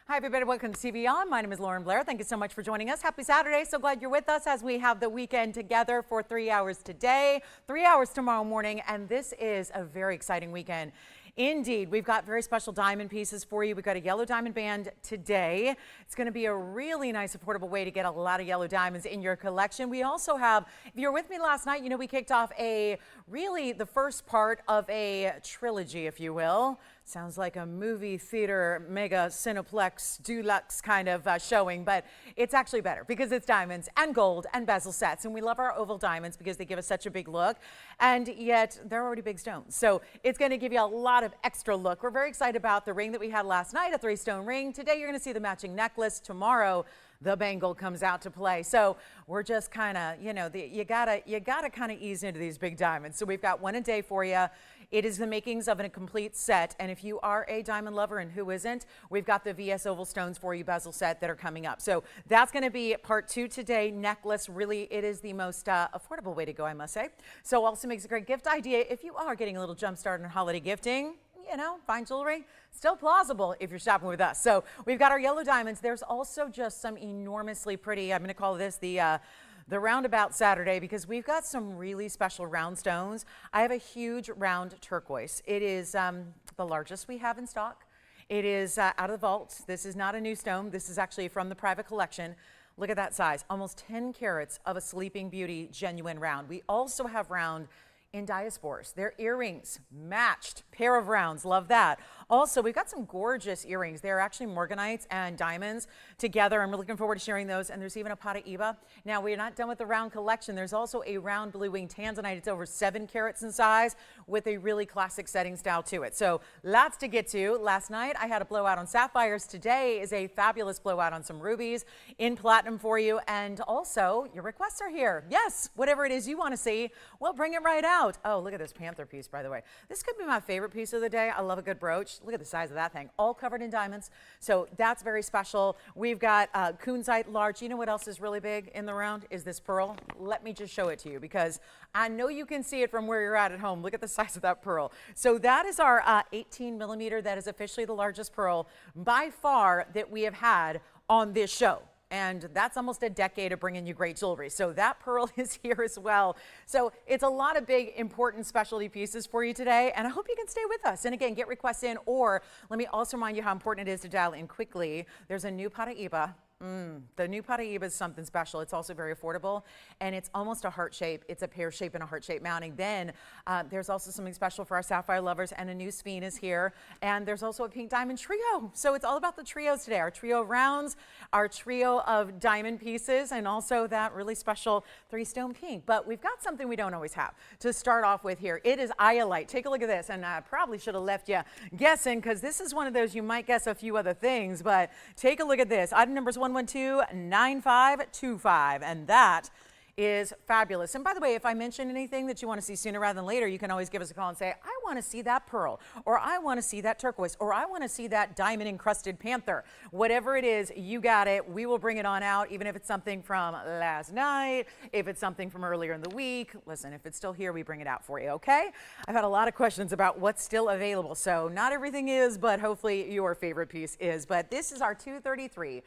Hi, everybody. Welcome to TVON. My name is Blair. Thank you so much for joining us. Happy Saturday. So glad you're with us as we have the weekend together for 3 hours today, 3 hours tomorrow morning. And this is a very exciting weekend. Indeed, we've got very special diamond pieces for you. We've got a yellow diamond band today. It's going to be a really nice, affordable way to get a lot of yellow diamonds in your collection. We also have, if you were with me last night, you know we kicked off the first part of a trilogy, if you will. Sounds like a movie theater, mega cineplex, deluxe kind of showing, but it's actually better because it's diamonds and gold and bezel sets. And we love our oval diamonds because they give us such a big look, and yet they're already big stones. So it's going to give you a lot of extra look. We're very excited about the ring that we had last night, a 3-stone ring. Today you're going to see the matching necklace. Tomorrow the bangle comes out to play. So we're just kind of, you know, you gotta kind of ease into these big diamonds. So we've got one a day for you. It is the makings of a complete set. And if you are a diamond lover, and who isn't, we've got the VS oval stones for you bezel set that are coming up. So that's going to be part 2 today. Necklace, really, it is the most affordable way to go, I must say. So also makes a great gift idea if you are getting a little jump start on holiday gifting. You know, fine jewelry, still plausible if you're shopping with us. So we've got our yellow diamonds. There's also just some enormously pretty, I'm going to call this the roundabout Saturday, because we've got some really special round stones. I have a huge round turquoise. It is the largest we have in stock. It is out of the vault. This is not a new stone. This is actually from the private collection. Look at that size, almost 10 carats of a Sleeping Beauty genuine round. We also have round in diaspores. Their earrings matched, pair of rounds, love that. Also, we've got some gorgeous earrings. They're actually morganites and diamonds together. I'm really looking forward to sharing those. And there's even a Paraiba. Now, we're not done with the round collection. There's also a round blue wing tanzanite. It's over 7 carats in size with a really classic setting style to it. So lots to get to. Last night, I had a blowout on sapphires. Today is a fabulous blowout on some rubies in platinum for you. And also, your requests are here. Yes, whatever it is you want to see, we'll bring it right out. Oh, look at this Panther piece, by the way. This could be my favorite piece of the day. I love a good brooch. Look at the size of that thing, all covered in diamonds. So that's very special. We've got Kunzite large. You know what else is really big in the round is this pearl. Let me just show it to you because I know you can see it from where you're at home. Look at the size of that pearl. So that is our 18 millimeter. That is officially the largest pearl by far that we have had on this show. And that's almost a decade of bringing you great jewelry. So that pearl is here as well. So it's a lot of big, important specialty pieces for you today. And I hope you can stay with us. And again, get requests in, or let me also remind you how important it is to dial in quickly. There's a new Paraiba. The new Paraiba is something special. It's also very affordable, and it's almost a heart shape. It's a pear shape and a heart shape mounting. Then there's also something special for our sapphire lovers, and a new sphene is here. And there's also a pink diamond trio. So it's all about the trios today. Our trio of rounds, our trio of diamond pieces, and also that really special 3-stone pink. But we've got something we don't always have to start off with here. It is Iolite. Take a look at this, and I probably should have left you guessing because this is one of those you might guess a few other things, but take a look at this. Item numbers 112-9525, and that is fabulous. And by the way, if I mention anything that you want to see sooner rather than later, you can always give us a call and say, I want to see that pearl, or I want to see that turquoise, or I want to see that diamond encrusted panther. Whatever it is, you got it. We will bring it on out, even if it's something from last night, if it's something from earlier in the week. Listen, if it's still here, we bring it out for you, okay? I've had a lot of questions about what's still available, so not everything is, but hopefully your favorite piece is. But this is our 233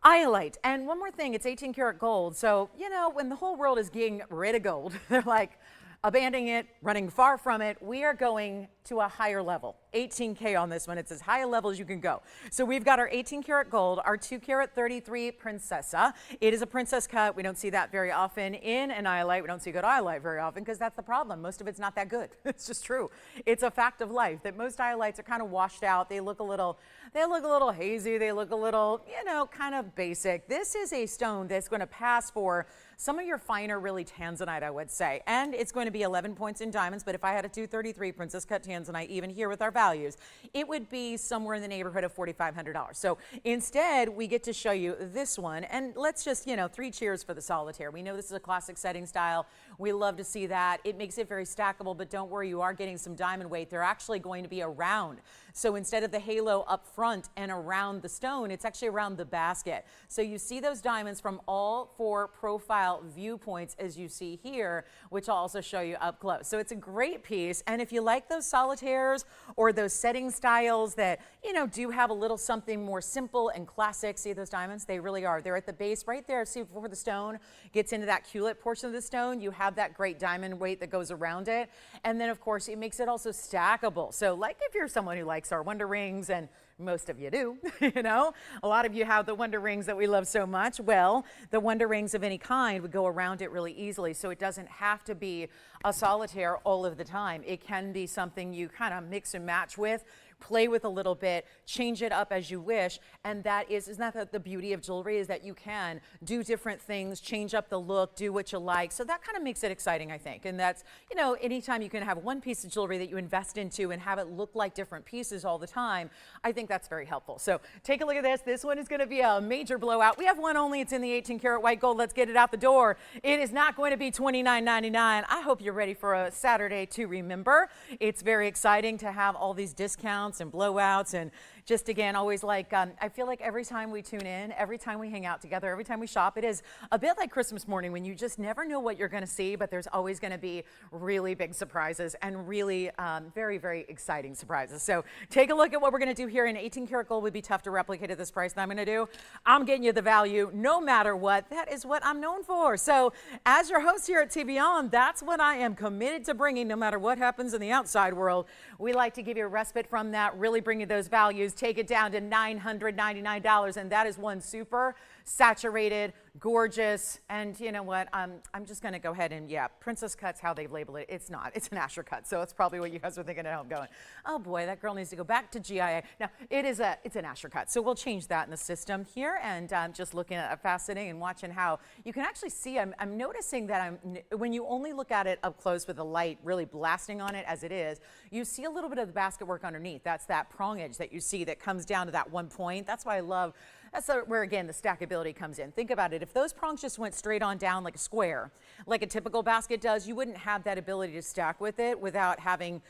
Iolite. And one more thing, it's 18 karat gold. So, you know, when the whole world is getting rid of gold, they're like abandoning it, running far from it. We are going to a higher level. 18K on this one. It's as high a level as you can go. So we've got our 18 karat gold, our 2 karat 33 Princessa. It is a princess cut. We don't see that very often in an Iolite. We don't see good Iolite very often because that's the problem. Most of it's not that good. It's just true. It's a fact of life that most Iolites are kind of washed out. They look a little hazy. They look a little, you know, kind of basic. This is a stone that's going to pass for some of your finer, really tanzanite, I would say. And it's going to be 11 points in diamonds, but if I had a 233 princess cut tanzanite, even here with our values, it would be somewhere in the neighborhood of $4,500. So instead, we get to show you this one. And let's just, you know, 3 cheers for the solitaire. We know this is a classic setting style. We love to see that. It makes it very stackable, but don't worry, you are getting some diamond weight. They're actually going to be around So instead of the halo up front and around the stone, it's actually around the basket. So you see those diamonds from all 4 profile viewpoints, as you see here, which I'll also show you up close. So it's a great piece. And if you like those solitaires or those setting styles that, you know, do have a little something more simple and classic, see those diamonds? They really are. They're at the base right there. See, before the stone gets into that culate portion of the stone, you have that great diamond weight that goes around it. And then, of course, it makes it also stackable. So like if you're someone who likes our Wonder Rings, and most of you do, you know, a lot of you have the Wonder Rings that we love so much. Well, the Wonder Rings of any kind would go around it really easily. So it doesn't have to be a solitaire all of the time. It can be something you kind of mix and match with, play with a little bit, change it up as you wish. And that isn't that the beauty of jewelry, is that you can do different things, change up the look, do what you like. So that kind of makes it exciting, I think. And that's, you know, anytime you can have one piece of jewelry that you invest into and have it look like different pieces all the time, I think that's very helpful. So take a look at this. This one is going to be a major blowout. We have one only. It's in the 18 karat white gold. Let's get it out the door. It is not going to be $29.99. I hope you're ready for a Saturday to remember. It's very exciting to have all these discounts and blowouts, and just again, always like, I feel like every time we tune in, every time we hang out together, every time we shop, it is a bit like Christmas morning when you just never know what you're going to see, but there's always going to be really big surprises and really very, very exciting surprises. So take a look at what we're going to do here. In 18 karat gold would be tough to replicate at this price that I'm going to do. I'm getting you the value no matter what. That is what I'm known for. So as your host here at TVON, that's what I am committed to bringing no matter what happens in the outside world. We like to give you a respite from that, really bring you those values, take it down to $999, and that is one super saturated, gorgeous, and you know what, I'm just going to go ahead and, yeah, princess cut's how they've labeled it. It's not. It's an Asher cut, so it's probably what you guys are thinking at home going, oh boy, that girl needs to go back to GIA. Now, it's an Asher cut, so we'll change that in the system here, and just looking at it, fascinating, and watching how you can actually see, I'm noticing that when you only look at it up close with the light really blasting on it as it is, you see a little bit of the basket work underneath. That's that prong edge that you see that comes down to that one point. That's why I love, that's where, again, the stackability comes in. Think about it. If those prongs just went straight on down like a square, like a typical basket does, you wouldn't have that ability to stack with it without having,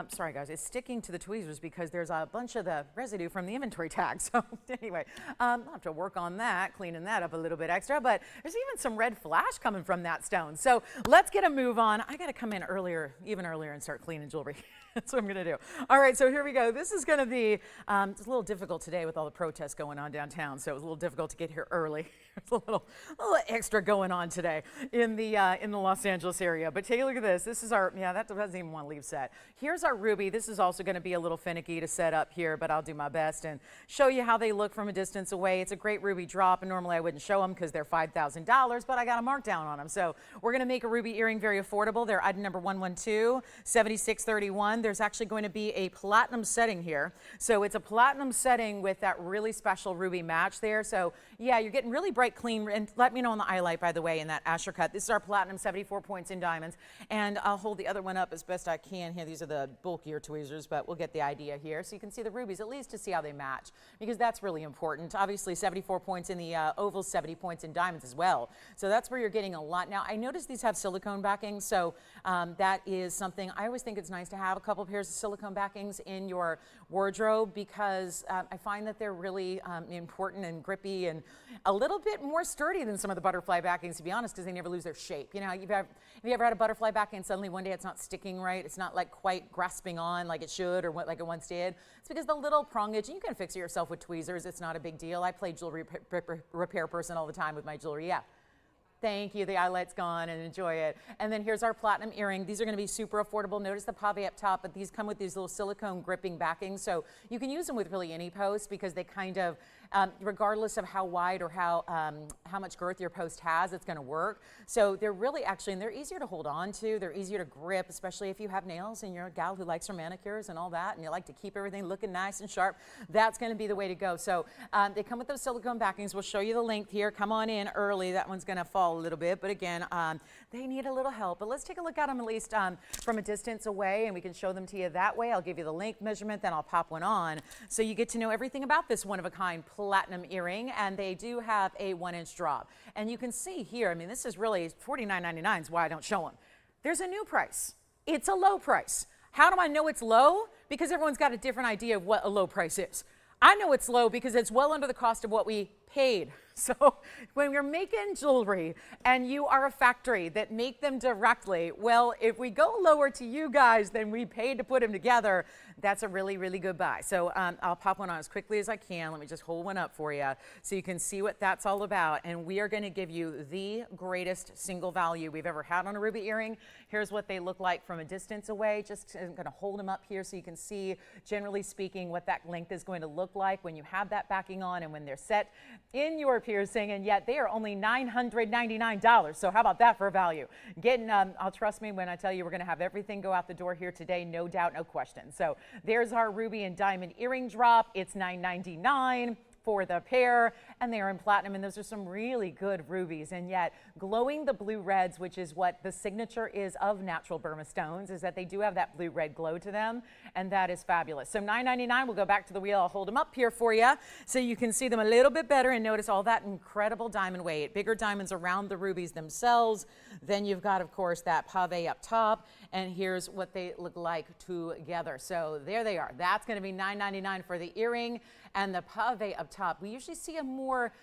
sorry guys, it's sticking to the tweezers because there's a bunch of the residue from the inventory tag. So anyway, I'll have to work on that, cleaning that up a little bit extra, but there's even some red flash coming from that stone. So let's get a move on. I got to come in earlier, even earlier, and start cleaning jewelry. That's what I'm going to do. All right, so here we go. This is going to be, it's a little difficult today with all the protests going on downtown, so it was a little difficult to get here early. There's a little extra going on today in the Los Angeles area. But take a look at this. This is our, yeah, that doesn't even want to leave set. Here's our ruby. This is also going to be a little finicky to set up here, but I'll do my best and show you how they look from a distance away. It's a great ruby drop, and normally I wouldn't show them because they're $5,000, but I got a markdown on them. So we're going to make a ruby earring very affordable. They're item number 112, 7631. There's actually going to be a platinum setting here. So it's a platinum setting with that really special ruby match there. So yeah, you're getting really bright, clean, and let me know on the Iolite, by the way, in that Asher cut. This is our platinum, 74 points in diamonds, and I'll hold the other one up as best I can here. These are the bulkier tweezers, but we'll get the idea here. So you can see the rubies, at least to see how they match, because that's really important. Obviously, 74 points in the ovals, 70 points in diamonds as well. So that's where you're getting a lot. Now, I noticed these have silicone backing, so that is something I always think it's nice to have a couple pairs of silicone backings in your wardrobe, because I find that they're really important and grippy and a little bit more sturdy than some of the butterfly backings, to be honest, because they never lose their shape. You know, have you ever had a butterfly backing and suddenly one day it's not sticking right? It's not like quite grasping on like it should or what, like it once did. It's because the little prong edge, and you can fix it yourself with tweezers. It's not a big deal. I play jewelry repair person all the time with my jewelry. Yeah. Thank you. The Iolite's gone, and enjoy it. And then here's our platinum earring. These are going to be super affordable. Notice the pave up top, but these come with these little silicone gripping backings. So you can use them with really any post, because they kind of, regardless of how wide or how much girth your post has, it's going to work. So they're really actually, and they're easier to hold on to. They're easier to grip, especially if you have nails and you're a gal who likes her manicures and all that, and you like to keep everything looking nice and sharp. That's going to be the way to go. So they come with those silicone backings. We'll show you the length here. Come on in early. That one's going to fall a little bit, but again, they need a little help. But let's take a look at them at least from a distance away, and we can show them to you that way. I'll give you the length measurement, then I'll pop one on, so you get to know everything about this one-of-a-kind platinum earring. And they do have a 1-inch drop, and you can see here, I mean, this is really $49.99 is why I don't show them. There's a new price. It's a low price. How do I know it's low? because everyone's got a different idea of what a low price is. I know it's low because it's well under the cost of what we paid. So when you're making jewelry and you are a factory that make them directly, well, if we go lower to you guys than we paid to put them together, that's a really, really good buy. So I'll pop one on as quickly as I can. Let me just hold one up for you so you can see what that's all about. And we are going to give you the greatest single value we've ever had on a ruby earring. Here's what they look like from a distance away. Just I'm going to hold them up here so you can see, generally speaking, what that length is going to look like when you have that backing on and when they're set in your piercing, and yet they are only $999. So how about that for a value? Getting, I'll trust me when I tell you we're going to have everything go out the door here today, no doubt, no question. So there's our ruby and diamond earring drop. It's $999 for the pair, and they are in platinum, and those are some really good rubies. And yet glowing the blue reds, which is what the signature is of natural Burma stones, is that they do have that blue red glow to them, and that is fabulous. So $999, we'll go back to the wheel. I'll hold them up here for you so you can see them a little bit better and notice all that incredible diamond weight. Bigger diamonds around the rubies themselves. Then you've got, of course, that pave up top, and here's what they look like together. So there they are. That's going to be $999 for the earring and the pave up top. We usually see a more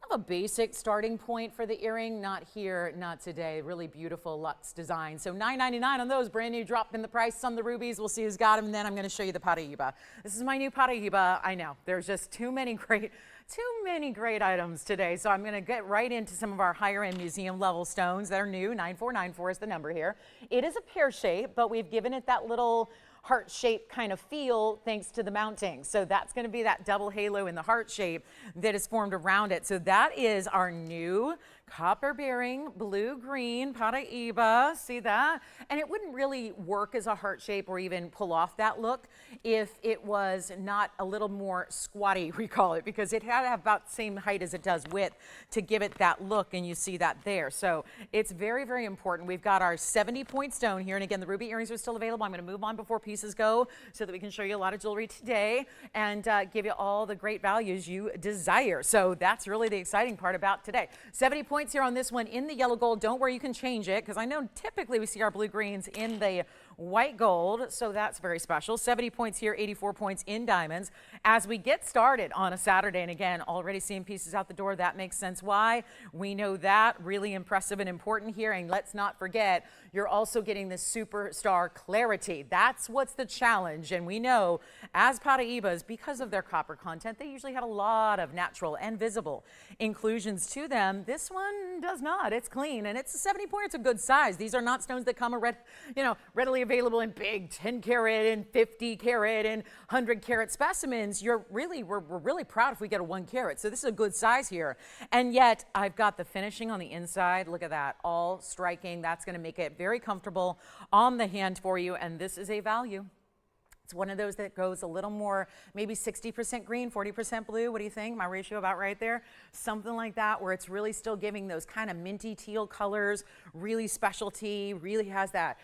of a basic starting point for the earring. Not here, not today. Really beautiful luxe design. So $999 on those, brand new, drop in the price on the rubies. We'll see who's got them, and then I'm going to show you the Paraiba. This is my new Paraiba. I know there's just too many great items today. So I'm going to get right into some of our higher end museum level stones that are new. 9494 is the number here. It is a pear shape, but we've given it that little heart shape kind of feel thanks to the mounting. So that's going to be that double halo in the heart shape that is formed around it. So that is our new copper bearing blue green Paraiba. See that? And it wouldn't really work as a heart shape or even pull off that look if it was not a little more squatty, we call it, because it had to have about the same height as it does width to give it that look, and you see that there. So it's very, very important. We've got our 70-point stone here, and again, the ruby earrings are still available. I'm going to move on before pieces go so that we can show you a lot of jewelry today and give you all the great values you desire. So that's really the exciting part about today. 70 points here on this one in the yellow gold. Don't worry, you can change it, because I know typically we see our blue greens in the white gold, so that's very special. 70 points here, 84 points in diamonds. As we get started on a Saturday, and again, already seeing pieces out the door, that makes sense why. We know that, really impressive and important here, and let's not forget, you're also getting this superstar clarity. That's what's the challenge, and we know as Paraibas, because of their copper content, they usually have a lot of natural and visible inclusions to them. This one does not. It's clean, and it's a 70 point. It's a good size. These are not stones that come readily available in big 10 carat and 50 carat and 100 carat specimens. We're really proud if we get a 1 carat. So this is a good size here. And yet I've got the finishing on the inside. Look at that, all striking. That's going to make it very comfortable on the hand for you. And this is a value. It's one of those that goes a little more, maybe 60% green, 40% blue. What do you think? My ratio about right there? Something like that, where it's really still giving those kind of minty teal colors, really specialty, really has that.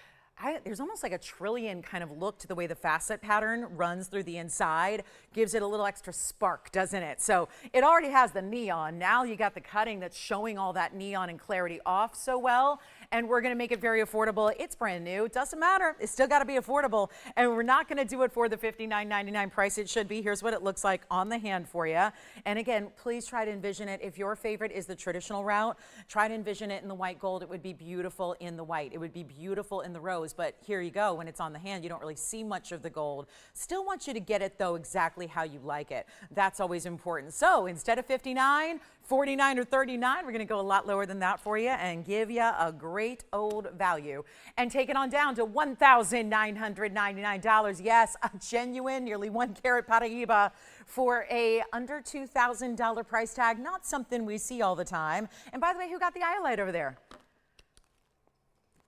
There's almost like a trillion kind of look to the way the facet pattern runs through the inside. Gives it a little extra spark, doesn't it? So it already has the neon. Now you got the cutting that's showing all that neon and clarity off so well. And we're going to make it very affordable. It's brand new. It doesn't matter. It's still got to be affordable. And we're not going to do it for the $59.99 price it should be. Here's what it looks like on the hand for you. And again, please try to envision it. If your favorite is the traditional route, try to envision it in the white gold. It would be beautiful in the white. It would be beautiful in the rose. But here you go. When it's on the hand, you don't really see much of the gold. Still want you to get it, though, exactly how you like it. That's always important. So instead of 59, 49 or 39, we're going to go a lot lower than that for you and give you a great old value and take it on down to $1,999. Yes, a genuine, nearly 1 carat Paraiba for a under $2,000 price tag. Not something we see all the time. And by the way, who got the Iolite over there?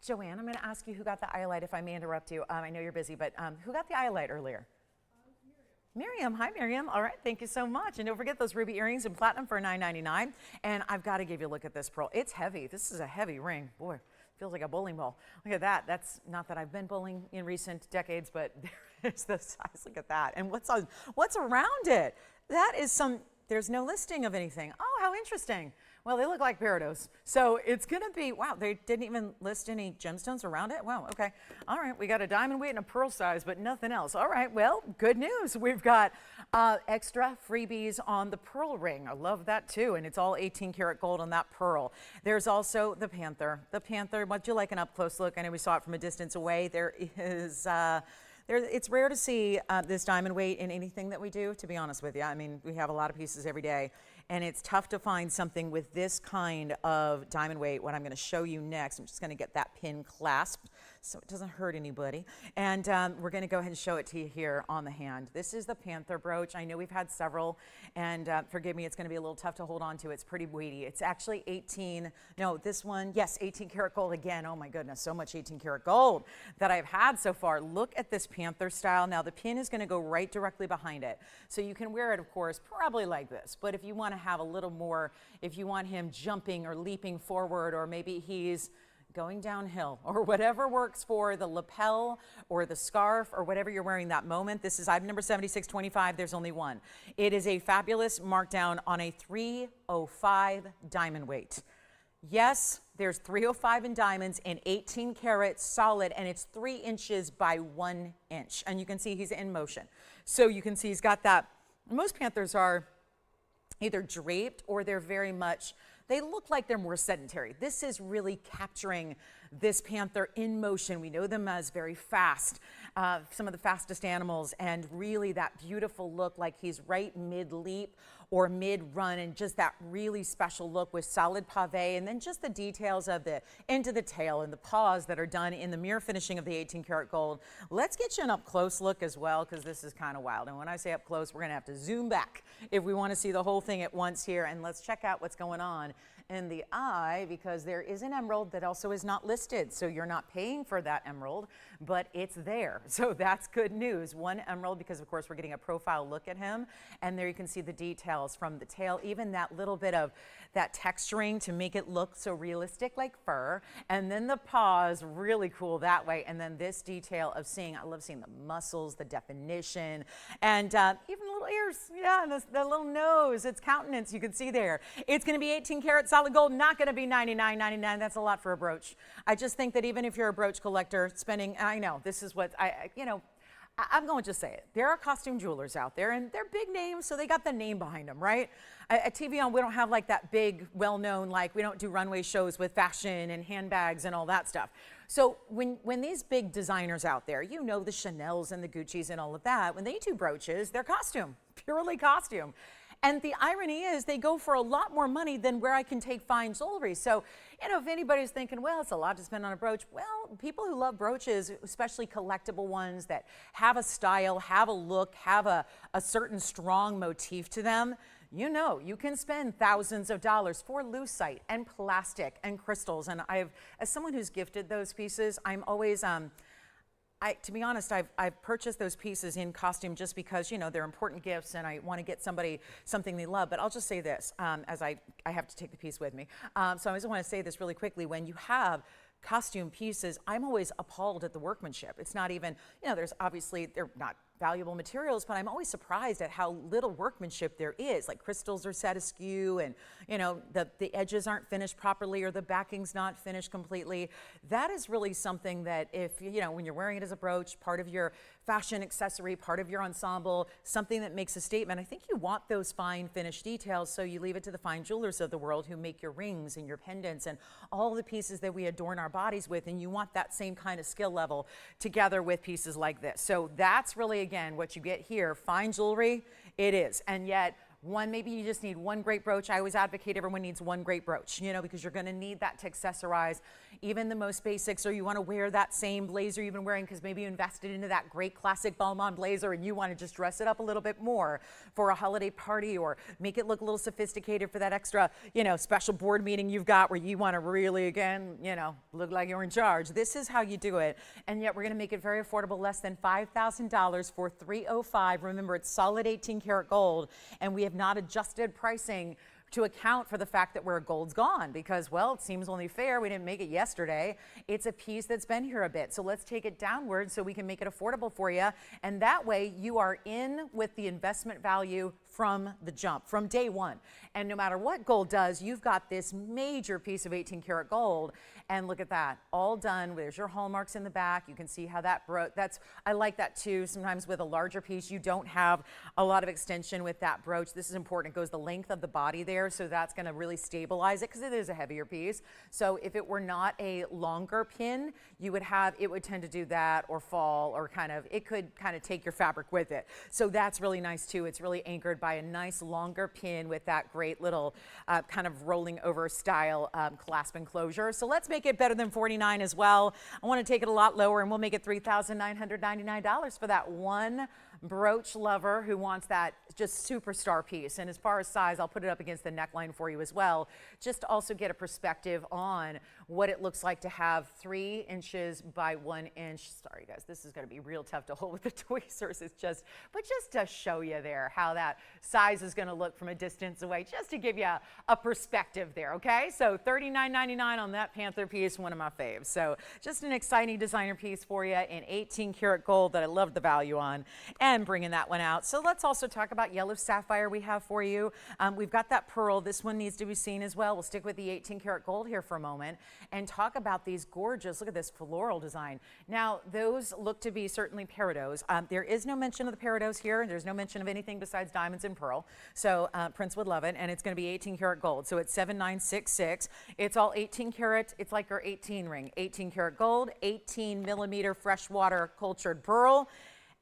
Joanne, I'm going to ask you who got the Iolite, if I may interrupt you. I know you're busy, but who got the Iolite earlier? Miriam. Hi, Miriam. All right, thank you so much. And don't forget those ruby earrings in platinum for $9.99. And I've got to give you a look at this pearl. It's heavy. This is a heavy ring. Boy, feels like a bowling ball. Look at that. That's not that I've been bowling in recent decades, but there's the size. Look at that. And what's around it? That is there's no listing of anything. Oh, how interesting. Well, they look like peridot. So it's going to be, wow, they didn't even list any gemstones around it. Wow, okay. All right, we got a diamond weight and a pearl size, but nothing else. All right, well, good news. We've got extra freebies on the pearl ring. I love that too, and it's all 18 karat gold on that pearl. There's also the Panther. The Panther, would you like an up close look? I know we saw it from a distance away. There is... it's rare to see this diamond weight in anything that we do, to be honest with you. I mean, we have a lot of pieces every day, and it's tough to find something with this kind of diamond weight. What I'm going to show you next, I'm just going to get that pin clasped so it doesn't hurt anybody. And we're going to go ahead and show it to you here on the hand. This is the Panther brooch. I know we've had several, and forgive me, it's going to be a little tough to hold on to. It's pretty weighty. It's actually 18, no, this one, yes, 18 karat gold again. Oh my goodness, so much 18 karat gold that I've had so far. Look at this Panther style. Now the pin is going to go right directly behind it. So you can wear it, of course, probably like this. But if you want to have a little more, if you want him jumping or leaping forward, or maybe he's going downhill, or whatever works for the lapel or the scarf or whatever you're wearing that moment. This is item number 7625. There's only one. It is a fabulous markdown on a 305 diamond weight. Yes, there's 305 in diamonds and 18 karat solid, and it's 3 inches by 1 inch. And you can see he's in motion. So you can see he's got that. Most Panthers are either draped or they're very much, they look like they're more sedentary. This is really capturing this Panther in motion. We know them as very fast, some of the fastest animals, and really that beautiful look like he's right mid-leap or mid-run, and just that really special look with solid pave, and then just the details of the end of the tail and the paws that are done in the mirror finishing of the 18 karat gold. Let's get you an up close look as well, because this is kind of wild. And when I say up close, we're gonna have to zoom back if we want to see the whole thing at once here. And let's check out what's going on in the eye, because there is an emerald that also is not listed. So you're not paying for that emerald, but it's there. So that's good news. One emerald, because of course we're getting a profile look at him. And there you can see the details from the tail, even that little bit of that texturing to make it look so realistic like fur. And then the paws, really cool that way. And then this detail of seeing, I love seeing the muscles, the definition, and even little ears, yeah, and the little nose, its countenance, you can see there. It's gonna be 18 karat solid gold, not gonna be $99.99. That's a lot for a brooch. I just think that even if you're a brooch collector spending, I know, this is what I'm going to just say it. There are costume jewelers out there, and they're big names, so they got the name behind them, right? At TVON, we don't have like that big, well-known, like we don't do runway shows with fashion and handbags and all that stuff. So when these big designers out there, you know, the Chanels and the Guccis and all of that, when they do brooches, they're costume, purely costume. And the irony is they go for a lot more money than where I can take fine jewelry. So, you know, if anybody's thinking, well, it's a lot to spend on a brooch, well, people who love brooches, especially collectible ones that have a style, have a look, have a certain strong motif to them, you know, you can spend thousands of dollars for lucite and plastic and crystals. And as someone who's gifted those pieces, I'm always, to be honest, I've purchased those pieces in costume just because, you know, they're important gifts and I want to get somebody something they love. But I'll just say this, as I have to take the piece with me. So I just want to say this really quickly. When you have costume pieces, I'm always appalled at the workmanship. It's not even, you know, there's obviously, they're not valuable materials, but I'm always surprised at how little workmanship there is. Like crystals are set askew, and you know, the edges aren't finished properly, or the backing's not finished completely. That is really something that if, you know, when you're wearing it as a brooch, part of your fashion accessory, part of your ensemble, something that makes a statement, I think you want those fine finished details, so you leave it to the fine jewelers of the world who make your rings and your pendants and all the pieces that we adorn our bodies with, and you want that same kind of skill level together with pieces like this. So that's really, again, what you get here. Fine jewelry, it is. And yet, maybe you just need one great brooch. I always advocate everyone needs one great brooch, you know, because you're going to need that to accessorize even the most basics, or you want to wear that same blazer you've been wearing because maybe you invested into that great classic Balmain blazer and you want to just dress it up a little bit more for a holiday party, or make it look a little sophisticated for that extra, you know, special board meeting you've got where you want to really, again, you know, look like you're in charge. This is how you do it. And yet we're going to make it very affordable, less than $5,000 for 305. Remember, it's solid 18 karat gold, and we have not adjusted pricing to account for the fact that where gold's gone, because, well, it seems only fair. We didn't make it yesterday. It's a piece that's been here a bit. So let's take it downward so we can make it affordable for you. And that way you are in with the investment value from the jump, from day one. And no matter what gold does, you've got this major piece of 18 karat gold. And look at that, all done. There's your hallmarks in the back. You can see how that broke. I like that too. Sometimes with a larger piece, you don't have a lot of extension with that brooch. This is important. It goes the length of the body there, so that's going to really stabilize it because it is a heavier piece. So if it were not a longer pin, it would tend to do that or fall, or it could kind of take your fabric with it. So that's really nice too. It's really anchored by a nice longer pin with that great little kind of rolling over style clasp enclosure. So let's make it better than $49 as well. I want to take it a lot lower, and we'll make it $3,999 for that one brooch lover who wants that just superstar piece. And as far as size, I'll put it up against the neckline for you as well, just to also get a perspective on what it looks like to have 3 inches by 1 inch. Sorry guys, this is going to be real tough to hold with the tweezers. Just to show you there how that size is going to look from a distance away, just to give you a perspective there. Okay, so $39.99 on that Panther piece, one of my faves. So just an exciting designer piece for you in 18 karat gold that I love the value on, and bringing that one out. So let's also talk about yellow sapphire we have for you. We've got that pearl. This one needs to be seen as well. We'll stick with the 18 karat gold here for a moment and talk about these gorgeous, look at this floral design. Now, those look to be certainly peridots. There is no mention of the peridots here. There's no mention of anything besides diamonds and pearl. So Prince would love it, and it's going to be 18 karat gold. So it's 7966. It's all 18 karat. It's like our 18 ring. 18 karat gold, 18 millimeter freshwater cultured pearl.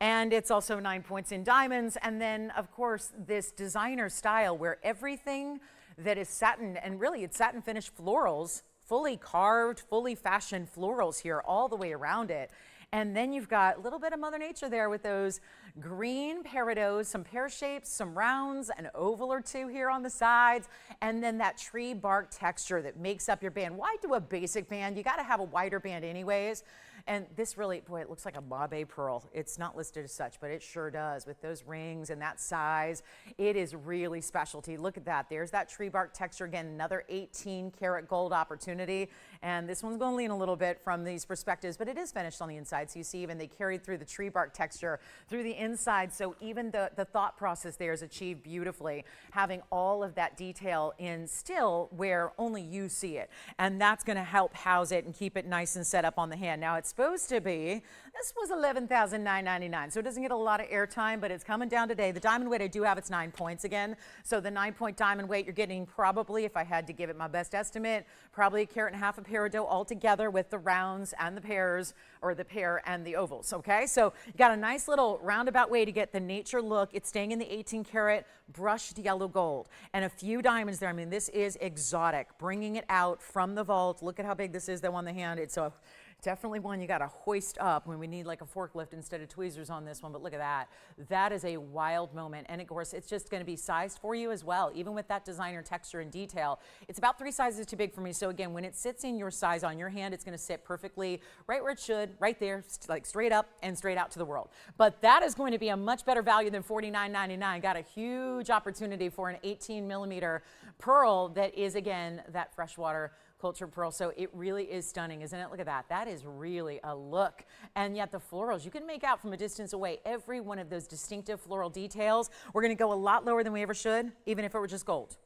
And it's also 9 points in diamonds. And then, of course, this designer style where everything that is satin, and really it's satin finished florals, fully carved, fully fashioned florals here all the way around it. And then you've got a little bit of Mother Nature there with those green peridots, some pear shapes, some rounds, an oval or two here on the sides, and then that tree bark texture that makes up your band. Why do a basic band? You got to have a wider band anyways. And this really, boy, it looks like a Mabe pearl. It's not listed as such, but it sure does with those rings and that size. It is really specialty. Look at that. There's that tree bark texture. Again, another 18 karat gold opportunity. And this one's going to lean a little bit from these perspectives, but it is finished on the inside. So you see even they carried through the tree bark texture through the inside. So even the thought process there is achieved beautifully, having all of that detail in still where only you see it. And that's going to help house it and keep it nice and set up on the hand. Now it's supposed to be, this was $11,999, so it doesn't get a lot of airtime, but it's coming down today. The diamond weight I do have, it's 9 points again. So the 9 point diamond weight, you're getting probably, if I had to give it my best estimate, probably 1.5 carats of peridot all together with the rounds and the pairs, or the pair and the ovals, okay? So you got a nice little roundabout way to get the nature look. It's staying in the 18 karat brushed yellow gold and a few diamonds there. I mean, this is exotic, bringing it out from the vault. Look at how big this is though on the hand. It's a definitely one you got to hoist up when we need like a forklift instead of tweezers on this one. But look at that. That is a wild moment. And of course, it's just going to be sized for you as well. Even with that designer texture and detail, it's about 3 sizes too big for me. So again, when it sits in your size on your hand, it's going to sit perfectly right where it should, right there, like straight up and straight out to the world. But that is going to be a much better value than $49.99. Got a huge opportunity for an 18 millimeter pearl that is, again, that freshwater cultured pearl. So it really is stunning, isn't it? Look at that. That is really a look. And yet the florals, you can make out from a distance away every one of those distinctive floral details. We're going to go a lot lower than we ever should, even if it were just gold.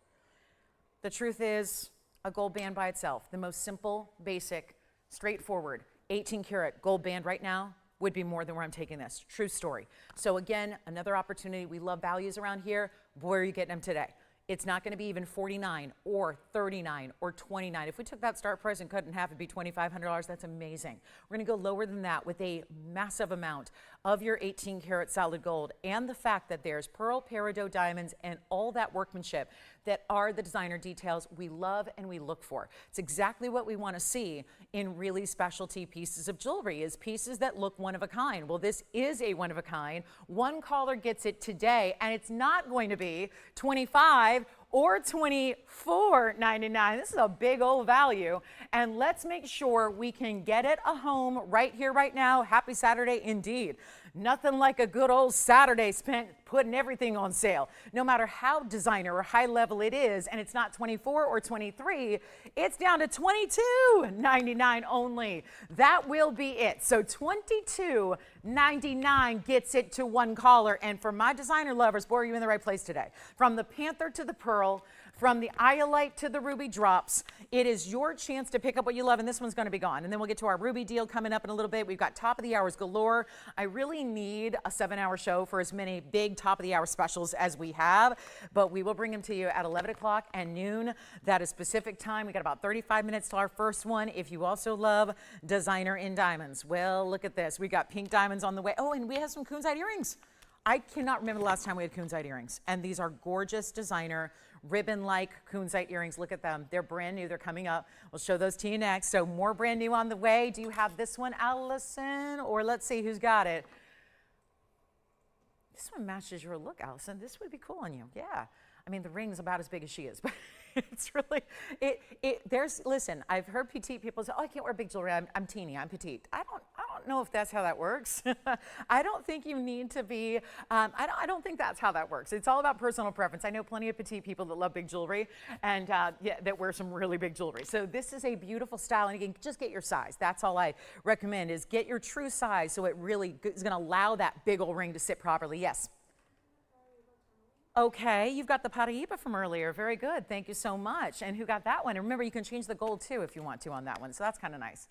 The truth is, a gold band by itself, the most simple, basic, straightforward, 18 karat gold band right now would be more than where I'm taking this. True story. So again, another opportunity. We love values around here. Where are you getting them today? It's not going to be even $49 or $39 or $29. If we took that start price and cut it in half, it'd be $2,500. That's amazing. We're going to go lower than that with a massive amount of your 18 karat solid gold, and the fact that there's pearl, peridot, diamonds, and all that workmanship that are the designer details we love and we look for. It's exactly what we want to see in really specialty pieces of jewelry, is pieces that look one of a kind. Well, this is a one of a kind. One caller gets it today, and it's not going to be $25 or $24.99. This is a big old value, and let's make sure we can get it a home right here, right now. Happy Saturday indeed. Nothing like a good old Saturday spent putting everything on sale. No matter how designer or high level it is, and it's not 24 or 23, it's down to $22.99 only. That will be it. So $22 $99 gets it to one collar. And for my designer lovers, boy, are you in the right place today. From the Panther to the Pearl, from the Iolite to the Ruby drops, it is your chance to pick up what you love, and this one's going to be gone. And then we'll get to our Ruby deal coming up in a little bit. We've got top of the hours galore. I really need a 7-hour show for as many big top of the hour specials as we have, but we will bring them to you at 11 o'clock and noon. That is Pacific time. We got about 35 minutes till our first one. If you also love designer in diamonds, well, look at this. We got pink diamonds on the way. Oh, and we have some Kunzite earrings. I cannot remember the last time we had Kunzite earrings, and these are gorgeous designer ribbon-like Kunzite earrings. Look at them. They're brand new. They're coming up. We'll show those to you next. So more brand new on the way. Do you have this one, Allison? Or let's see who's got it. This one matches your look, Allison. This would be cool on you. Yeah. I mean, the ring's about as big as she is, but it's really, listen, I've heard petite people say, oh, I can't wear big jewelry. I'm teeny, I'm petite. I don't know if that's how that works. I don't think you need to be, I don't think that's how that works. It's all about personal preference. I know plenty of petite people that love big jewelry and yeah, that wear some really big jewelry. So this is a beautiful style, and you can just get your size. That's all I recommend, is get your true size, so it really is gonna allow that big old ring to sit properly. Yes. Okay, you've got the Paraiba from earlier. Very good. Thank you so much. And who got that one? And remember, you can change the gold too if you want to on that one. So that's kind of nice.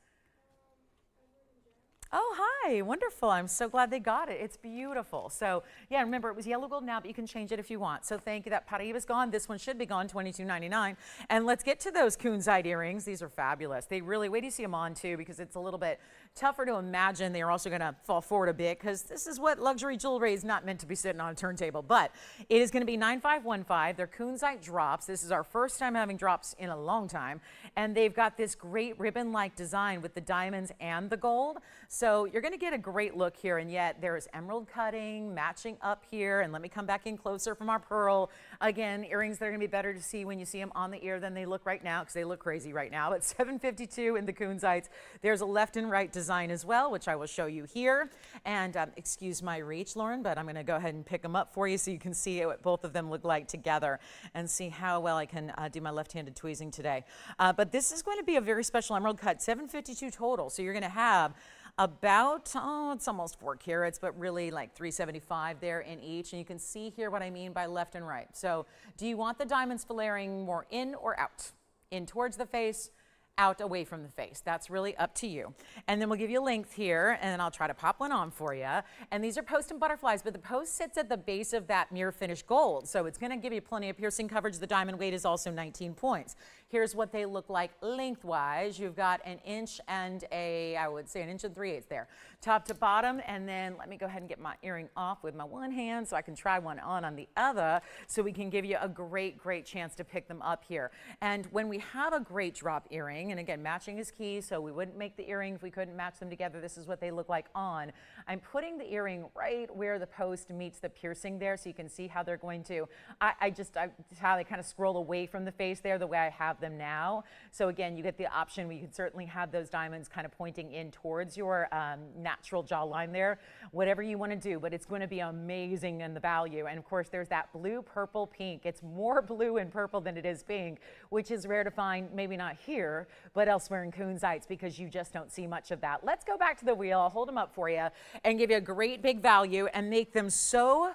Oh, hi. Wonderful. I'm so glad they got it. It's beautiful. So, yeah, remember, it was yellow gold now, but you can change it if you want. So thank you. That Paraiba's gone. This one should be gone, $22.99. And let's get to those Kunzite earrings. These are fabulous. They really, wait till you see them on, too, because it's a little bit tougher to imagine they're also going to fall forward a bit, because this is what luxury jewelry is not meant to be sitting on a turntable. But it is going to be 9515. They're Kunzite drops. This is our first time having drops in a long time. And they've got this great ribbon-like design with the diamonds and the gold. So you're going to get a great look here, and yet there's emerald cutting matching up here. And let me come back in closer from our pearl. Again, earrings that are going to be better to see when you see them on the ear than they look right now, because they look crazy right now. But $752 in the Kunzites. There's a left and right design as well, which I will show you here. And excuse my reach, Lauren, but I'm going to go ahead and pick them up for you so you can see what both of them look like together and see how well I can do my left-handed tweezing today. But this is going to be a very special emerald cut, $752 total. So you're going to have about, oh, it's almost 4 carats, but really like 375 there in each. And you can see here what I mean by left and right. So do you want the diamonds flaring more in or out? In towards the face, out away from the face. That's really up to you. And then we'll give you a length here, and I'll try to pop one on for you. And these are post and butterflies, but the post sits at the base of that mirror finish gold. So it's going to give you plenty of piercing coverage. The diamond weight is also 19 points. Here's what they look like lengthwise. You've got an inch and I would say an inch and 3/8 there, top to bottom. And then let me go ahead and get my earring off with my one hand so I can try one on the other, so we can give you a great, great chance to pick them up here. And when we have a great drop earring, and again, matching is key, so we wouldn't make the earring if we couldn't match them together. This is what they look like on. I'm putting the earring right where the post meets the piercing there, so you can see how they're going to, how they kind of scroll away from the face there, the way I have them now. So again, you get the option where you can certainly have those diamonds kind of pointing in towards your natural jawline there, whatever you want to do, but it's going to be amazing in the value. And of course, there's that blue, purple, pink. It's more blue and purple than it is pink, which is rare to find, maybe not here, but elsewhere in Kunzites, because you just don't see much of that. Let's go back to the wheel. I'll hold them up for you and give you a great big value and make them so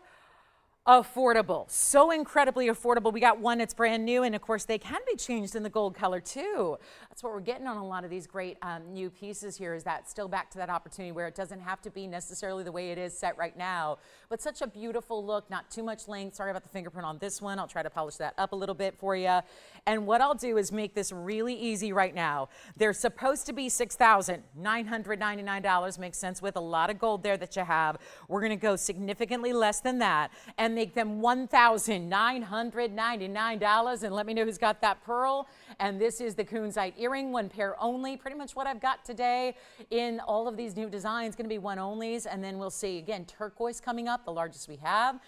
affordable, so incredibly affordable. We got one that's brand new, and of course they can be changed in the gold color too. That's what we're getting on a lot of these great new pieces here, is that still back to that opportunity where it doesn't have to be necessarily the way it is set right now, but such a beautiful look, not too much length. Sorry about the fingerprint on this one. I'll try to polish that up a little bit for you. And what I'll do is make this really easy right now. They're supposed to be $6,999. Makes sense with a lot of gold there that you have. We're going to go significantly less than that and make them $1,999. And let me know who's got that pearl. And this is the Kunzite earring, 1 pair only. Pretty much what I've got today in all of these new designs, going to be 1 onlys. And then we'll see again turquoise coming up, the largest we have.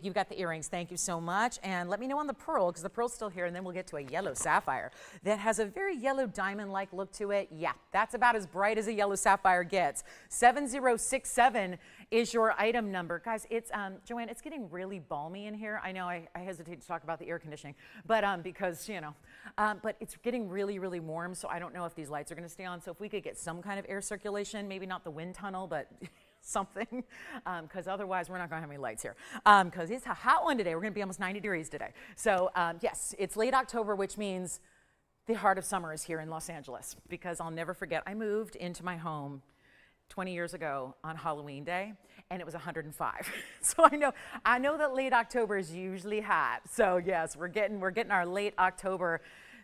You've got the earrings. Thank you so much. And let me know on the pearl, because the pearl's still here. And then we'll get to a yellow sapphire that has a very yellow diamond-like look to it. Yeah, that's about as bright as a yellow sapphire gets. 7067 is your item number. Guys, it's, Joanne, it's getting really balmy in here. I know I hesitate to talk about the air conditioning, but because, you know, but it's getting really, really warm. So I don't know if these lights are going to stay on. So if we could get some kind of air circulation, maybe not the wind tunnel, but something, because otherwise we're not going to have any lights here, because it's a hot one today. We're going to be almost 90 degrees today. So yes, it's late October, which means the heart of summer is here in Los Angeles, because I'll never forget, I moved into my home 20 years ago on Halloween Day, and it was 105. So I know that late October is usually hot. So yes, we're getting our late October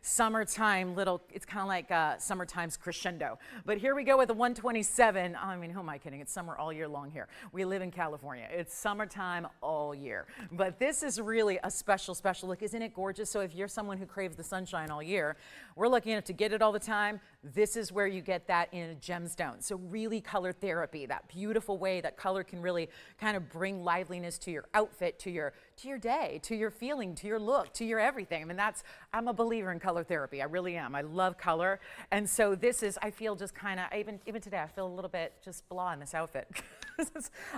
summertime it's kind of like summertime's crescendo. But here we go with the 127. I mean, who am I kidding? It's summer all year long here. We live in California. It's summertime all year. But this is really a special look. Isn't it gorgeous? So if you're someone who craves the sunshine all year, we're lucky enough to get it all the time. This is where you get that in a gemstone. So really color therapy, that beautiful way that color can really kind of bring liveliness to your outfit, to your day, to your feeling, to your look, to your everything. I mean, I'm a believer in color therapy. I really am. I love color. And so this is, I feel just kind of, even today, I feel a little bit just blah in this outfit.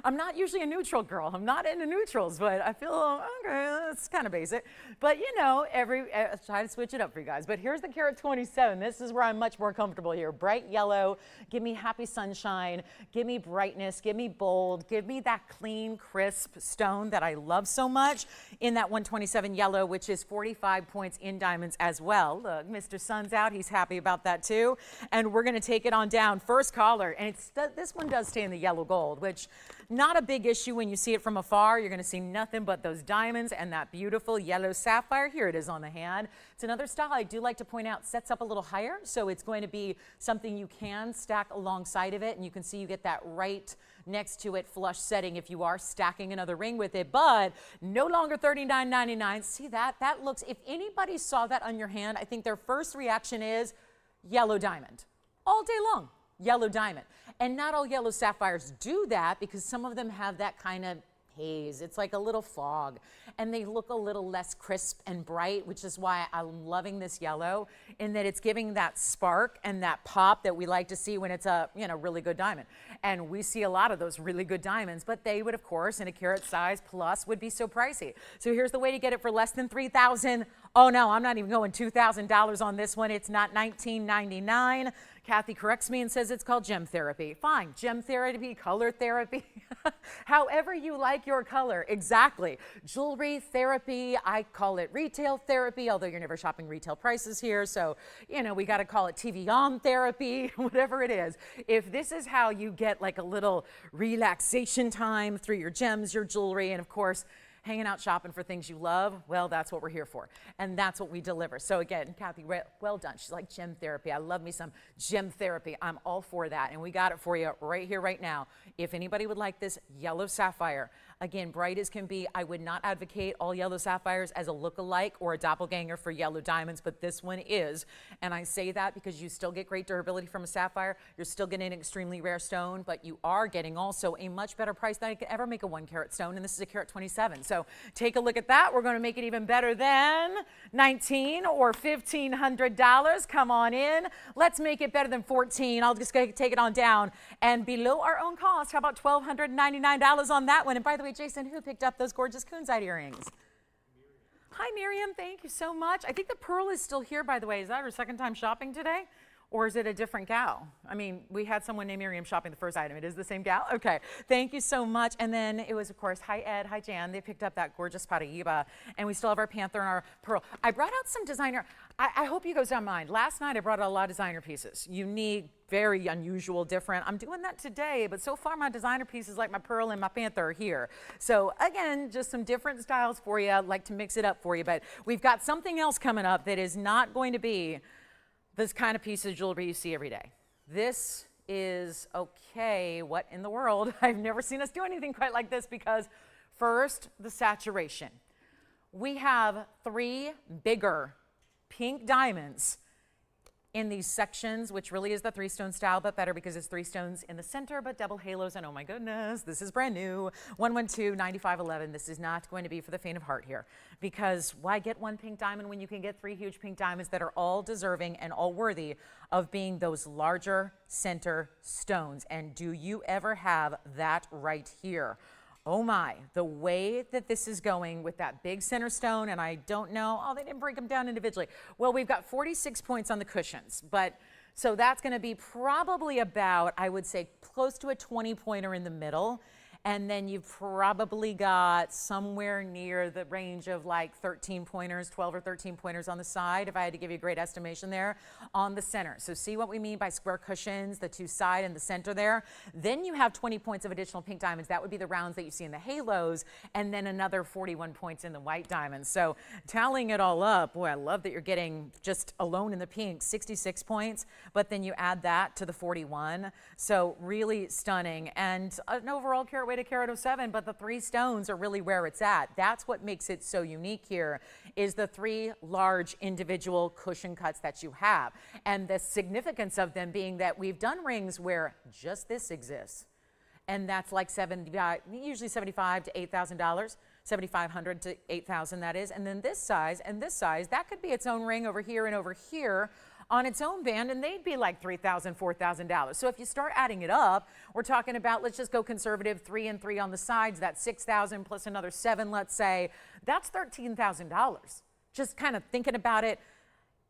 I'm not usually a neutral girl. I'm not into neutrals, but I feel, okay, it's kind of basic. But you know, I try to switch it up for you guys. But here's the carat 27. This is where I'm much more comfortable here. Bright yellow, give me happy sunshine, give me brightness, give me bold, give me that clean, crisp stone that I love so much in that 127 yellow, which is 45 points in diamonds as well. Look, Mr. Sun's out. He's happy about that too. And we're going to take it on down. First collar, and this one does stay in the yellow gold, which not a big issue when you see it from afar. You're going to see nothing but those diamonds and that beautiful yellow sapphire. Here it is on the hand. It's another style I do like to point out sets up a little higher, so it's going to be something you can stack alongside of it, and you can see you get that right next to it flush setting if you are stacking another ring with it, but no longer $39.99. See that? That looks, if anybody saw that on your hand, I think their first reaction is yellow diamond. All day long, yellow diamond. And not all yellow sapphires do that, because some of them have that kind of haze. It's like a little fog, and they look a little less crisp and bright, which is why I'm loving this yellow, in that it's giving that spark and that pop that we like to see when it's a really good diamond. And we see a lot of those really good diamonds, but they would, of course, in a carat size plus, would be so pricey. So here's the way to get it for less than $3,000. Oh no, I'm not even going $2,000 on this one. It's not $19.99. Kathy corrects me and says it's called gem therapy. Fine, gem therapy, color therapy, however you like your color, exactly. Jewelry therapy, I call it retail therapy, although you're never shopping retail prices here, so, we got to call it TVON therapy, whatever it is. If this is how you get like a little relaxation time through your gems, your jewelry, and of course, hanging out shopping for things you love, well, that's what we're here for. And that's what we deliver. So again, Kathy, well done. She's like, gem therapy. I love me some gem therapy. I'm all for that. And we got it for you right here, right now. If anybody would like this yellow sapphire, again, bright as can be, I would not advocate all yellow sapphires as a look-alike or a doppelganger for yellow diamonds, but this one is. And I say that because you still get great durability from a sapphire. You're still getting an extremely rare stone, but you are getting also a much better price than I could ever make a 1 carat stone. And this is a carat 27. So take a look at that. We're going to make it even better than $1,900 or $1,500. Come on in. Let's make it better than $14. I'll just take it on down. And below our own cost, how about $1,299 on that one? And by the way, Jason, who picked up those gorgeous Kunzite earrings? Hi, Miriam. Thank you so much. I think the pearl is still here, by the way. Is that her second time shopping today? Or is it a different gal? I mean, we had someone named Miriam shopping the first item. It is the same gal? Okay. Thank you so much. And then it was, of course, hi, Ed. Hi, Jan. They picked up that gorgeous Paraiba. And we still have our Panther and our pearl. I brought out some designer. I hope you guys don't mind. Last night, I brought out a lot of designer pieces. Unique, very unusual, different. I'm doing that today, but so far my designer pieces like my pearl and my Panther are here. So again, just some different styles for you. I'd like to mix it up for you, but we've got something else coming up that is not going to be this kind of piece of jewelry you see every day. This is, okay, what in the world? I've never seen us do anything quite like this, because first, the saturation. We have 3 bigger pink diamonds in these sections, which really is the 3-stone style, but better because it's 3 stones in the center, but double halos, and oh my goodness, this is brand new. 112-9511. This is not going to be for the faint of heart here, because why get 1 pink diamond when you can get 3 huge pink diamonds that are all deserving and all worthy of being those larger center stones? And do you ever have that right here? Oh my, the way that this is going with that big center stone, and I don't know, oh, they didn't break them down individually. Well, we've got 46 points on the cushions, but So that's going to be probably about, I would say, close to a 20-pointer in the middle. And then you've probably got somewhere near the range of like 13 pointers, 12 or 13 pointers on the side, if I had to give you a great estimation there, on the center. So see what we mean by square cushions, the two side and the center there. Then you have 20 points of additional pink diamonds. That would be the rounds that you see in the halos, and then another 41 points in the white diamonds. So tallying it all up, boy, I love that you're getting just alone in the pink, 66 points, but then you add that to the 41. So really stunning. And an overall carat weight to carat 07, but the 3 stones are really where it's at. That's what makes it so unique here, is the 3 large individual cushion cuts that you have. And the significance of them being that we've done rings where just this exists. And that's like usually $75 to $8,000, $7,500 to $8,000 that is. And then this size and this size, that could be its own ring over here and over here on its own band, and they'd be like $3,000, $4,000. So if you start adding it up, we're talking about, let's just go conservative, 3 and 3 on the sides, that's $6,000 plus another 7, let's say, that's $13,000. Just kind of thinking about it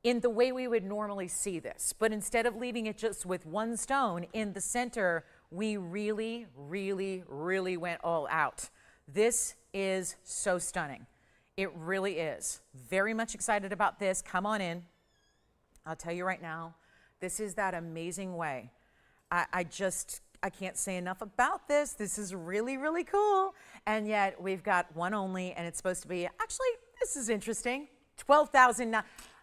in the way we would normally see this. But instead of leaving it just with 1 stone in the center, we really, really, really went all out. This is so stunning. It really is. Very much excited about this. Come on in. I'll tell you right now, this is that amazing way. I can't say enough about this. This is really, really cool. And yet we've got one only, and it's supposed to be, actually, this is interesting, 12,000.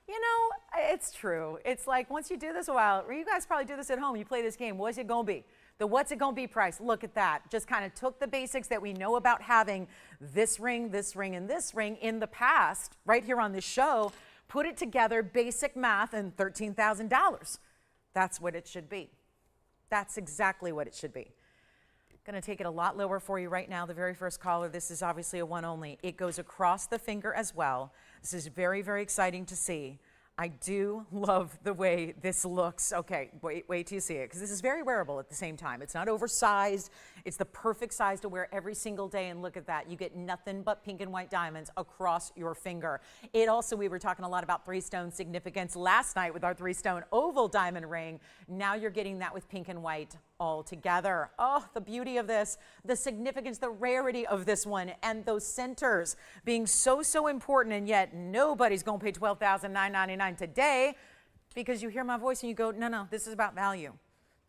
You know, it's true. It's like once you do this a while, you guys probably do this at home, you play this game, what's it gonna be? The what's it gonna be price, look at that. Just kind of took the basics that we know about having this ring, and this ring in the past, right here on this show, put it together, basic math, and $13,000. That's what it should be. That's exactly what it should be. Going to take it a lot lower for you right now. The very first caller, this is obviously a one only. It goes across the finger as well. This is very, very exciting to see. I do love the way this looks. Okay, wait till you see it, because this is very wearable at the same time. It's not oversized. It's the perfect size to wear every single day, and look at that. You get nothing but pink and white diamonds across your finger. It also, we were talking a lot about 3-stone significance last night with our 3-stone oval diamond ring. Now you're getting that with pink and white all together. Oh, the beauty of this, the significance, the rarity of this one, and those centers being so, so important, and yet nobody's going to pay $12,999 today, because you hear my voice and you go, no, no, this is about value.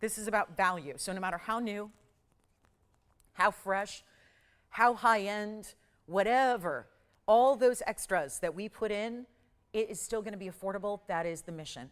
This is about value. So no matter how new, how fresh, how high-end, whatever, all those extras that we put in, it is still going to be affordable. That is the mission.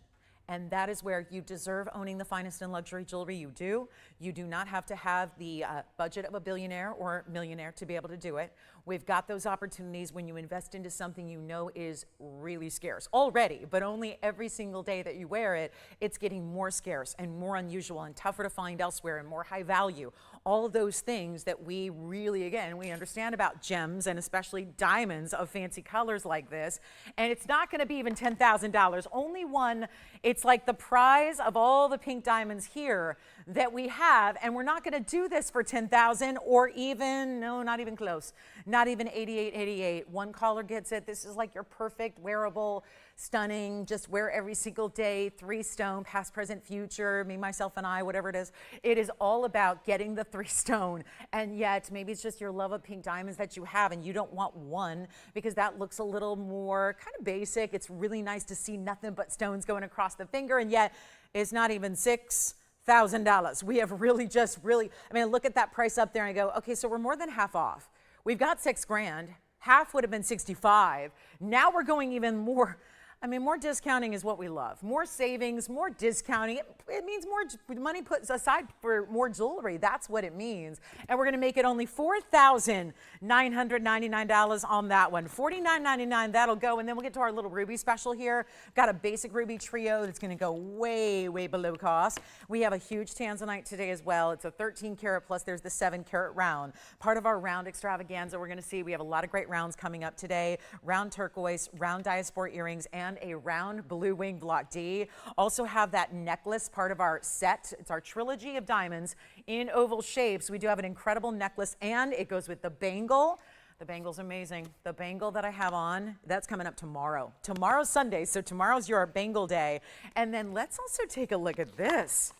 And that is where you deserve owning the finest in luxury jewelry. You do. You do not have to have the budget of a billionaire or millionaire to be able to do it. We've got those opportunities when you invest into something you know is really scarce already, but only every single day that you wear it, it's getting more scarce and more unusual and tougher to find elsewhere and more high value. All of those things that we really, again, we understand about gems and especially diamonds of fancy colors like this. And it's not going to be even $10,000. Only one, it's like the prize of all the pink diamonds here that we have. And we're not going to do this for $10,000 or even, no, not even close. Not even $88.88. One caller gets it. This is like your perfect wearable, stunning, just wear every single day, 3-stone, past, present, future, me, myself, and I, whatever it is. It is all about getting the 3-stone. And yet maybe it's just your love of pink diamonds that you have, and you don't want one because that looks a little more kind of basic. It's really nice to see nothing but stones going across the finger, and yet it's not even $6,000. We have really just I mean, look at that price up there and I go, okay, so we're more than half off. We've got $6 grand. Half would have been 65. Now we're going even more. I mean, more discounting is what we love. More savings, more discounting. It means more money put aside for more jewelry. That's what it means. And we're going to make it only $4,999 on that one. $49.99, that'll go. And then we'll get to our little ruby special here. Got a basic ruby trio that's going to go way, way below cost. We have a huge tanzanite today as well. It's a 13 karat plus there's the 7 karat round. Part of our round extravaganza we're going to see. We have a lot of great rounds coming up today. Round turquoise, round diaspora earrings, and a round blue wing block D. Also have that necklace, part of our set. It's our trilogy of diamonds in oval shapes. We do have an incredible necklace, and it goes with the bangle. The bangle's amazing. The bangle that I have on, that's coming up tomorrow. Tomorrow's Sunday, so tomorrow's your bangle day. And then let's also take a look at this.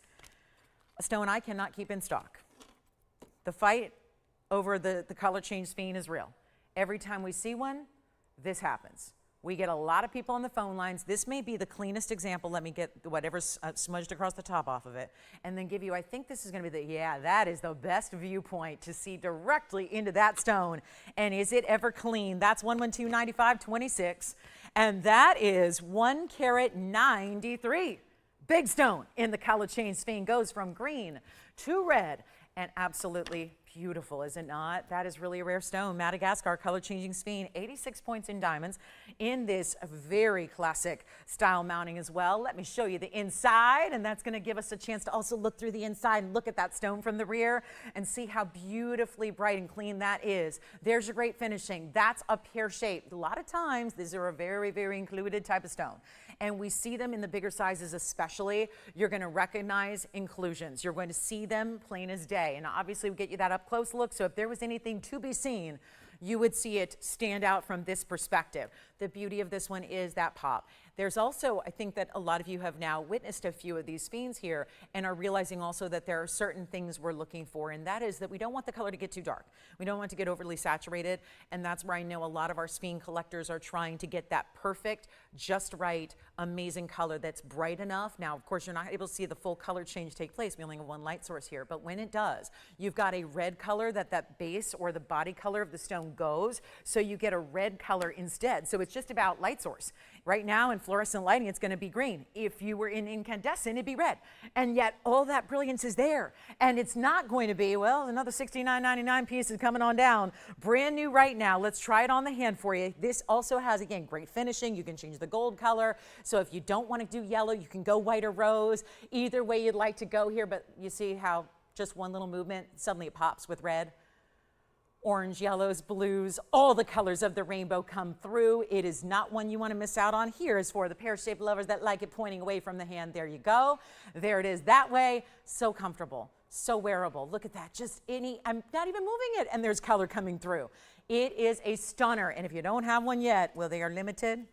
A stone I cannot keep in stock. The fight over the color change sphene is real. Every time we see one, this happens. We get a lot of people on the phone lines. This may be the cleanest example. Let me get whatever's smudged across the top off of it and then give you, I think this is going to be that is the best viewpoint to see directly into that stone. And is it ever clean? That's 112-95-26. And that is 1 carat 93. Big stone in the color change sphene, goes from green to red, and absolutely beautiful, is it not? That is really a rare stone. Madagascar color changing sphene, 86 points in diamonds in this very classic style mounting as well. Let me show you the inside, and that's going to give us a chance to also look through the inside and look at that stone from the rear and see how beautifully bright and clean that is. There's your great finishing. That's a pear shape. A lot of times these are a very, very included type of stone, and we see them in the bigger sizes especially. You're going to recognize inclusions. You're going to see them plain as day, and obviously we get you that up close look, so if there was anything to be seen, you would see it stand out from this perspective. The beauty of this one is that pop. There's also, I think that a lot of you have now witnessed a few of these sphenes here and are realizing also that there are certain things we're looking for, and that is that we don't want the color to get too dark. We don't want it to get overly saturated, and that's where I know a lot of our sphene collectors are trying to get that perfect, just right, amazing color that's bright enough. Now, of course, you're not able to see the full color change take place. We only have one light source here, but when it does, you've got a red color that base or the body color of the stone goes, so you get a red color instead. So it's just about light source. Right now in fluorescent lighting, it's going to be green. If you were in incandescent, it'd be red. And yet all that brilliance is there. And it's not going to be, well, another $69.99 piece is coming on down. Brand new right now. Let's try it on the hand for you. This also has, again, great finishing. You can change the gold color. So if you don't want to do yellow, you can go white or rose. Either way you'd like to go here, but you see how just one little movement, suddenly it pops with red. Orange, yellows, blues, all the colors of the rainbow come through. It is not one you want to miss out on. Here is for the pear-shaped lovers that like it pointing away from the hand. There you go. There it is that way. So comfortable, so wearable. Look at that. Just I'm not even moving it, and there's color coming through. It is a stunner, and if you don't have one yet, well, they are limited,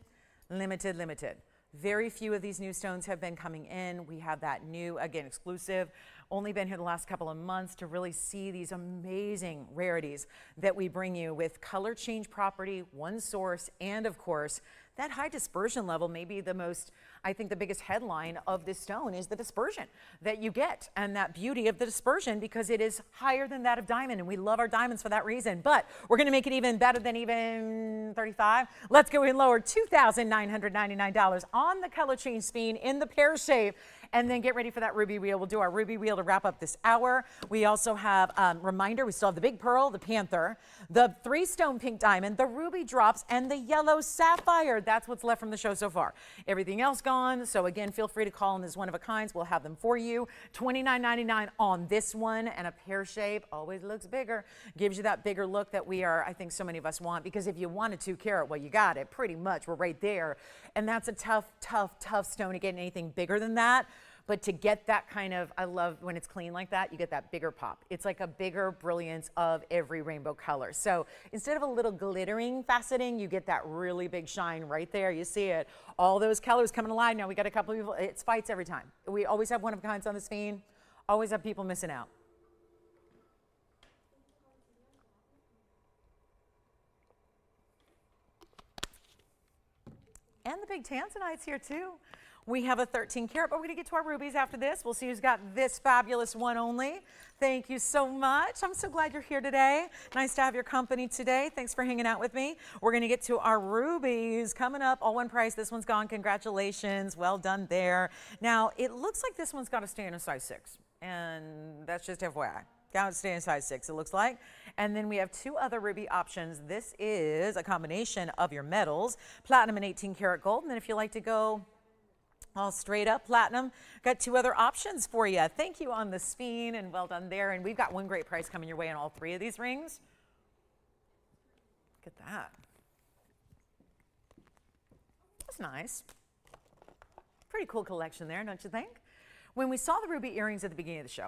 limited, limited. Very few of these new stones have been coming in. We have that new, again, exclusive. Only been here the last couple of months to really see these amazing rarities that we bring you with color change property, one source, and of course, that high dispersion level may be the most, I think the biggest headline of this stone is the dispersion that you get and that beauty of the dispersion, because it is higher than that of diamond, and we love our diamonds for that reason. But we're going to make it even better than even 35. Let's go in lower, $2,999 on the color change sphene in the pear shape. And then get ready for that ruby wheel. We'll do our ruby wheel to wrap up this hour. We also have reminder, we still have the big pearl, the Panther, the 3-stone pink diamond, the ruby drops, and the yellow sapphire. That's what's left from the show so far. Everything else gone. So again, feel free to call them as one of a kinds. We'll have them for you. $29.99 on this one, and a pear shape always looks bigger. Gives you that bigger look that I think so many of us want, because if you want a 2 carat, well, you got it pretty much. We're right there. And that's a tough, tough, tough stone to get anything bigger than that. But to get that kind of, I love when it's clean like that, you get that bigger pop. It's like a bigger brilliance of every rainbow color. So instead of a little glittering faceting, you get that really big shine right there. You see it. All those colors coming alive. Now we got a couple of people, it's fights every time. We always have one of a kinds on the sphene. Always have people missing out. And the big tanzanite's here too. We have a 13 karat, but we're going to get to our rubies after this. We'll see who's got this fabulous one only. Thank you so much. I'm so glad you're here today. Nice to have your company today. Thanks for hanging out with me. We're going to get to our rubies coming up. All one price. This one's gone. Congratulations. Well done there. Now, it looks like this one's got to stay in a size 6. And that's just FYI. Got to stay in size 6, it looks like. And then we have 2 other ruby options. This is a combination of your metals, platinum and 18 karat gold. And then if you like to go all straight up platinum, got 2 other options for you. Thank you on the sphene, and well done there. And we've got one great price coming your way on all 3 of these rings. Look at that. That's nice. Pretty cool collection there, don't you think? When we saw the ruby earrings at the beginning of the show,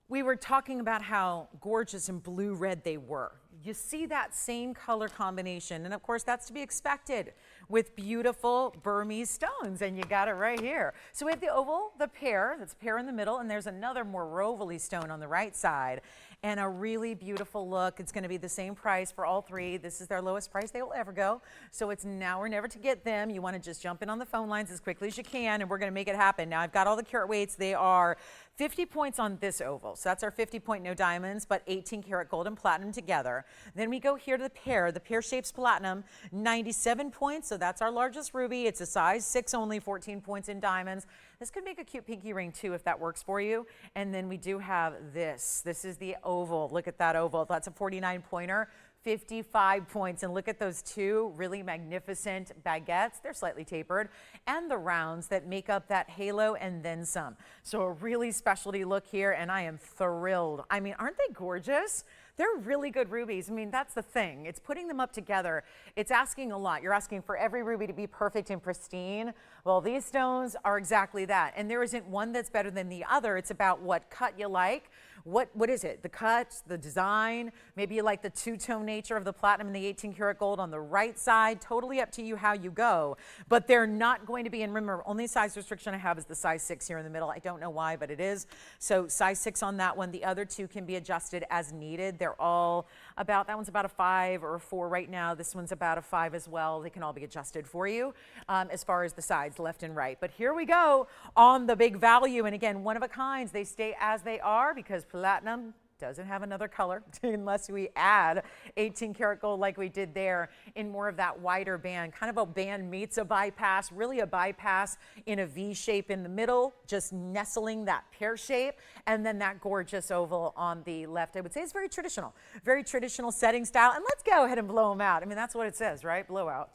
We were talking about how gorgeous and blue-red they were. You see that same color combination, and of course that's to be expected with beautiful Burmese stones, and you got it right here. So we have the oval, the pear, that's pear in the middle, and there's another more rovally stone on the right side, and a really beautiful look. It's gonna be the same price for all three. This is their lowest price they will ever go, so it's now or never to get them. You wanna just jump in on the phone lines as quickly as you can, and we're gonna make it happen. Now I've got all the carat weights. They are 50 points on this oval, so that's our 50 point no diamonds, but 18 karat gold and platinum together. Then we go here to the pear. The pear shapes platinum, 97 points, so that's our largest ruby. It's a size 6 only, 14 points in diamonds. This could make a cute pinky ring too if that works for you. And then we do have this. This is the oval. Look at that oval. That's a 49 pointer. 55 points, and look at those two really magnificent baguettes. They're slightly tapered, and the rounds that make up that halo and then some. So a really specialty look here, and I am thrilled. I mean, aren't they gorgeous? They're really good rubies. I mean, that's the thing. It's putting them up together. It's asking a lot. You're asking for every ruby to be perfect and pristine. Well, these stones are exactly that, and there isn't one that's better than the other. It's about what cut you like. What is it? The cut, the design, maybe you like the two-tone nature of the platinum and the 18 karat gold on the right side. Totally up to you how you go, but they're not going to be, and remember, only size restriction I have is the size 6 here in the middle. I don't know why, but it is. So size 6 on that one. The other two can be adjusted as needed. They're all about, that one's about a 5 or a 4 right now. This one's about a 5 as well. They can all be adjusted for you as far as the sides, left and right. But here we go on the big value. And again, one of a kinds. They stay as they are because platinum doesn't have another color unless we add 18 karat gold like we did there in more of that wider band. Kind of a band meets a bypass, really a bypass in a V shape in the middle, just nestling that pear shape, and then that gorgeous oval on the left. I would say it's very traditional setting style. And let's go ahead and blow them out. I mean, that's what it says, right? Blowout.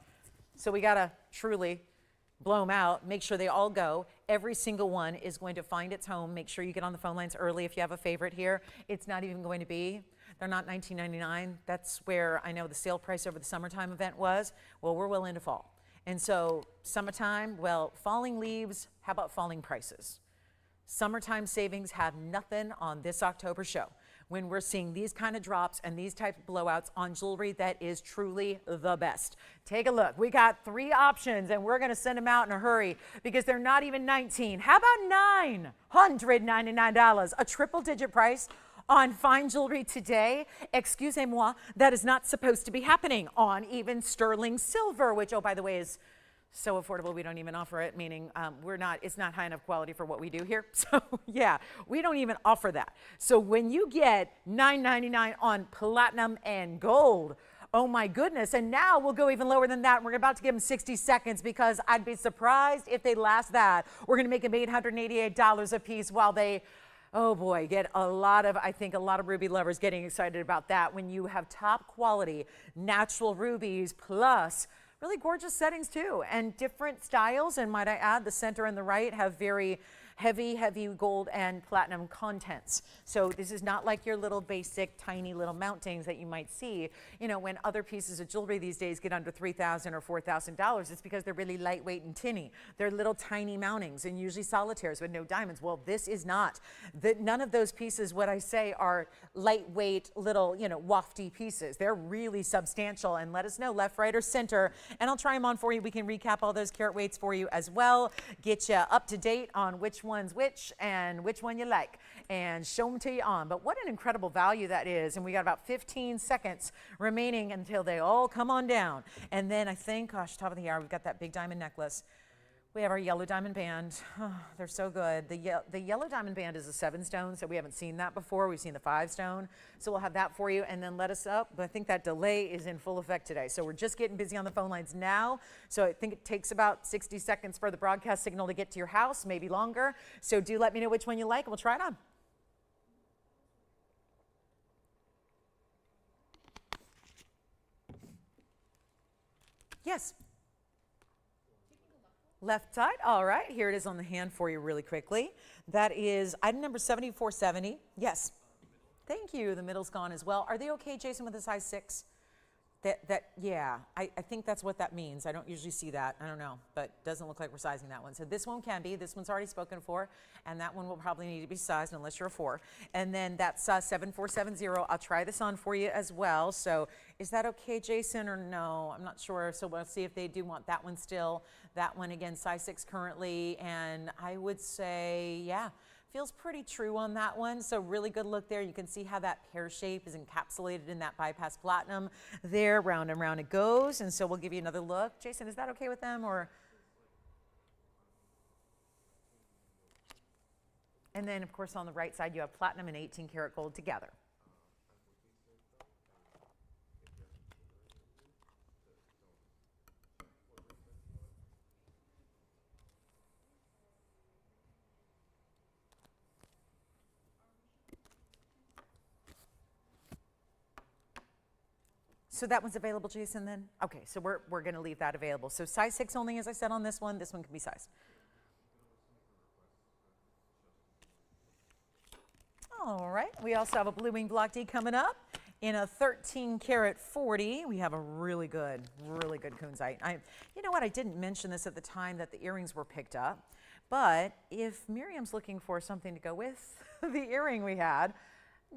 So we gotta truly blow them out, make sure they all go. Every single one is going to find its home. Make sure you get on the phone lines early if you have a favorite here. It's not even going to be, they're not $19.99. That's where I know the sale price over the summertime event was. Well, we're well into fall. And so summertime, well, falling leaves, how about falling prices? Summertime savings have nothing on this October show. When we're seeing these kind of drops and these type of blowouts on jewelry that is truly the best. Take a look. We got 3 options, and we're going to send them out in a hurry because they're not even 19. How about $999? A triple-digit price on fine jewelry today. Excusez-moi, that is not supposed to be happening on even sterling silver, which, oh, by the way, is so affordable we don't even offer it, meaning it's not high enough quality for what we do here. So yeah, we don't even offer that. So when you get $9.99 on platinum and gold, oh my goodness, and now we'll go even lower than that. We're about to give them 60 seconds because I'd be surprised if they last that. We're gonna make them $888 a piece while they, oh boy, get I think a lot of ruby lovers getting excited about that when you have top quality natural rubies plus really gorgeous settings too, and different styles. And might I add, the center and the right have very heavy gold and platinum contents. So this is not like your little basic tiny little mountings that you might see. You know, when other pieces of jewelry these days get under $3,000 or $4,000, it's because they're really lightweight and tinny. They're little tiny mountings and usually solitaires with no diamonds. Well, this is not. None of those pieces, what I say, are lightweight little, you know, wafty pieces. They're really substantial. And let us know left, right, or center, and I'll try them on for you. We can recap all those carat weights for you as well. Get you up to date on which one's which and which one you like, and show them to you on. But what an incredible value that is. And we got about 15 seconds remaining until they all come on down. And then I think, gosh, top of the hour, we've got that big diamond necklace. We have our yellow diamond band. Oh, they're so good. The yellow diamond band is a 7 stone, so we haven't seen that before. We've seen the 5 stone. So we'll have that for you, and then let us up. But I think that delay is in full effect today. So we're just getting busy on the phone lines now. So I think it takes about 60 seconds for the broadcast signal to get to your house, maybe longer. So do let me know which one you like, and we'll try it on. Yes. Left side, all right, here it is on the hand for you really quickly. That is item number 7470. Yes, thank you. The middle's gone as well. Are they okay, Jason, with a size 6? Yeah, I think that's what that means. I don't usually see that. I don't know, but doesn't look like we're sizing that one. So this one can be. This one's already spoken for, and that one will probably need to be sized unless you're a 4. And then that's 7470. I'll try this on for you as well. So is that okay, Jason, or no? I'm not sure. So we'll see if they do want that one still. That one, again, size 6 currently, and I would say, yeah, feels pretty true on that one. So really good look there. You can see how that pear shape is encapsulated in that bypass platinum there. Round and round it goes. And so we'll give you another look. Jason, is that okay with them, or? And then of course on the right side you have platinum and 18 karat gold together. So that one's available, Jason, then? Okay, so we're going to leave that available. So size 6 only, as I said, on this one. This one can be sized. All right, we also have a blue wing block D coming up in a 13 karat 40. We have a really good Kunzite. You know what, I didn't mention this at the time that the earrings were picked up, but if Miriam's looking for something to go with the earring we had,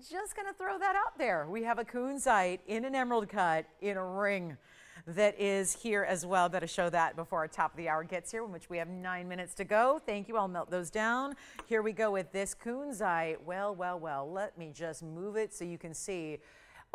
just going to throw that out there. We have a Kunzite in an emerald cut in a ring that is here as well. Better show that before our top of the hour gets here, in which we have 9 minutes to go. Thank you. I'll melt those down. Here we go with this Kunzite. Well, let me just move it so you can see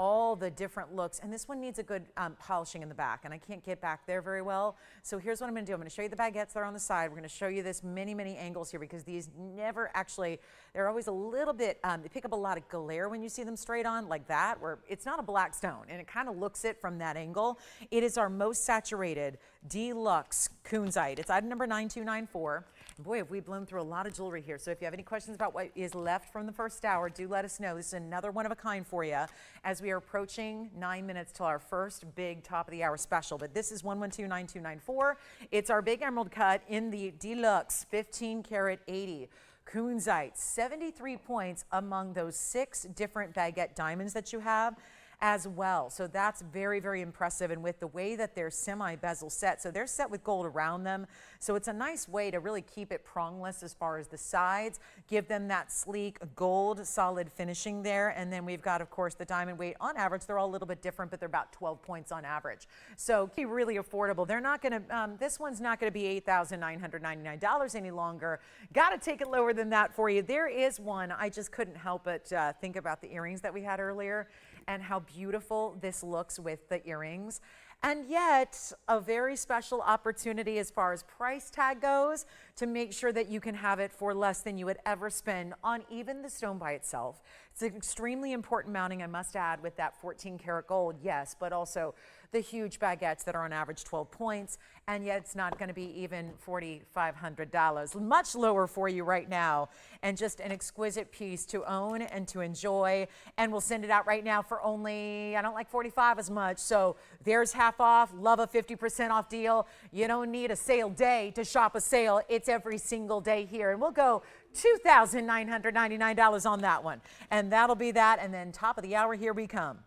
all the different looks. And this one needs a good polishing in the back, and I can't get back there very well. So here's what I'm going to do. I'm going to show you the baguettes that are on the side. We're going to show you this many angles here, because these never actually, they're always a little bit, they pick up a lot of glare when you see them straight on like that, where it's not a black stone, and it kind of looks it from that angle. It is our most saturated deluxe Kunzite. It's item number 9294. Boy, have we blown through a lot of jewelry here. So if you have any questions about what is left from the first hour, do let us know. This is another one of a kind for you as we are approaching 9 minutes till our first big top of the hour special. But this is 1129294. It's our big emerald cut in the deluxe 15 karat 80. Kunzite, 73 points among those 6 different baguette diamonds that you have as well. So that's very impressive. And with the way that they're semi-bezel set, so they're set with gold around them. So it's a nice way to really keep it prongless as far as the sides, give them that sleek gold solid finishing there. And then we've got, of course, the diamond weight. On average, they're all a little bit different, but they're about 12 points on average. So really affordable. They're not going to, this one's not going to be $8,999 any longer. Got to take it lower than that for you. There is one, I just couldn't help but think about the earrings that we had earlier, and how beautiful this looks with the earrings. And yet a very special opportunity as far as price tag goes, to make sure that you can have it for less than you would ever spend on even the stone by itself. It's an extremely important mounting, I must add, with that 14 karat gold, yes, but also the huge baguettes that are on average 12 points, and yet it's not going to be even $4,500. Much lower for you right now, and just an exquisite piece to own and to enjoy. And we'll send it out right now for only, I don't like 45 as much, so there's half off. Love a 50% off deal. You don't need a sale day to shop a sale. It's every single day here, and we'll go $2,999 on that one, and that'll be that. And then top of the hour, here we come.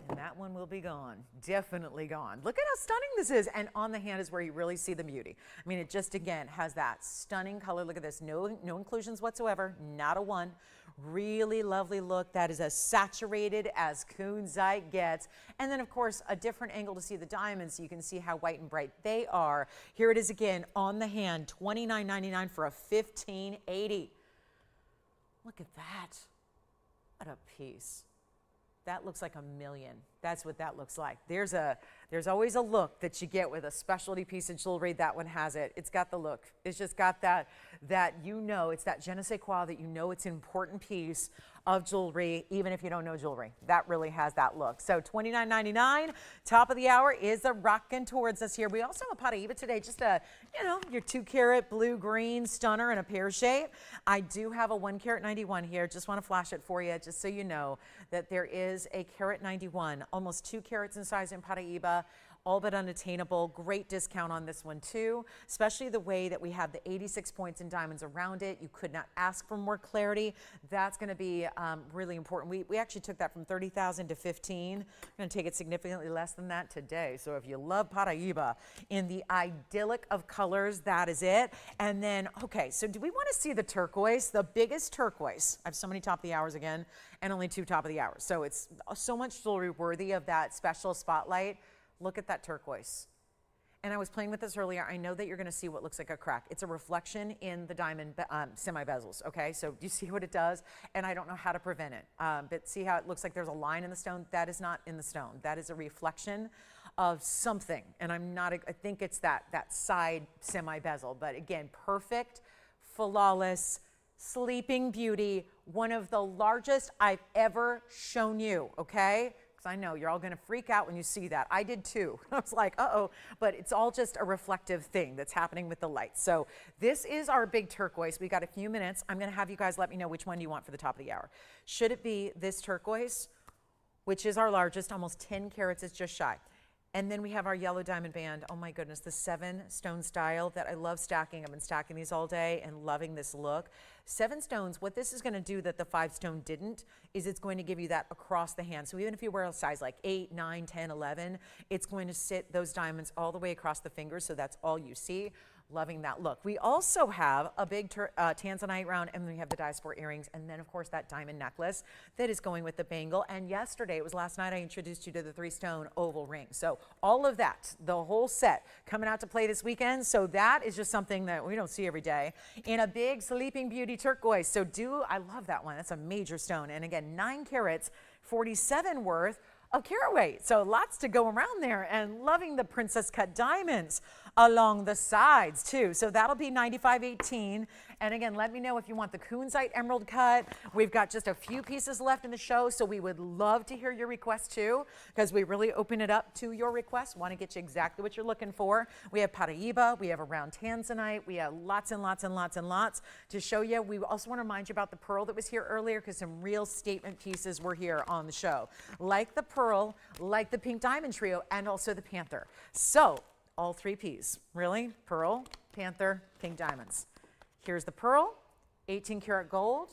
And that one will be gone, definitely gone. Look at how stunning this is. And on the hand is where you really see the beauty. I mean, it just, again, has that stunning color. Look at this, no inclusions whatsoever, not a one. Really lovely look. That is as saturated as Kunzite gets. And then, of course, a different angle to see the diamonds, so you can see how white and bright they are. Here it is again on the hand, $29.99 for a 1580. Look at that. What a piece. That looks like a million. That's what that looks like. There's always a look that you get with a specialty piece of jewelry. That one has it. It's got the look. It's just got that you know, it's that je ne sais quoi, that you know it's an important piece of jewelry, even if you don't know jewelry. That really has that look. So $29.99, top of the hour is a rockin' towards us here. We also have a Paraiba today, just a, you know, your 2 karat blue-green stunner in a pear shape. I do have a 1 karat 91 here. Just want to flash it for you, just so you know that there is a karat 91, almost 2 carats in size in Paraiba. all but unattainable. Great discount on this one too, especially the way that we have the 86 points in diamonds around it. You could not ask for more clarity. That's going to be really important. We actually took that from 30,000 to 15. I'm going to take it significantly less than that today. So if you love Paraiba in the idyllic of colors, that is it. And then, okay, so do we want to see the turquoise, the biggest turquoise? I have so many top of the hours again and only 2 top of the hours. So it's so much jewelry worthy of that special spotlight. Look at that turquoise. And I was playing with this earlier. I know that you're going to see what looks like a crack. It's a reflection in the diamond semi-bezels, okay? So do you see what it does? And I don't know how to prevent it. But see how it looks like there's a line in the stone? That is not in the stone. That is a reflection of something. And I think it's that side semi-bezel. But again, perfect, flawless, sleeping beauty, one of the largest I've ever shown you, okay? I know you're all going to freak out when you see that. I did too. I was like, uh-oh, but it's all just a reflective thing that's happening with the light. So this is our big turquoise. We got a few minutes. I'm going to have you guys let me know which one you want for the top of the hour. Should it be this turquoise, which is our largest, almost 10 carats, it's just shy. And then we have our yellow diamond band. Oh my goodness, the 7 stone style that I love stacking. I've been stacking these all day and loving this look. 7 stones, what this is going to do that the 5 stone didn't is it's going to give you that across the hand. So even if you wear a size like 8, 9, 10, 11, it's going to sit those diamonds all the way across the fingers, so that's all you see. Loving that look. We also have a big tanzanite round, and then we have the diaspora earrings, and then of course that diamond necklace that is going with the bangle. And yesterday, it was last night, I introduced you to the 3-stone oval ring. So all of that, the whole set, coming out to play this weekend. So that is just something that we don't see every day. In a big Sleeping Beauty turquoise. So I love that one. That's a major stone. And again, 9 carats, 47 worth of carat weight. So lots to go around there, and loving the princess cut diamonds along the sides too. So that'll be 95.18. And again, let me know if you want the Kunzite emerald cut. We've got just a few pieces left in the show, so we would love to hear your requests too, because we really open it up to your requests. Want to get you exactly what you're looking for. We have Paraiba, we have a round tanzanite, we have lots and lots and lots and lots to show you. We also want to remind you about the pearl that was here earlier, because some real statement pieces were here on the show, like the pearl, like the pink diamond trio, and also the Panther. So all 3 Ps, really? Pearl, Panther, pink diamonds. Here's the pearl, 18 karat gold.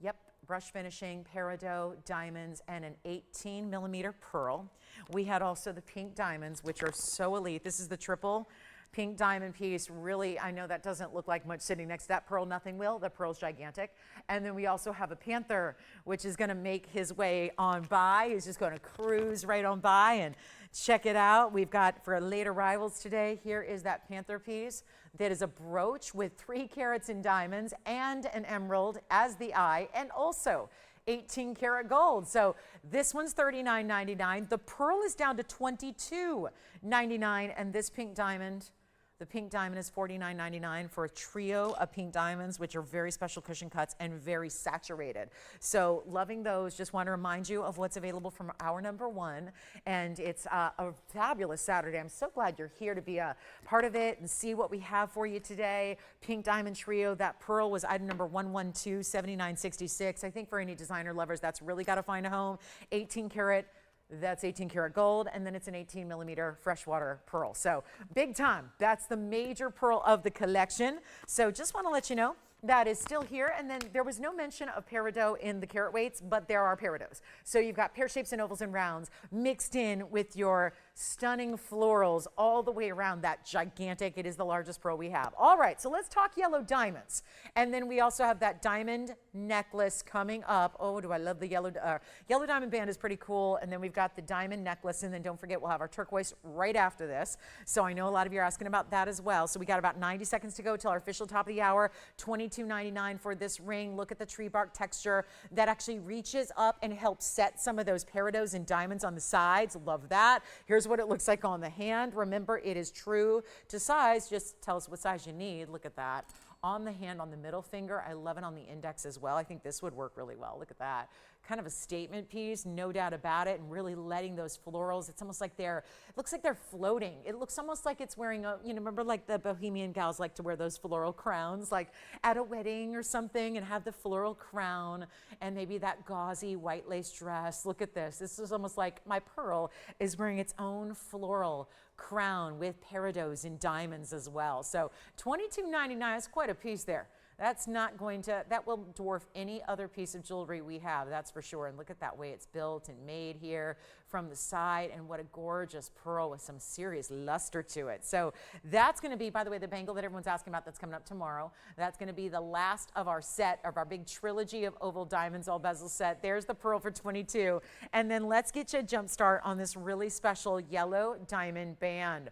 Yep, brush finishing, peridot, diamonds, and an 18 millimeter pearl. We had also the pink diamonds, which are so elite. This is the triple pink diamond piece. Really, I know that doesn't look like much sitting next to that pearl. Nothing will. The pearl's gigantic. And then we also have a Panther, which is going to make his way on by. He's just going to cruise right on by and check it out. We've got, for late arrivals today, here is that Panther piece that is a brooch with 3 carats in diamonds and an emerald as the eye, and also 18 karat gold. So this one's $39.99. The pearl is down to $22.99, and this pink diamond, the pink diamond, is $49.99 for a trio of pink diamonds, which are very special cushion cuts and very saturated. So loving those. Just want to remind you of what's available from hour number 1. And it's a fabulous Saturday. I'm so glad you're here to be a part of it and see what we have for you today. Pink diamond trio. That pearl was item number 112, $79.66. I think for any designer lovers, that's really got to find a home. 18 karat. That's 18 karat gold, and then it's an 18 millimeter freshwater pearl. So big time. That's the major pearl of the collection. So just want to let you know that is still here. And then there was no mention of peridot in the carat weights, but there are peridots. So you've got pear shapes and ovals and rounds mixed in with your stunning florals all the way around. That gigantic, it is the largest pearl we have. All right, so let's talk yellow diamonds. And then we also have that diamond necklace coming up. Oh, do I love the yellow diamond band, is pretty cool. And then we've got the diamond necklace, and then don't forget, we'll have our turquoise right after this. So I know a lot of you are asking about that as well. So we got about 90 seconds to go till our official top of the hour. $22.99 for this ring. Look at the tree bark texture that actually reaches up and helps set some of those peridots and diamonds on the sides. Love that. Here's what it looks like on the hand. Remember, it is true to size. Just tell us what size you need. Look at that. On the hand, on the middle finger. I love it on the index as well. I think this would work really well. Look at that. kind of a statement piece, no doubt about it, and really letting those florals, it's almost like it looks like they're floating. It looks almost like it's wearing a, remember like the Bohemian gals like to wear those floral crowns, like at a wedding or something, and have the floral crown and maybe that gauzy white lace dress. Look at this. This is almost like my pearl is wearing its own floral crown with peridots and diamonds as well. So $22.99 is quite a piece there. That's not going to, that will dwarf any other piece of jewelry we have, that's for sure. And look at that way it's built and made here from the side, and what a gorgeous pearl with some serious luster to it. So that's going to be, by the way, the bangle that everyone's asking about that's coming up tomorrow. That's going to be the last of our set, of our big trilogy of oval diamonds, all bezel set. There's the pearl for 22. And then let's get you a jump start on this really special yellow diamond band.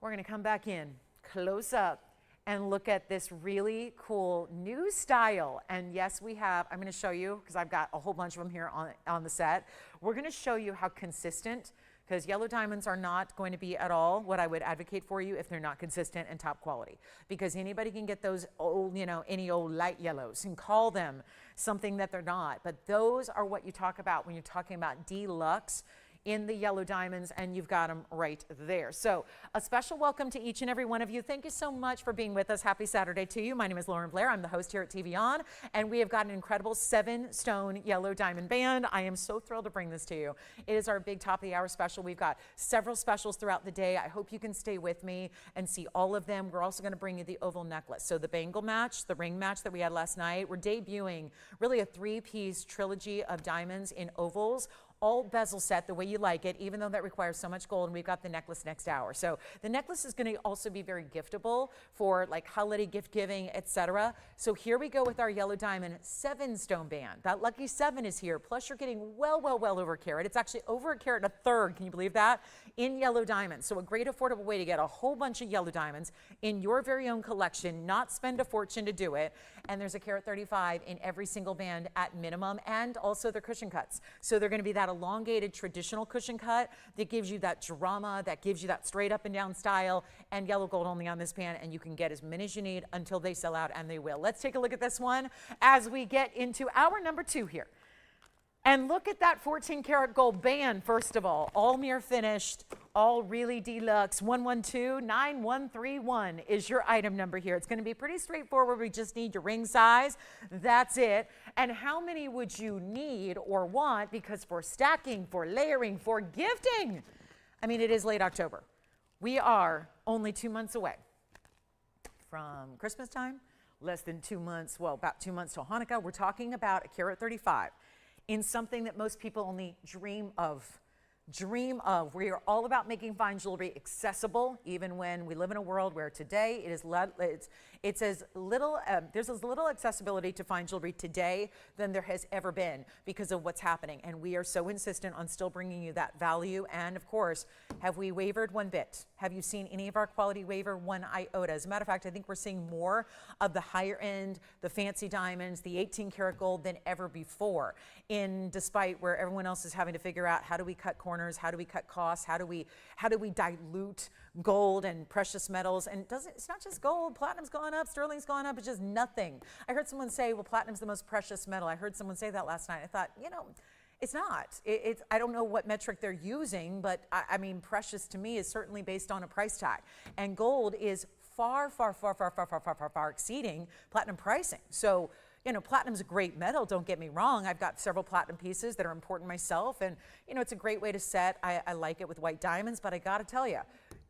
We're going to come back in close up and look at this really cool new style. And yes, we have, I'm going to show you, because I've got a whole bunch of them here on the set. We're going to show you how consistent, because yellow diamonds are not going to be at all what I would advocate for you if they're not consistent and top quality. Because anybody can get those old, any old light yellows and call them something that they're not. But those are what you talk about when you're talking about deluxe in the yellow diamonds, and you've got them right there. So a special welcome to each and every one of you. Thank you so much for being with us. Happy Saturday to you. My name is Lauren Blair. I'm the host here at TVON, and we have got an incredible 7-stone yellow diamond band. I am so thrilled to bring this to you. It is our big top of the hour special. We've got several specials throughout the day. I hope you can stay with me and see all of them. We're also going to bring you the oval necklace. So the bangle match, the ring match that we had last night, we're debuting really a 3-piece trilogy of diamonds in ovals, all bezel set the way you like it, even though that requires so much gold, and we've got the necklace next hour. So the necklace is going to also be very giftable for like holiday gift giving, etc. So here we go with our yellow diamond 7-stone band. That lucky 7 is here, plus you're getting well over a carat. It's actually over a carat and a third, can you believe that? In yellow diamonds. So a great affordable way to get a whole bunch of yellow diamonds in your very own collection, not spend a fortune to do it. And there's a carat 35 in every single band at minimum, and also their cushion cuts. So they're going to be that elongated traditional cushion cut that gives you that drama, that gives you that straight up and down style, and yellow gold only on this band, and you can get as many as you need until they sell out, and they will. Let's take a look at this one as we get into hour number 2 here. And look at that 14 karat gold band, first of all mirror finished, all really deluxe. 1129131 is your item number here. It's going to be pretty straightforward. We just need your ring size. That's it. And how many would you need or want? Because for stacking, for layering, for gifting, I mean, it is late October. We are only 2 months away from Christmas time, less than 2 months, well, about 2 months till Hanukkah. We're talking about a carat 35. In something that most people only dream of. We are all about making fine jewelry accessible, even when we live in a world where today it's as little, there's as little accessibility to fine jewelry today than there has ever been because of what's happening. And we are so insistent on still bringing you that value. And of course, have we wavered one bit? Have you seen any of our quality waver one iota? As a matter of fact, I think we're seeing more of the higher end, the fancy diamonds, the 18 karat gold than ever before. Despite where everyone else is having to figure out how do we cut corners, how do we cut costs, how do we dilute gold and precious metals? And it's not just gold. Platinum's gone up, sterling's gone up. It's just nothing. I heard someone say, well, platinum's the most precious metal. I heard someone say that last night. I thought, it's not. I don't know what metric they're using, but I mean, precious to me is certainly based on a price tag. And gold is far exceeding platinum pricing. So, platinum's a great metal, don't get me wrong. I've got several platinum pieces that are important myself, and, it's a great way to set. I like it with white diamonds, but I gotta tell you,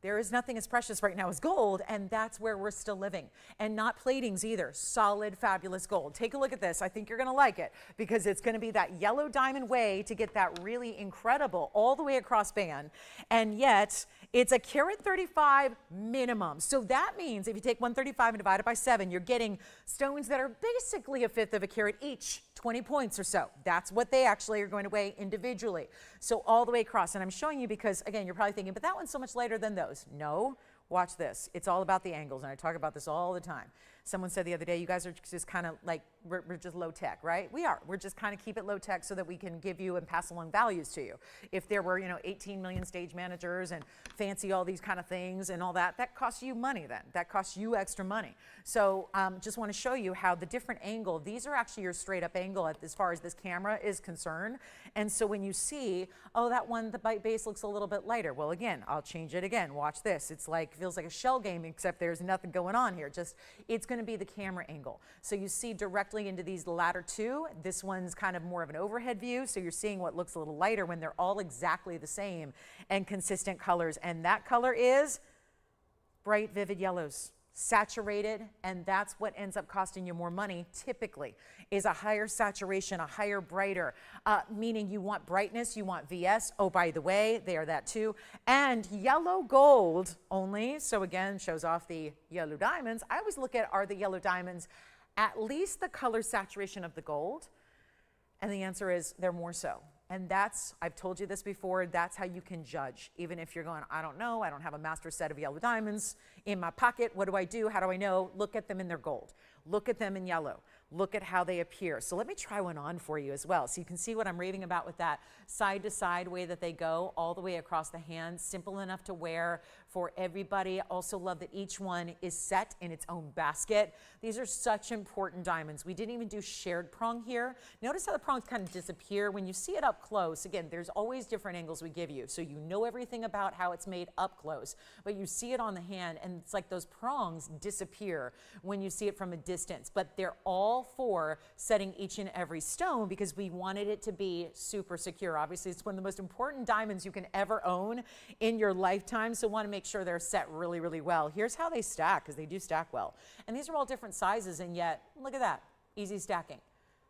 there is nothing as precious right now as gold, and that's where we're still living. And not platings either. Solid, fabulous gold. Take a look at this. I think you're going to like it because it's going to be that yellow diamond way to get that really incredible all the way across band. And yet, it's a carat 35 minimum. So that means if you take 135 and divide it by 7, you're getting stones that are basically a fifth of a carat each. 20 points or so. That's what they actually are going to weigh individually. So all the way across. And I'm showing you because, again, you're probably thinking, but that one's so much lighter than those. No, watch this. It's all about the angles, and I talk about this all the time. Someone said the other day, you guys are just kind of like, we're just low tech, right? We are. We're just kind of keep it low tech so that we can give you and pass along values to you. If there were, 18 million stage managers and fancy all these kind of things and all that, that costs you money then. That costs you extra money. So just want to show you how the different angle, these are actually your straight up angle as far as this camera is concerned. And so when you see, oh, that one, the base looks a little bit lighter. Well, again, I'll change it again. Watch this. It's like, feels like a shell game, except there's nothing going on here. Just, it's going to be the camera angle. So you see directly into these latter two. This one's kind of more of an overhead view. So you're seeing what looks a little lighter when they're all exactly the same and consistent colors. And that color is bright, vivid yellows. Saturated, and that's what ends up costing you more money typically, is a higher saturation, a higher brighter, meaning you want brightness, you want VS. Oh, by the way, they are that too. And yellow gold only, so again, shows off the yellow diamonds. I always look at, are the yellow diamonds at least the color saturation of the gold? And the answer is they're more so. And that's, I've told you this before, that's how you can judge. Even if you're going, I don't know, I don't have a master set of yellow diamonds in my pocket. What do I do? How do I know? Look at them in their gold. Look at them in yellow. Look at how they appear. So let me try one on for you as well. So you can see what I'm raving about with that side to side way that they go all the way across the hand. Simple enough to wear for everybody. Also love that each one is set in its own basket. These are such important diamonds. We didn't even do shared prong here. Notice how the prongs kind of disappear. When you see it up close, again, there's always different angles we give you. So you know everything about how it's made up close, but you see it on the hand and it's like those prongs disappear when you see it from a distance. But they're all for setting each and every stone because we wanted it to be super secure. Obviously, it's one of the most important diamonds you can ever own in your lifetime, so want to make sure they're set really, really well. Here's how they stack, because they do stack well. And these are all different sizes, and yet, look at that, easy stacking.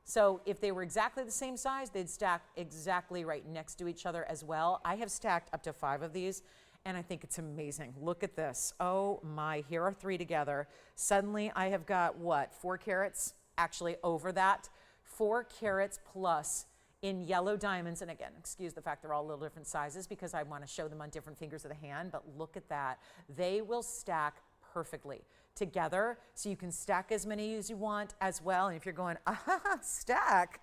So if they were exactly the same size, they'd stack exactly right next to each other as well. I have stacked up to 5 of these, and I think it's amazing. Look at this. Oh my, here are 3 together. Suddenly I have got, what, 4 carats? Actually over that, 4 carats plus in yellow diamonds. And again, excuse the fact they're all a little different sizes because I want to show them on different fingers of the hand, but look at that. They will stack perfectly together. So you can stack as many as you want as well. And if you're going, stack,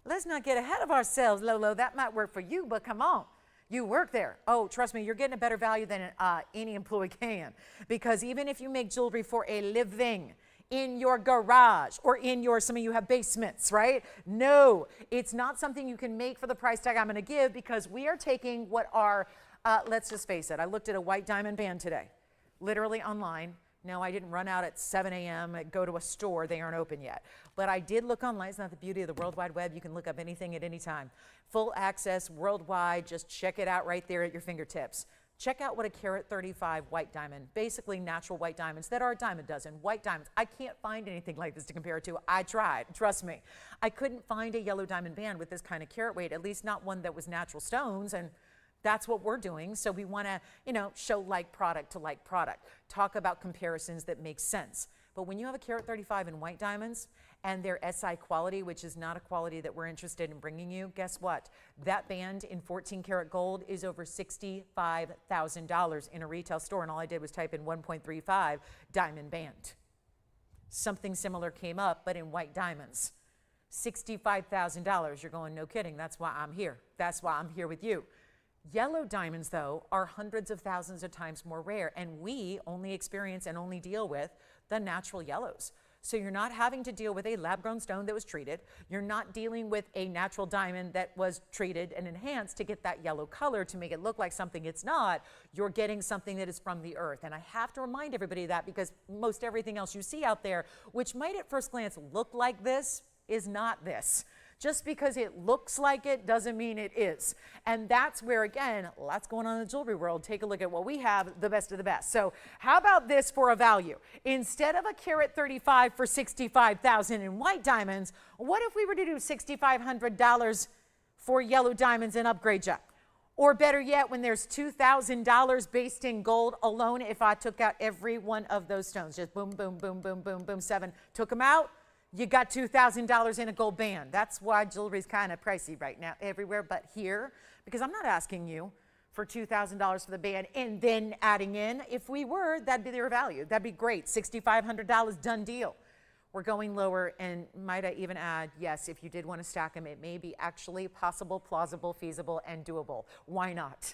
let's not get ahead of ourselves, Lolo. That might work for you, but come on. You work there. Oh, trust me, you're getting a better value than any employee can. Because even if you make jewelry for a living, in your garage or in your, some of you have basements, right? No, it's not something you can make for the price tag I'm going to give because we are taking what are, let's just face it, I looked at a white diamond band today, literally online. No, I didn't run out at 7 a.m., go to a store, they aren't open yet. But I did look online. It's not the beauty of the World Wide Web. You can look up anything at any time. Full access, worldwide, just check it out right there at your fingertips. Check out what a carat 35 white diamond, basically natural white diamonds that are a dime a dozen, white diamonds. I can't find anything like this to compare it to. I tried, trust me. I couldn't find a yellow diamond band with this kind of carat weight, at least not one that was natural stones, and that's what we're doing. So we want to, show like product to like product, talk about comparisons that make sense. But when you have a carat 35 in white diamonds and their SI quality, which is not a quality that we're interested in bringing you, guess what? That band in 14 karat gold is over $65,000 in a retail store. And all I did was type in 1.35 diamond band. Something similar came up, but in white diamonds. $65,000. You're going, no kidding. That's why I'm here. That's why I'm here with you. Yellow diamonds, though, are hundreds of thousands of times more rare, and we only experience and only deal with the natural yellows. So you're not having to deal with a lab-grown stone that was treated. You're not dealing with a natural diamond that was treated and enhanced to get that yellow color to make it look like something it's not. You're getting something that is from the earth. And I have to remind everybody of that because most everything else you see out there, which might at first glance look like this, is not this. Just because it looks like it doesn't mean it is. And that's where, again, lots going on in the jewelry world. Take a look at what we have, the best of the best. So how about this for a value? Instead of a carat 35 for $65,000 in white diamonds, what if we were to do $6,500 for yellow diamonds and upgrade you? Or better yet, when there's $2,000 based in gold alone, if I took out every one of those stones, just boom, boom, boom, boom, boom, boom, 7, took them out, you got $2,000 in a gold band. That's why jewelry's kind of pricey right now everywhere but here, because I'm not asking you for $2,000 for the band and then adding in. If we were, that'd be their value. That'd be great. $6,500, done deal. We're going lower, and might I even add, yes, if you did want to stack them, it may be actually possible, plausible, feasible, and doable. Why not?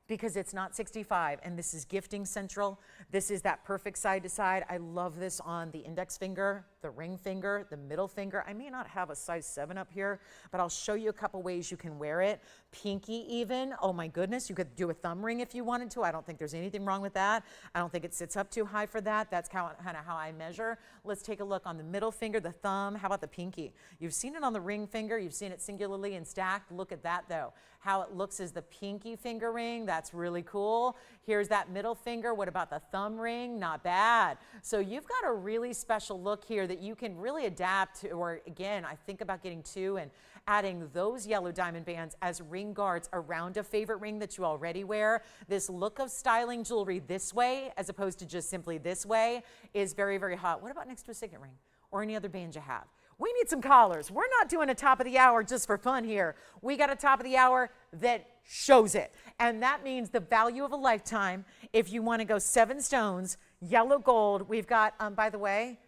Because it's not 65, and this is gifting central. This is that perfect side to side. I love this on the index finger, the ring finger, the middle finger. I may not have a size 7 up here, but I'll show you a couple ways you can wear it. Pinky even, oh my goodness, you could do a thumb ring if you wanted to. I don't think there's anything wrong with that. I don't think it sits up too high for that. That's kind of how I measure. Let's take a look on the middle finger, the thumb. How about the pinky? You've seen it on the ring finger. You've seen it singularly and stacked. Look at that though. How it looks as the pinky finger ring. That's really cool. Here's that middle finger. What about the thumb ring? Not bad. So you've got a really special look here that you can really adapt to, or again, I think about getting 2 and adding those yellow diamond bands as ring guards around a favorite ring that you already wear. This look of styling jewelry this way, as opposed to just simply this way, is very, very hot. What about next to a signet ring or any other band you have? We need some collars. We're not doing a top of the hour just for fun here. We got a top of the hour that shows it. And that means the value of a lifetime. If you want to go 7 stones, yellow gold, we've got, by the way,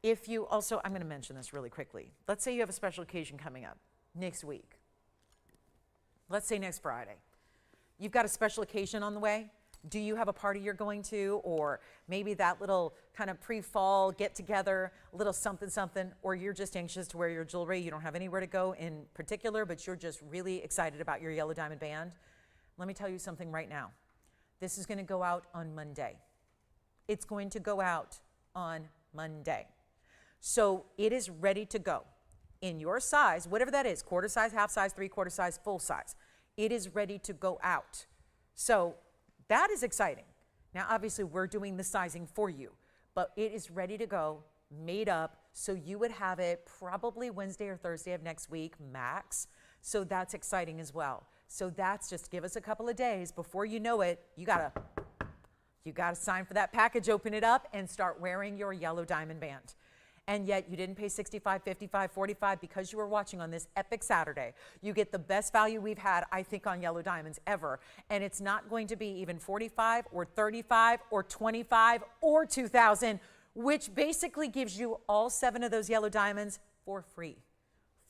if you also, I'm going to mention this really quickly. Let's say you have a special occasion coming up next week. Let's say next Friday. You've got a special occasion on the way. Do you have a party you're going to, or maybe that little kind of pre-fall get-together, little something, or you're just anxious to wear your jewelry. You don't have anywhere to go in particular, but you're just really excited about your yellow diamond band. Let me tell you something right now. This is going to go out on Monday. It's going to go out on Monday. So it is ready to go in your size, whatever that is, quarter size, half size, 3/4 size, full size. It is ready to go out. So that is exciting. Now, obviously, we're doing the sizing for you, but it is ready to go, made up, so you would have it probably Wednesday or Thursday of next week, max. So that's exciting as well. So that's just give us a couple of days. Before you know it, you gotta sign for that package, open it up, and start wearing your yellow diamond band. And yet you didn't pay $65, $55, $45 because you were watching on this epic Saturday. You get the best value we've had, I think, on yellow diamonds ever. And it's not going to be even $45 or $35 or $25 or $2,000, which basically gives you all 7 of those yellow diamonds for free.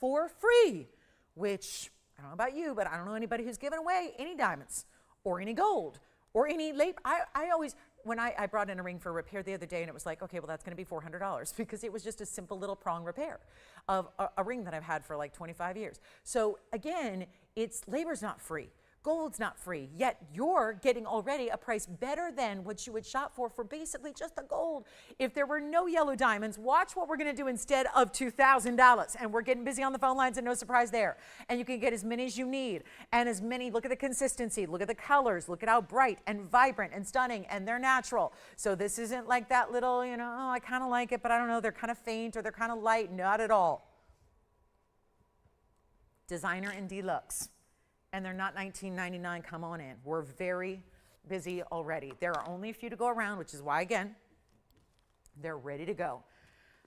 For free, which I don't know about you, but I don't know anybody who's given away any diamonds or any gold or any late. I always, when I brought in a ring for a repair the other day, and it was like, okay, well, that's going to be $400 because it was just a simple little prong repair of a ring that I've had for like 25 years. So again, labor's not free. Gold's not free, yet you're getting already a price better than what you would shop for basically just the gold. If there were no yellow diamonds, watch what we're going to do instead of $2,000. And we're getting busy on the phone lines, and no surprise there. And you can get as many as you need, and as many, look at the consistency, look at the colors, look at how bright and vibrant and stunning, and they're natural. So this isn't like that little, you know, oh, I kind of like it, but I don't know, they're kind of faint or they're kind of light. Not at all. Designer and deluxe. And they're not $19.99, come on in. We're very busy already. There are only a few to go around, which is why, again, they're ready to go.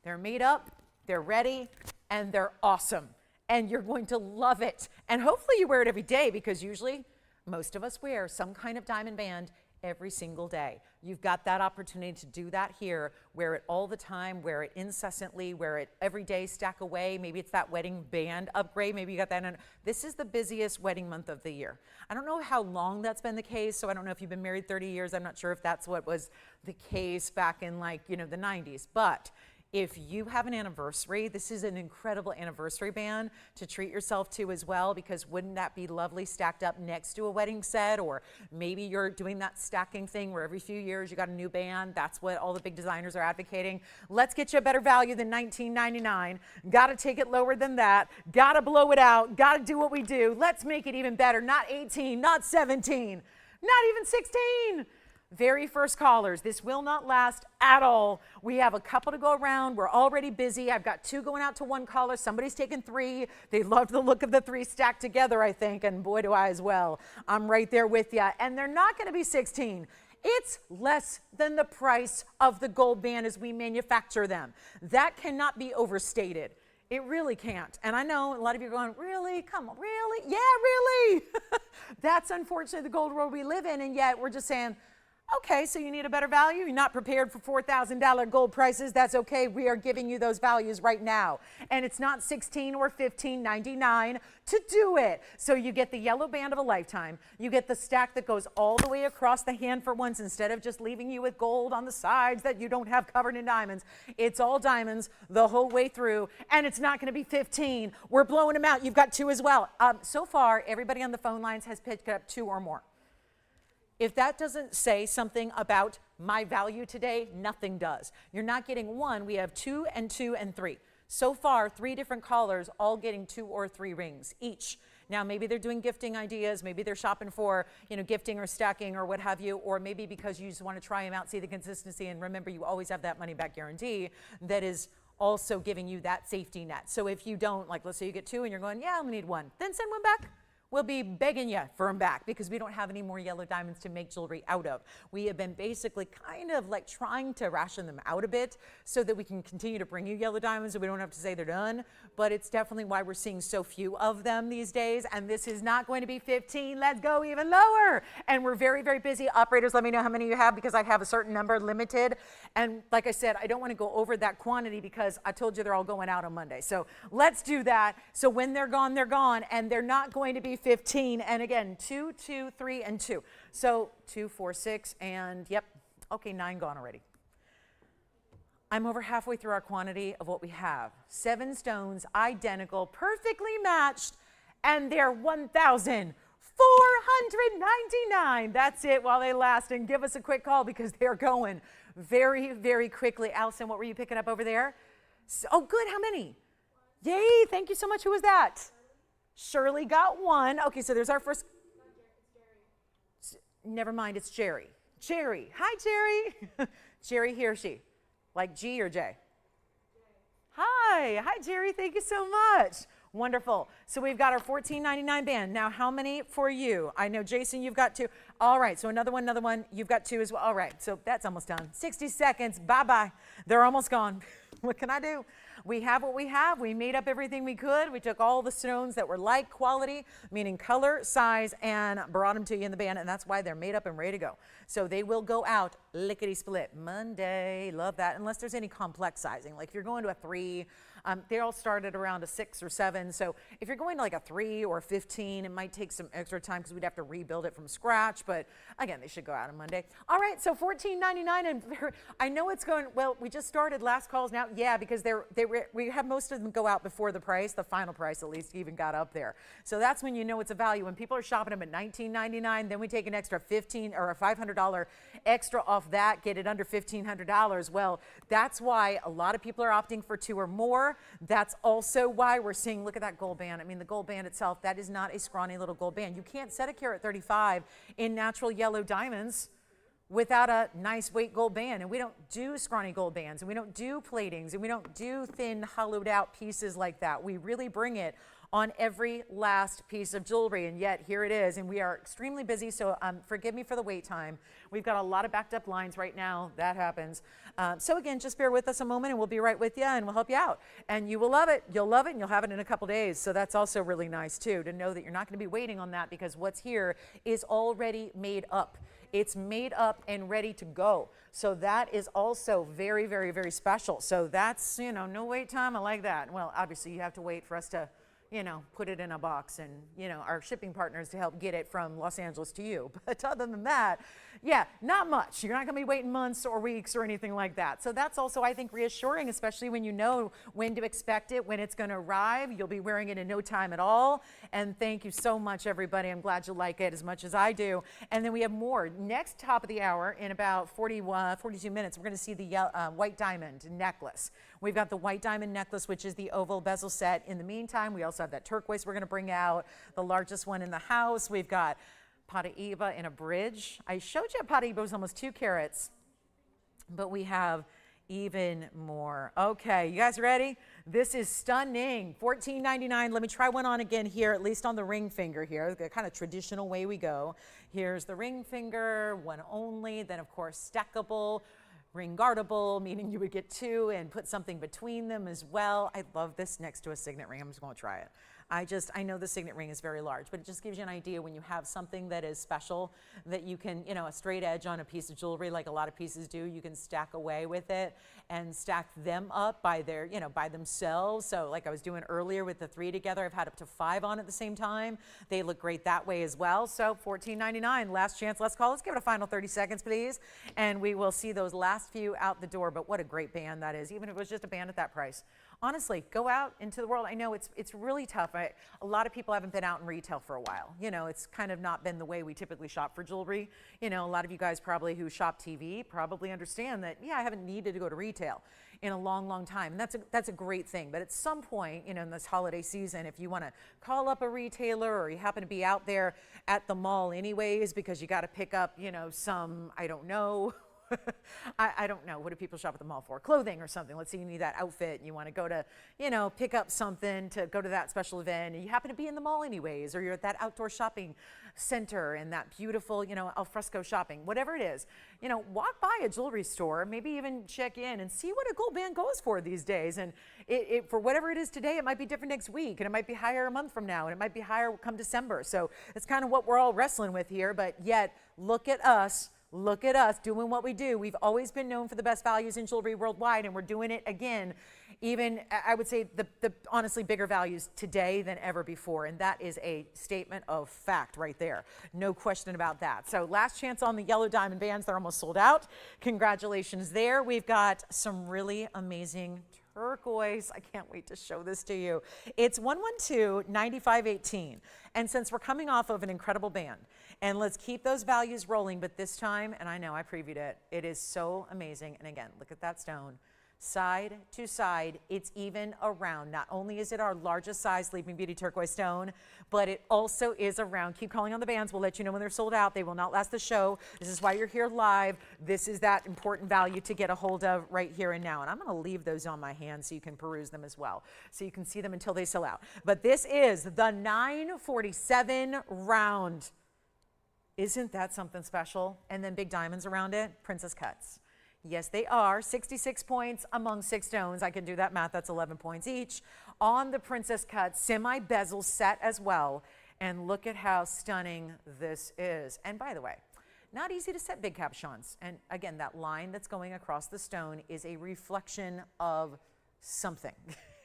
They're made up, they're ready, and they're awesome. And you're going to love it. And hopefully you wear it every day, because usually most of us wear some kind of diamond band every single day. You've got that opportunity to do that here. Wear it all the time, wear it incessantly, wear it every day, stack away. Maybe it's that wedding band upgrade. Maybe you got that in. This is the busiest wedding month of the year. I don't know how long that's been the case, so I don't know if you've been married 30 years. I'm not sure if that's what was the case back in, like, you know, the 90s. But if you have an anniversary, this is an incredible anniversary band to treat yourself to as well, because wouldn't that be lovely stacked up next to a wedding set? Or maybe you're doing that stacking thing where every few years you got a new band. That's what all the big designers are advocating. Let's get you a better value than $19.99. Got to take it lower than that. Got to blow it out. Got to do what we do. Let's make it even better. Not 18, not 17, not even 16. Very first callers. This will not last at all. We have a couple to go around. We're already busy. I've got 2 going out to 1 caller. Somebody's taken 3. They loved the look of the 3 stacked together, I think, and boy, do I as well. I'm right there with you. And they're not going to be 16. It's less than the price of the gold band as we manufacture them. That cannot be overstated. It really can't. And I know a lot of you are going, really? Come on, really? Yeah, really? That's unfortunately the gold world we live in, and yet we're just saying, Okay, so you need a better value. You're not prepared for $4,000 gold prices. That's okay. We are giving you those values right now. And it's not $16 or $15.99 to do it. So you get the yellow band of a lifetime. You get the stack that goes all the way across the hand for once instead of just leaving you with gold on the sides that you don't have covered in diamonds. It's all diamonds the whole way through, and it's not going to be 15. We're blowing them out. You've got 2 as well. So far, everybody on the phone lines has picked up 2 or more. If that doesn't say something about my value today, nothing does. You're not getting 1. We have 2 and 2 and 3. So far, 3 different callers all getting 2 or 3 rings each. Now, maybe they're doing gifting ideas. Maybe they're shopping for, gifting or stacking or what have you. Or maybe because you just want to try them out, see the consistency. And remember, you always have that money back guarantee that is also giving you that safety net. So if you don't, like, let's say you get 2 and you're going, yeah, I only need 1, then send 1 back. We'll be begging you for them back because we don't have any more yellow diamonds to make jewelry out of. We have been basically kind of like trying to ration them out a bit so that we can continue to bring you yellow diamonds so we don't have to say they're done. But it's definitely why we're seeing so few of them these days. And this is not going to be 15. Let's go even lower. And we're very, very busy. Operators, let me know how many you have because I have a certain number limited. And like I said, I don't want to go over that quantity because I told you they're all going out on Monday. So let's do that. So when they're gone, and they're not going to be 15. And again, 2, 2, 3, and 2. So 2, 4, 6, and yep. Okay, 9 gone already. I'm over halfway through our quantity of what we have. 7 stones, identical, perfectly matched, and they're $1,499. That's it while they last. And give us a quick call because they're going very, very quickly. Allison, what were you picking up over there? Oh, good. How many? Yay. Thank you so much. Who was that? Shirley got 1. Okay, so there's our first. Never mind, it's Jerry. Jerry. Hi, Jerry. Jerry, he or she? Like G or J? Hi. Hi, Jerry. Thank you so much. Wonderful. So we've got our $14.99 band. Now, how many for you? I know, Jason, you've got 2. All right, so another one. You've got 2 as well. All right, so that's almost done. 60 seconds. Bye-bye. They're almost gone. What can I do? We have what we have. We made up everything we could. We took all the stones that were like quality, meaning color, size, and brought them to you in the band, and that's why they're made up and ready to go. So they will go out lickety-split Monday. Love that, unless there's any complex sizing. Like if you're going to a 3, they all started around a 6 or 7. So if you're going to like a 3 or 15, it might take some extra time because we'd have to rebuild it from scratch. But again, they should go out on Monday. All right, so $14.99, and I know it's going, well, we just started last calls now. Yeah, because we have most of them go out before the price, the final price at least even got up there. So that's when you know it's a value. When people are shopping them at $19.99, then we take an extra $15 or a $500 extra off that, get it under $1,500. Well, that's why a lot of people are opting for 2 or more. That's also why we're seeing, look at that gold band. I mean, the gold band itself, that is not a scrawny little gold band. You can't set a carat 35 in natural yellow diamonds without a nice weight gold band. And we don't do scrawny gold bands, and we don't do platings, and we don't do thin hollowed out pieces like that. We really bring it on every last piece of jewelry, and yet here it is, and we are extremely busy, so forgive me for the wait time. We've got a lot of backed up lines right now. That happens. So again, just bear with us a moment, and we'll be right with you, and we'll help you out. And you will love it. You'll love it, and you'll have it in a couple days. So that's also really nice, too, to know that you're not going to be waiting on that because what's here is already made up. It's made up and ready to go. So that is also very, very, very special. So that's, no wait time. I like that. Well, obviously, you have to wait for us to put it in a box and, our shipping partners to help get it from Los Angeles to you. But other than that, yeah, not much. You're not going to be waiting months or weeks or anything like that. So that's also, I think, reassuring, especially when you know when to expect it, when it's going to arrive. You'll be wearing it in no time at all. And thank you so much, everybody. I'm glad you like it as much as I do. And then we have more. Next top of the hour, in about 42 minutes, we're going to see the white diamond necklace. We've got the white diamond necklace, which is the oval bezel set. In the meantime, we also have that turquoise we're going to bring out, the largest one in the house. We've got Paraiba in a bridge. I showed you Paraiba was almost 2 carats, but we have even more. Okay, you guys ready? This is stunning. $14.99. Let me try one on again here, at least on the ring finger here, the kind of traditional way we go. Here's the ring finger, one only, then of course stackable. Ring guardable, meaning you would get 2 and put something between them as well. I love this next to a signet ring. I'm just going to try it. I know the signet ring is very large, but it just gives you an idea when you have something that is special that you can, you know, a straight edge on a piece of jewelry like a lot of pieces do, you can stack away with it and stack them up by their, you know, by themselves. So like I was doing earlier with the 3 together, I've had up to 5 on at the same time. They look great that way as well. So $14.99, last chance, let's call. Let's give it a final 30 seconds, please. And we will see those last few out the door, but what a great band that is, even if it was just a band at that price. Honestly, go out into the world. I know it's really tough. A lot of people haven't been out in retail for a while. You know, it's kind of not been the way we typically shop for jewelry. You know, a lot of you guys probably who shop TV probably understand that, yeah, I haven't needed to go to retail in a long, long time. And that's a great thing. But at some point, you know, in this holiday season, if you want to call up a retailer or you happen to be out there at the mall anyways because you got to pick up, you know, some, I don't know, I don't know. What do people shop at the mall for? Clothing or something. Let's say you need that outfit and you want to go to, you know, pick up something to go to that special event and you happen to be in the mall anyways, or you're at that outdoor shopping center and that beautiful, you know, al fresco shopping, whatever it is, you know, walk by a jewelry store, maybe even check in and see what a gold band goes for these days. And for whatever it is today, it might be different next week and it might be higher a month from now and it might be higher come December. So it's kind of what we're all wrestling with here, but yet look at us. Look at us doing what we do. We've always been known for the best values in jewelry worldwide, and we're doing it again. Even, I would say, the honestly bigger values today than ever before, and that is a statement of fact right there. No question about that. So last chance on the yellow diamond bands. They're almost sold out. Congratulations there. We've got some really amazing turquoise. I can't wait to show this to you. It's 112-9518. And since we're coming off of an incredible band, and let's keep those values rolling, but this time, and I know I previewed it, it is so amazing. And again, look at that stone. Side to side, it's even around. Not only is it our largest size Sleeping Beauty turquoise stone, but it also is around. Keep calling on the bands. We'll let you know when they're sold out. They will not last the show. This is why you're here live. This is that important value to get a hold of right here and now. And I'm going to leave those on my hand so you can peruse them as well, so you can see them until they sell out. But this is the 947 round. Isn't that something special? And then big diamonds around it, princess cuts. Yes, they are. 66 points among 6 stones. I can do that math. That's 11 points each. On the princess cut, semi-bezel set as well. And look at how stunning this is. And by the way, not easy to set big cabochons. And again, that line that's going across the stone is a reflection of something.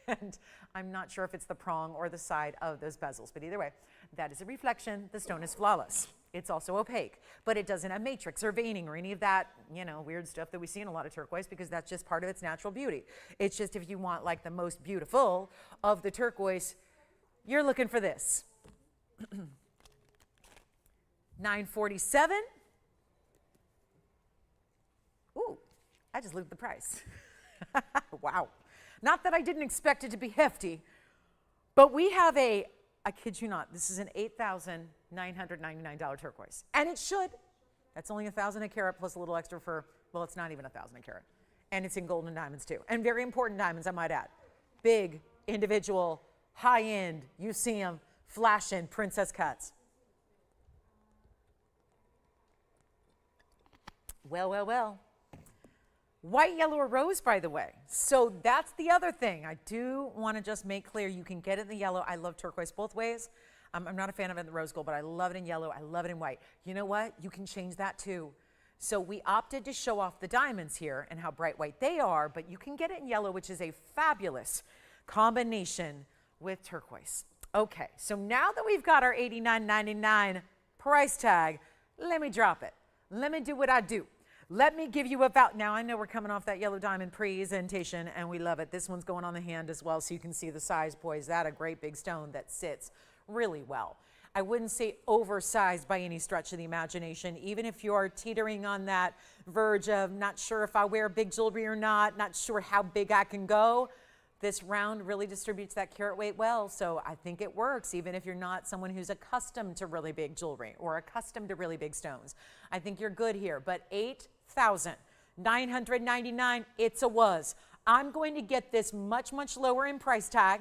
And I'm not sure if it's the prong or the side of those bezels. But either way, that is a reflection. The stone is flawless. It's also opaque, but it doesn't have matrix or veining or any of that, you know, weird stuff that we see in a lot of turquoise, because that's just part of its natural beauty. It's just if you want like the most beautiful of the turquoise, you're looking for this. 947. Ooh, I just looked at the price. Wow. Not that I didn't expect it to be hefty, but we have I kid you not, this is an $8,999 turquoise. And it should. That's only $1,000 a carat plus a little extra for, well, it's not even $1,000 a carat. And it's in gold and diamonds too. And very important diamonds, I might add. Big, individual, high-end, you see them, flashing, princess cuts. Well, well, well. White, yellow, or rose, by the way. So that's the other thing. I do want to just make clear you can get it in the yellow. I love turquoise both ways. I'm not a fan of it in the rose gold, but I love it in yellow. I love it in white. You know what? You can change that too. So we opted to show off the diamonds here and how bright white they are, but you can get it in yellow, which is a fabulous combination with turquoise. Okay, so now that we've got our $89.99 price tag, let me drop it. Let me do what I do. Let me give you about, now I know we're coming off that yellow diamond presentation and we love it. This one's going on the hand as well, so you can see the size. Boy, is that a great big stone that sits really well. I wouldn't say oversized by any stretch of the imagination, even if you're teetering on that verge of not sure if I wear big jewelry or not sure how big I can go. This round really distributes that carat weight well, so I think it works, even if you're not someone who's accustomed to really big jewelry or accustomed to really big stones. I think you're good here, but $8,999, it's a was. I'm going to get this much, much lower in price tag,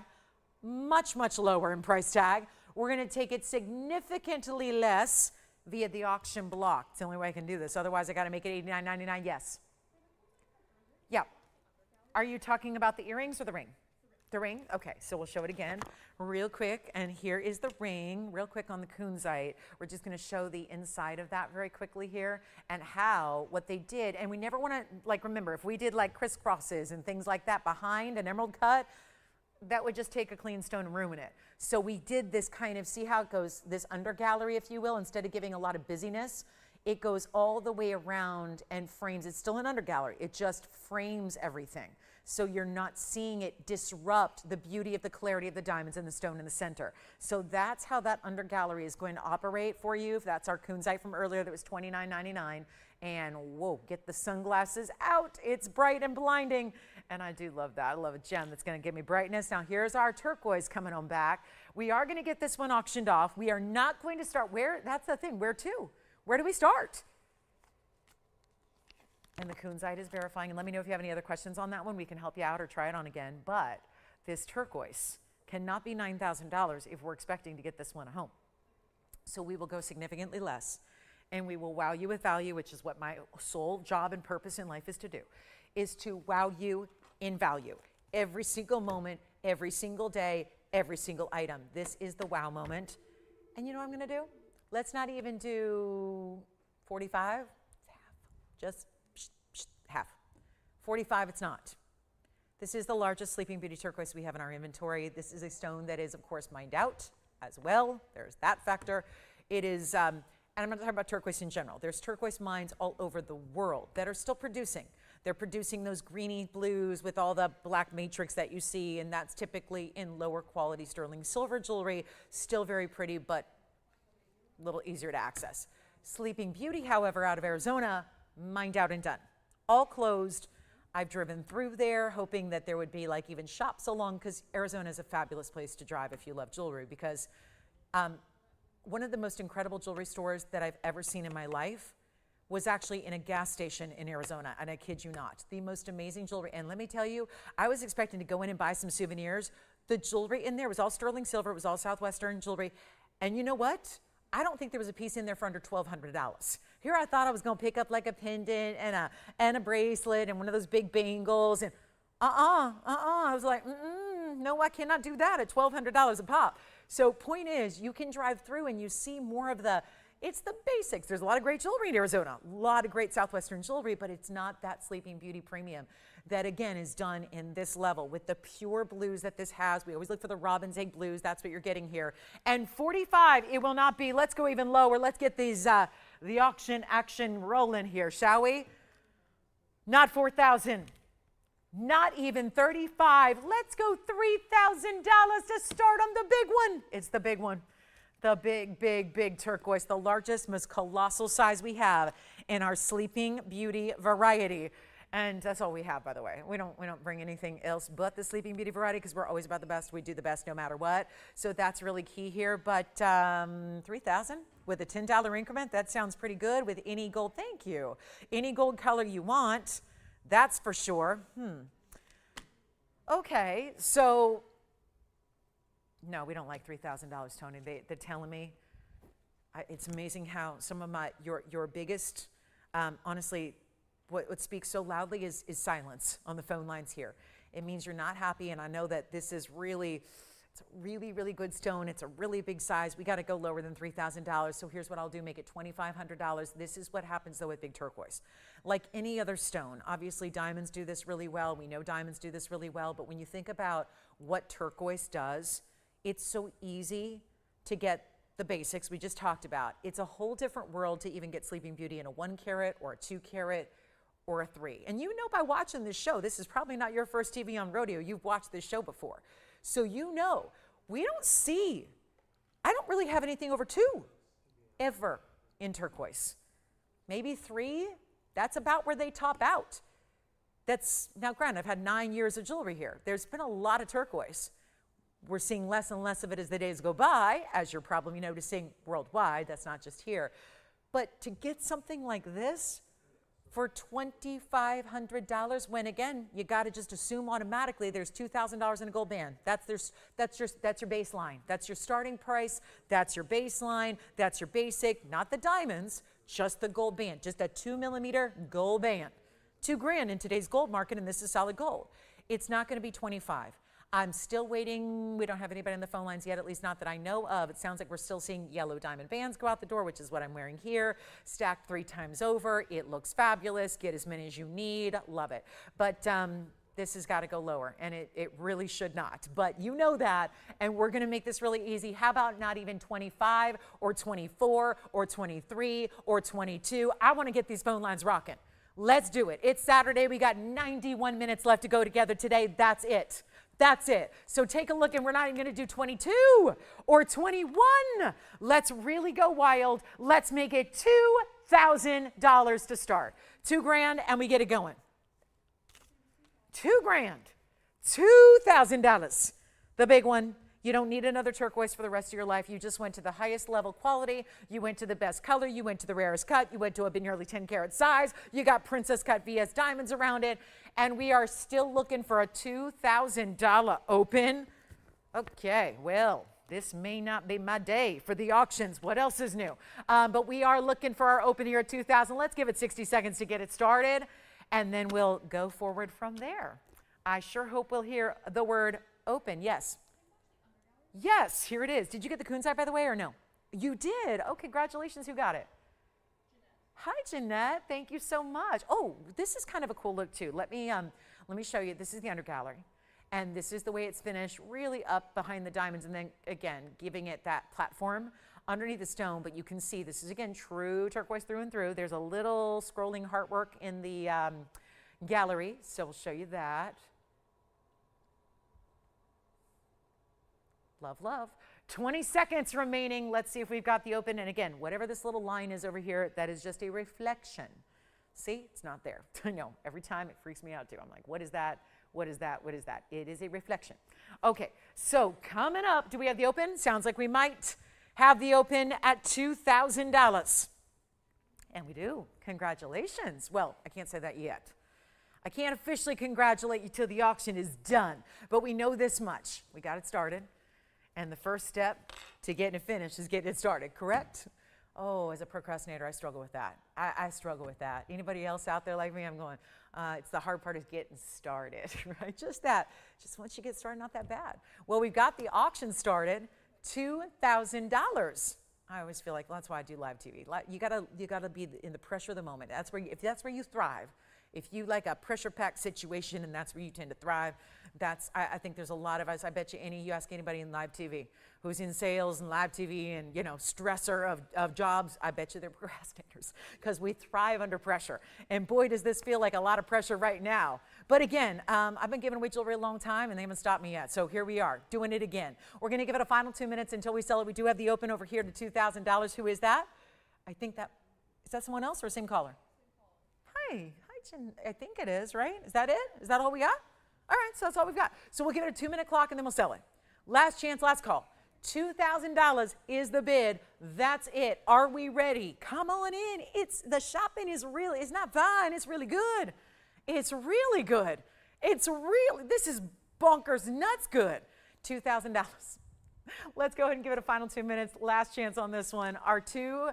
much, much lower in price tag. We're going to take it significantly less via the auction block. It's the only way I can do this. Otherwise, I got to make it $89.99. Yes. Yeah. Are you talking about the earrings or the ring? The ring? Okay, so we'll show it again real quick. And here is the ring, real quick on the Kunzite. We're just going to show the inside of that very quickly here and how, what they did. And we never want to, like, remember, if we did like crisscrosses and things like that behind an emerald cut, that would just take a clean stone and ruin it. So we did this kind of, see how it goes, this under gallery, if you will, instead of giving a lot of busyness, it goes all the way around and frames. It's still an under gallery. It just frames everything. So you're not seeing it disrupt the beauty of the clarity of the diamonds and the stone in the center. So that's how that under gallery is going to operate for you. If that's our Kunzite from earlier that was $29.99. And whoa, get the sunglasses out. It's bright and blinding. And I do love that. I love a gem that's going to give me brightness. Now here's our turquoise coming on back. We are going to get this one auctioned off. We are not going to start where, that's the thing, where to? Where do we start? And the Kunzite is verifying. And let me know if you have any other questions on that one. We can help you out or try it on again. But this turquoise cannot be $9,000 if we're expecting to get this one at home. So we will go significantly less. And we will wow you with value, which is what my sole job and purpose in life is to do, is to wow you in value. Every single moment, every single day, every single item. This is the wow moment. And you know what I'm going to do? Let's not even do 45. It's half. Just half. 45, it's not. This is the largest Sleeping Beauty turquoise we have in our inventory. This is a stone that is, of course, mined out as well. There's that factor. It is, and I'm not talking about turquoise in general. There's turquoise mines all over the world that are still producing. They're producing those greeny blues with all the black matrix that you see, and that's typically in lower quality sterling silver jewelry. Still very pretty, but a little easier to access. Sleeping Beauty, however, out of Arizona, mined out and done. All closed. I've driven through there hoping that there would be like even shops along, because Arizona is a fabulous place to drive if you love jewelry, because one of the most incredible jewelry stores that I've ever seen in my life was actually in a gas station in Arizona, and I kid you not. The most amazing jewelry. And let me tell you, I was expecting to go in and buy some souvenirs. The jewelry in there was all sterling silver. It was all Southwestern jewelry. And you know what? I don't think there was a piece in there for under $1,200. Here I thought I was going to pick up like a pendant and a bracelet and one of those big bangles. And I was like, no, I cannot do that at $1,200 a pop. So point is, you can drive through and you see more of the, it's the basics. There's a lot of great jewelry in Arizona, a lot of great Southwestern jewelry, but it's not that Sleeping Beauty premium that, again, is done in this level with the pure blues that this has. We always look for the robin's egg blues. That's what you're getting here. And 45, it will not be. Let's go even lower. Let's get these the auction action rolling here, shall we? Not 4,000. Not even 35. Let's go $3,000 to start on the big one. It's the big one. The big, big, big turquoise, the largest, most colossal size we have in our Sleeping Beauty variety. And that's all we have, by the way. We don't bring anything else but the Sleeping Beauty variety, because we're always about the best. We do the best no matter what. So that's really key here. But 3,000 with a $10 increment, that sounds pretty good with any gold. Thank you. Any gold color you want, that's for sure. Okay, so no, we don't like $3,000, Tony. They're telling me. It's amazing how some of your biggest, honestly, what speaks so loudly is silence on the phone lines here. It means you're not happy, and I know that this is really, it's a really, really good stone. It's a really big size. We got to go lower than $3,000, so here's what I'll do, make it $2,500. This is what happens, though, with big turquoise. Like any other stone, obviously diamonds do this really well. We know diamonds do this really well, but when you think about what turquoise does, it's so easy to get the basics we just talked about. It's a whole different world to even get Sleeping Beauty in a 1 carat or a 2 carat or a 3. And you know by watching this show, this is probably not your first TVON rodeo. You've watched this show before. So you know, I don't really have anything over 2 ever in turquoise. Maybe 3, that's about where they top out. That's, now granted, I've had 9 years of jewelry here. There's been a lot of turquoise. We're seeing less and less of it as the days go by, as you're probably noticing worldwide. That's not just here. But to get something like this for $2,500, when again, you got to just assume automatically there's $2,000 in a gold band. That's your baseline. That's your starting price. That's your baseline. That's your basic, not the diamonds, just the gold band, just a 2mm gold band. $2,000 in today's gold market, and this is solid gold. It's not going to be 25. I'm still waiting. We don't have anybody on the phone lines yet, at least not that I know of. It sounds like we're still seeing yellow diamond bands go out the door, which is what I'm wearing here, stacked 3 times over. It looks fabulous. Get as many as you need. Love it. But this has got to go lower, and it really should not. But you know that, and we're going to make this really easy. How about not even 25 or 24 or 23 or 22? I want to get these phone lines rocking. Let's do it. It's Saturday. We got 91 minutes left to go together today. That's it. That's it. So take a look, and we're not even going to do 22 or 21. Let's really go wild. Let's make it $2,000 to start. $2,000, and we get it going. $2,000, $2,000. The big one. You don't need another turquoise for the rest of your life. You just went to the highest level quality. You went to the best color. You went to the rarest cut. You went to a nearly 10 karat size. You got princess cut VS diamonds around it. And we are still looking for a $2,000 open. Okay, well, this may not be my day for the auctions. What else is new? But we are looking for our open here at 2,000. Let's give it 60 seconds to get it started, and then we'll go forward from there. I sure hope we'll hear the word open. Yes. Yes, here it is. Did you get the Kunzite, by the way, or no? You did. Oh, congratulations. Who got it? Hi, Jeanette. Thank you so much. Oh, this is kind of a cool look, too. Let me show you. This is the under gallery, and this is the way it's finished, really up behind the diamonds, and then, again, giving it that platform underneath the stone. But you can see this is, again, true turquoise through and through. There's a little scrolling heartwork in the gallery, so we'll show you that. Love, love. 20 seconds remaining. Let's see if we've got the open. And again, whatever this little line is over here, that is just a reflection. See, it's not there. I know, every time it freaks me out too. I'm like, what is that? What is that? What is that? It is a reflection. Okay, so coming up, do we have the open? Sounds like we might have the open at $2,000. And we do. Congratulations. Well, I can't say that yet. I can't officially congratulate you till the auction is done, but we know this much. We got it started. And the first step to getting it finished is getting it started, correct? Oh, as a procrastinator, I struggle with that. I struggle with that. Anybody else out there like me? I'm going, it's the hard part is getting started, right? Just once you get started, not that bad. Well, we've got the auction started, $2,000. I always feel like, well, that's why I do live TV. You gotta be in the pressure of the moment. If that's where you thrive. If you like a pressure-packed situation and that's where you tend to thrive, I think there's a lot of us. I bet you ask anybody in live TV who's in sales and live TV and, stressor of jobs, I bet you they're procrastinators because we thrive under pressure. And boy, does this feel like a lot of pressure right now. But again, I've been giving away jewelry a long time and they haven't stopped me yet. So here we are doing it again. We're going to give it a final 2 minutes until we sell it. We do have the open over here to $2,000. Who is that? Is that someone else or same caller? Hi. I think it is, right? Is that it? Is that all we got? All right, so that's all we've got. So we'll give it a 2-minute clock and then we'll sell it. Last chance, last call. $2,000 is the bid. That's it. Are we ready? Come on in. The shopping is really, it's not fun. It's really good. It's really good. This is bonkers nuts good. $2,000. Let's go ahead and give it a final 2 minutes. Last chance on this one. Our too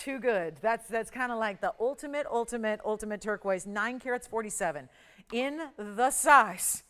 good. That's kind of like the ultimate turquoise, 9 carats 47 in the size.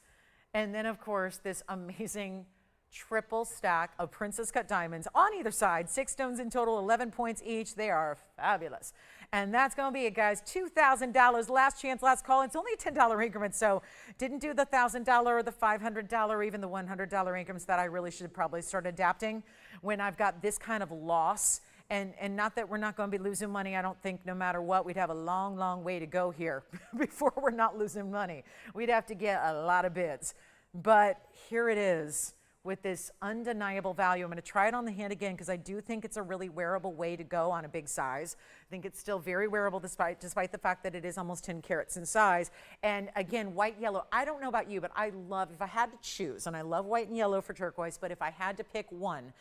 And then of course this amazing triple stack of princess cut diamonds on either side, 6 stones in total, 11 points each. They are fabulous. And that's going to be it, guys. $2,000, last chance, last call. It's only a $10 increment, so didn't do the $1,000 or the $500 or even the $100 increments that I really should probably start adapting when I've got this kind of loss. And not that we're not going to be losing money. I don't think no matter what, we'd have a long, long way to go here before we're not losing money. We'd have to get a lot of bids. But here it is with this undeniable value. I'm going to try it on the hand again because I do think it's a really wearable way to go on a big size. I think it's still very wearable despite the fact that it is almost 10 carats in size. And again, white, yellow. I don't know about you, but I love, if I had to choose, and I love white and yellow for turquoise, but if I had to pick one,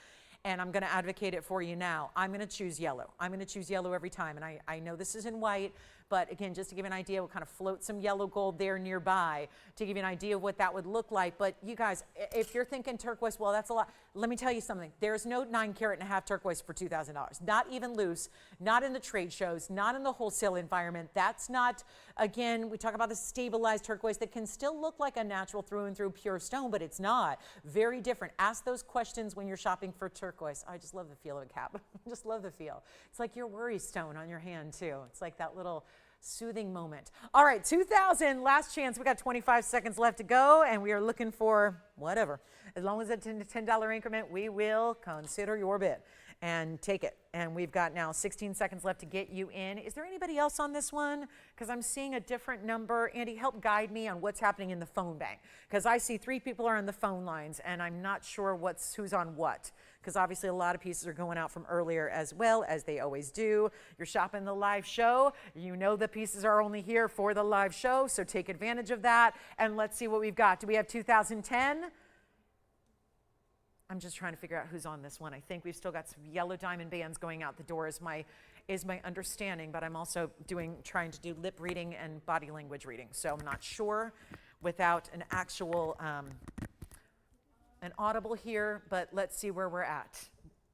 and I'm going to advocate it for you now, I'm going to choose yellow. I'm going to choose yellow every time. And I know this is in white, But again, just to give you an idea, we'll kind of float some yellow gold there nearby to give you an idea of what that would look like. But you guys, if you're thinking turquoise, well, that's a lot. Let me tell you something. There's no 9.5-carat turquoise for $2,000. Not even loose, not in the trade shows, not in the wholesale environment. That's not, again, we talk about the stabilized turquoise that can still look like a natural through and through pure stone, but it's not. Very different. Ask those questions when you're shopping for turquoise. I just love the feel of a cap. I just love the feel. It's like your worry stone on your hand too. It's like that little soothing moment. All right, 2,000, last chance. We got 25 seconds left to go, and we are looking for whatever. As long as it's in a $10 increment, we will consider your bid and take it. And we've got now 16 seconds left to get you in. Is there anybody else on this one? Because I'm seeing a different number. Andy, help guide me on what's happening in the phone bank. Because I see 3 people are on the phone lines, and I'm not sure who's on what. Because obviously a lot of pieces are going out from earlier as well, as they always do. You're shopping the live show. You know the pieces are only here for the live show, so take advantage of that. And let's see what we've got. Do we have 2010? I'm just trying to figure out who's on this one. I think we've still got some yellow diamond bands going out the door is my understanding, but I'm also trying to do lip reading and body language reading. So I'm not sure without an actual, an audible here, but let's see where we're at.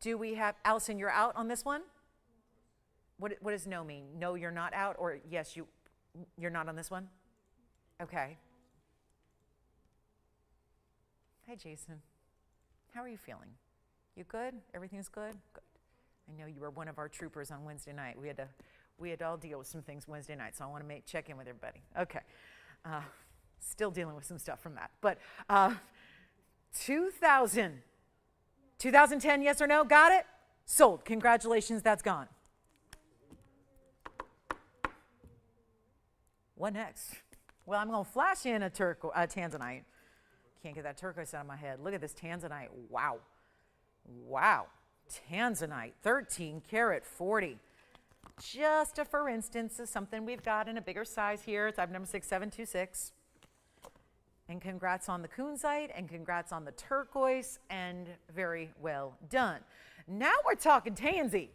Do we have, Allison, you're out on this one? What does no mean? No, you're not out, or yes, you're not on this one? Okay. Hi, Jason. How are you feeling? You good? Everything's good? Good. I know you were one of our troopers on Wednesday night. We had to all deal with some things Wednesday night, so I want to check in with everybody. Okay. Still dealing with some stuff from that. But 2010, yes or no? Got it? Sold. Congratulations, that's gone. What next? Well, I'm going to flash in a tanzanite. Can't get that turquoise out of my head. Look at this tanzanite. Wow. Wow. Tanzanite, 13-carat 40. Just a for instance of something we've got in a bigger size here. It's item number 6726. And congrats on the Kunzite, and congrats on the turquoise, and very well done. Now we're talking tansy.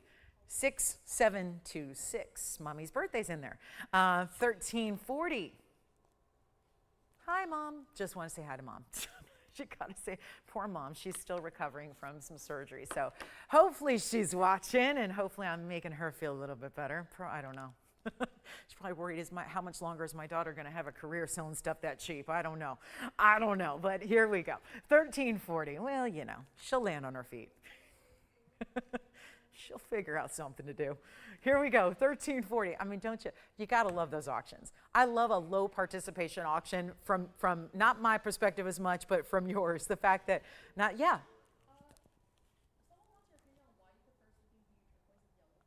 6726. Mommy's birthday's in there. 1340. Hi, Mom. Just want to say hi to Mom. You got to say, poor Mom. She's still recovering from some surgery. So hopefully she's watching, and hopefully I'm making her feel a little bit better. I don't know. She's probably worried, how much longer is my daughter going to have a career selling stuff that cheap? I don't know. I don't know. But here we go. 1340. Well, you know, she'll land on her feet. She'll figure out something to do. Here we go, 1340. I mean, don't you? You got to love those auctions. I love a low participation auction from not my perspective as much, but from yours. The fact that,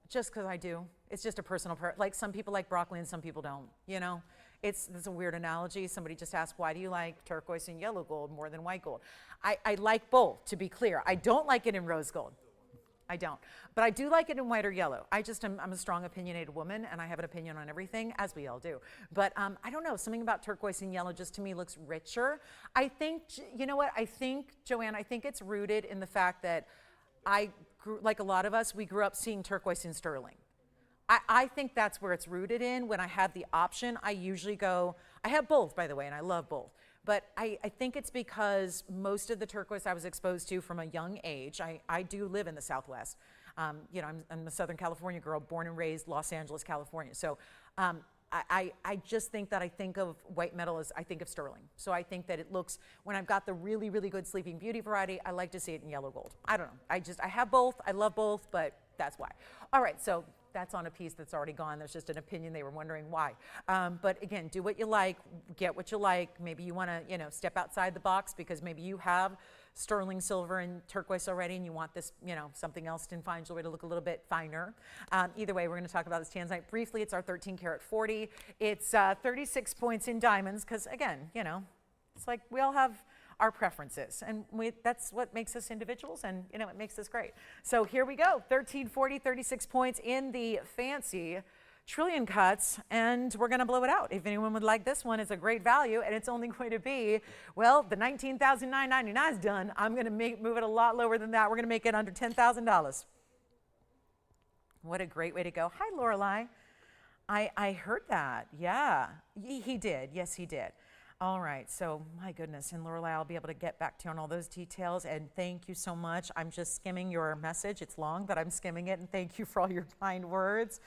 just because I do. It's just a personal, like some people like broccoli and some people don't, you know? It's a weird analogy. Somebody just asked, why do you like turquoise and yellow gold more than white gold? I like both, to be clear. I don't like it in rose gold. I don't. But I do like it in white or yellow. I'm a strong opinionated woman, and I have an opinion on everything, as we all do. But I don't know, something about turquoise and yellow just to me looks richer. I think, you know what, Joanne, I think it's rooted in the fact that like a lot of us, we grew up seeing turquoise and sterling. I think that's where it's rooted in. When I have the option, I usually go, I have both, by the way, and I love both. But I think it's because most of the turquoise I was exposed to from a young age, I do live in the Southwest. You know, I'm a Southern California girl, born and raised Los Angeles, California. So I just think that I think of white metal as I think of sterling. So I think that it looks, when I've got the really, really good Sleeping Beauty variety, I like to see it in yellow gold. I don't know. I have both. I love both, but that's why. All right, so that's on a piece that's already gone. There's just an opinion. They were wondering why. But again, do what you like, get what you like. Maybe you want to, you know, step outside the box because maybe you have sterling silver and turquoise already and you want this, you know, something else in fine jewelry to look a little bit finer. Either way, we're going to talk about this tanzanite briefly. It's our 13-carat 40. It's 36 points in diamonds because, again, you know, it's like we all have our preferences, and that's what makes us individuals, and you know, it makes us great. So here we go, 1340, 36 points in the fancy trillion cuts, and we're gonna blow it out. If anyone would like this one, it's a great value, and it's only going to be, well, the $19,999 is done. I'm gonna move it a lot lower than that. We're gonna make it under $10,000. What a great way to go. Hi, Lorelei. I heard that. Yeah, he did. Yes, he did. All right. So my goodness, and Lorelei, I'll be able to get back to you on all those details. And thank you so much. I'm just skimming your message. It's long, but I'm skimming it. And thank you for all your kind words.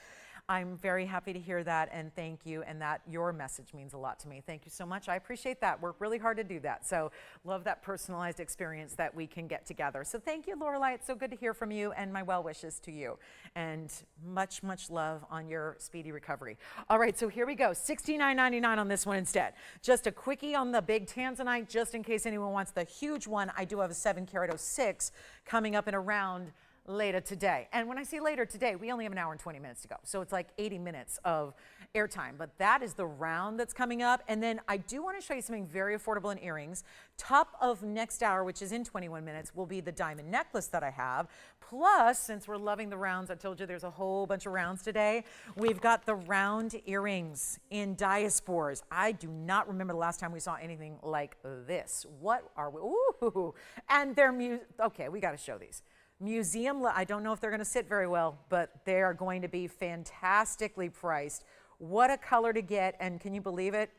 I'm very happy to hear that, and thank you, and that your message means a lot to me. Thank you so much. I appreciate that. Work really hard to do that. So love that personalized experience that we can get together. So thank you, Lorelei. It's so good to hear from you, and my well wishes to you. And much, much love on your speedy recovery. All right, so here we go. $69.99 on this one instead. Just a quickie on the big tanzanite, just in case anyone wants the huge one. I do have a 7 carat 06 coming up in around later today. And when I say later today, we only have an hour and 20 minutes to go. So it's like 80 minutes of airtime. But that is the round that's coming up. And then I do want to show you something very affordable in earrings. Top of next hour, which is in 21 minutes, will be the diamond necklace that I have. Plus, since we're loving the rounds, I told you there's a whole bunch of rounds today. We've got the round earrings in diaspores. I do not remember the last time we saw anything like this. What are we? Ooh. And they're okay, we got to show these. Museum, I don't know if they're going to sit very well, but they are going to be fantastically priced. What a color to get, and can you believe it?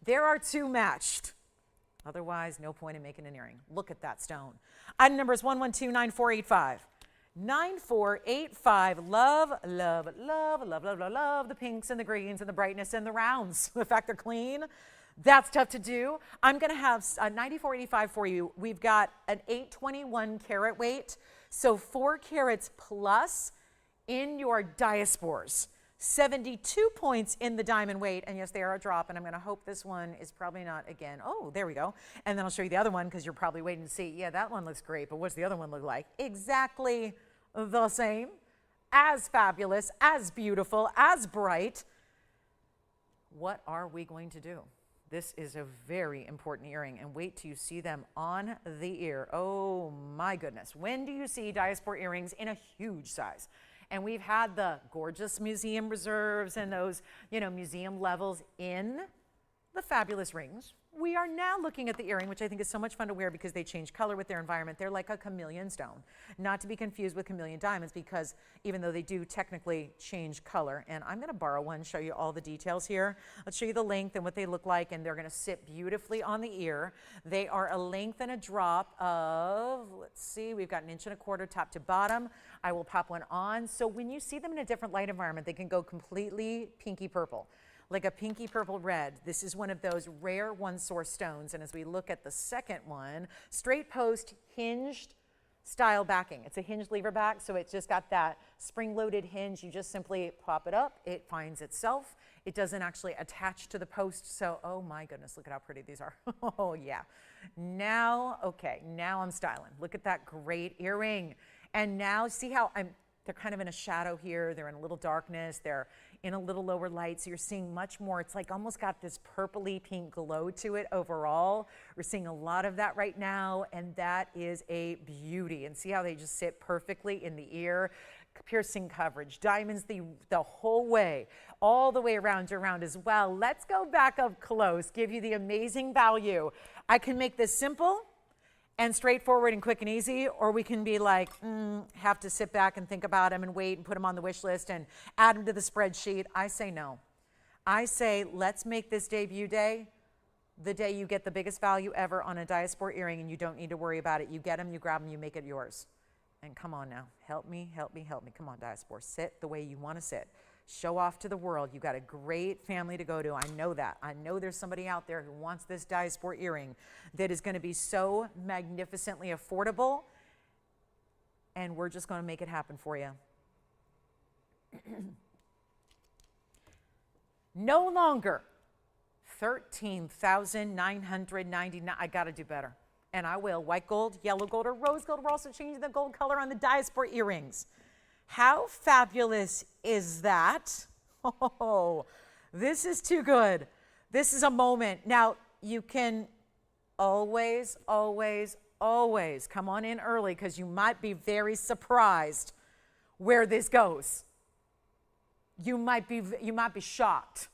There are 2 matched. Otherwise, no point in making an earring. Look at that stone. Item number is 1129485. 9485. Love, love, love, love, love, love, love the pinks and the greens and the brightness and the rounds. The fact they're clean. That's tough to do. I'm going to have a 9485 for you. We've got an 821 carat weight, so 4 carats plus in your diaspores. 72 points in the diamond weight, and yes, they are a drop, and I'm going to hope this one is probably not again. Oh, there we go. And then I'll show you the other one because you're probably waiting to see, yeah, that one looks great, but what's the other one look like? Exactly the same, as fabulous, as beautiful, as bright. What are we going to do? This is a very important earring, and wait till you see them on the ear. Oh my goodness. When do you see diaspora earrings in a huge size? And we've had the gorgeous museum reserves and those, museum levels in the fabulous rings. We are now looking at the earring, which I think is so much fun to wear because they change color with their environment. They're like a chameleon stone, not to be confused with chameleon diamonds, because even though they do technically change color, and I'm going to borrow one, show you all the details here. Let's show you the length and what they look like, and they're going to sit beautifully on the ear. They are a length and a drop of, let's see, we've got 1.25 inches top to bottom. I will pop one on. So when you see them in a different light environment, they can go completely pinky purple. Like a pinky purple red. This is one of those rare one source stones. And as we look at the second one, straight post hinged style backing. It's a hinged lever back, so it's just got that spring loaded hinge. You just simply pop it up, it finds itself. It doesn't actually attach to the post. So, oh my goodness, look at how pretty these are. Oh yeah. Now, okay, now I'm styling. Look at that great earring. And now see how they're kind of in a shadow here. They're in a little darkness. They're in a little lower light. So you're seeing much more. It's like almost got this purpley pink glow to it overall. We're seeing a lot of that right now. And that is a beauty. And see how they just sit perfectly in the ear. Piercing coverage, diamonds the whole way, all the way around your round as well. Let's go back up close, give you the amazing value. I can make this simple and straightforward and quick and easy, or we can be like, have to sit back and think about them and wait and put them on the wish list and add them to the spreadsheet. I say no. I say, let's make this debut day the day you get the biggest value ever on a diaspora earring, and you don't need to worry about it. You get them, you grab them, you make it yours. And come on now, help me, help me, help me. Come on, diaspora, sit the way you want to sit. Show off to the world. You've got a great family to go to. I know that. I know there's somebody out there who wants this diaspora earring that is going to be so magnificently affordable, and we're just going to make it happen for you. No longer $13,999. I got to do better. And I will. White gold, yellow gold, or rose gold. We're also changing the gold color on the diaspora earrings. How fabulous is that? Oh, this is too good. This is a moment. Now, you can always, always, always come on in early, because you might be very surprised where this goes. You might be shocked.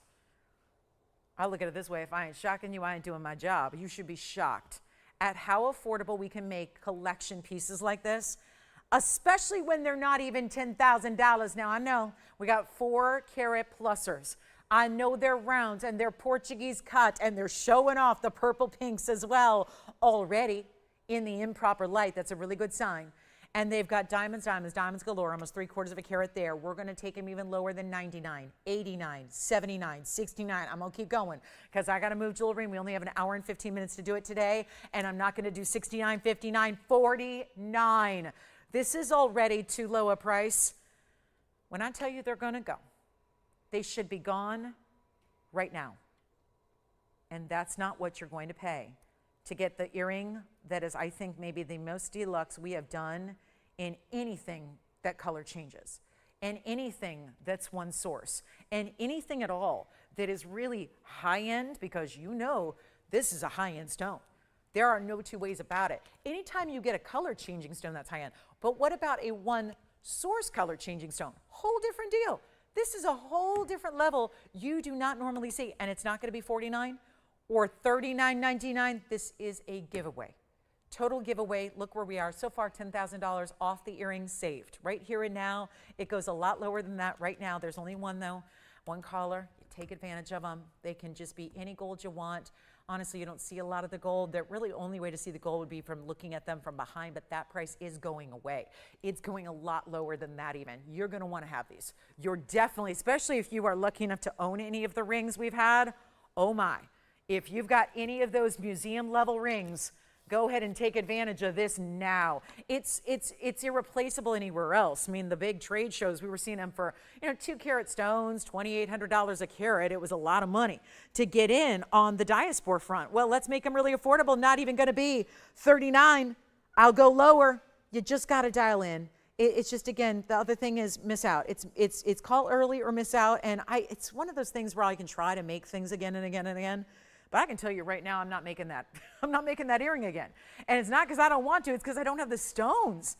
I look at it this way: if I ain't shocking you, I ain't doing my job. You should be shocked at how affordable we can make collection pieces like this. especially when they're not even $10,000. Now, I know we got 4-carat plusers. I know they're rounds and they're Portuguese cut and they're showing off the purple pinks as well already in the improper light. That's a really good sign. And they've got diamonds, diamonds, diamonds galore, almost 3/4 of a carat there. We're going to take them even lower than 99, 89, 79, 69. I'm going to keep going because I got to move jewelry and we only have an hour and 15 minutes to do it today. And I'm not going to do 69, 59, 49. This is already too low a price. When I tell you they're going to go, they should be gone right now. And that's not what you're going to pay to get the earring that is, I think, maybe the most deluxe we have done in anything that color changes, and anything that's one source, and anything at all that is really high-end, because you know this is a high-end stone. There are no two ways about it. Anytime you get a color-changing stone, that's high-end. But what about a one-source color-changing stone? Whole different deal. This is a whole different level you do not normally see, and it's not going to be $49 or $39.99. This is a giveaway. Total giveaway. Look where we are. So far, $10,000 off the earrings saved. Right here and now. It goes a lot lower than that right now. There's only one, though. One caller. You take advantage of them. They can just be any gold you want. Honestly, you don't see a lot of the gold. The really only way to see the gold would be from looking at them from behind, but that price is going away. It's going a lot lower than that even. You're going to want to have these. You're definitely, especially if you are lucky enough to own any of the rings we've had, oh my. If you've got any of those museum level rings, go ahead and take advantage of this now. It's irreplaceable anywhere else. I mean, the big trade shows, we were seeing them for, 2-carat stones, $2,800 a carat. It was a lot of money to get in on the diaspora front. Well, let's make them really affordable. Not even going to be $39. I'll go lower. You just got to dial in. It's just, again, the other thing is miss out. It's call early or miss out. And it's one of those things where I can try to make things again and again and again. But I can tell you right now, I'm not making that. I'm not making that earring again. And it's not because I don't want to. It's because I don't have the stones.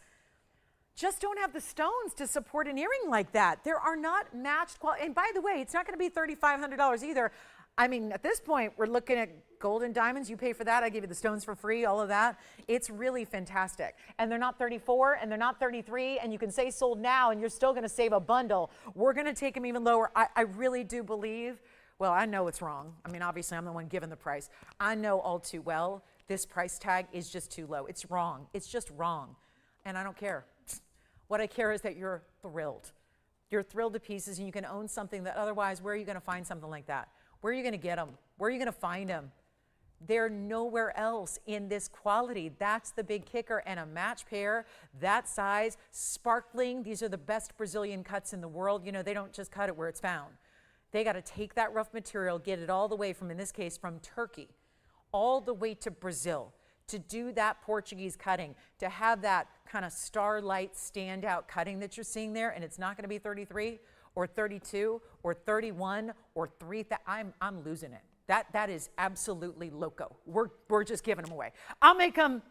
Just don't have the stones to support an earring like that. There are not matched quality. And by the way, it's not going to be $3,500 either. I mean, at this point, we're looking at gold and diamonds. You pay for that. I give you the stones for free, all of that. It's really fantastic. And they're not 34 and they're not 33. And you can say sold now and you're still going to save a bundle. We're going to take them even lower. I really do believe. Well, I know it's wrong. I mean, obviously, I'm the one giving the price. I know all too well this price tag is just too low. It's wrong. It's just wrong. And I don't care. What I care is that you're thrilled. You're thrilled to pieces, and you can own something that otherwise, where are you going to find something like that? Where are you going to get them? Where are you going to find them? They're nowhere else in this quality. That's the big kicker. And a match pair, that size, sparkling. These are the best Brazilian cuts in the world. They don't just cut it where it's found. They got to take that rough material, get it all the way from, in this case, from Turkey, all the way to Brazil, to do that Portuguese cutting, to have that kind of starlight standout cutting that you're seeing there, and it's not going to be 33 or 32 or 31 or 3. I'm losing it. That is absolutely loco. We're just giving them away. I'll make them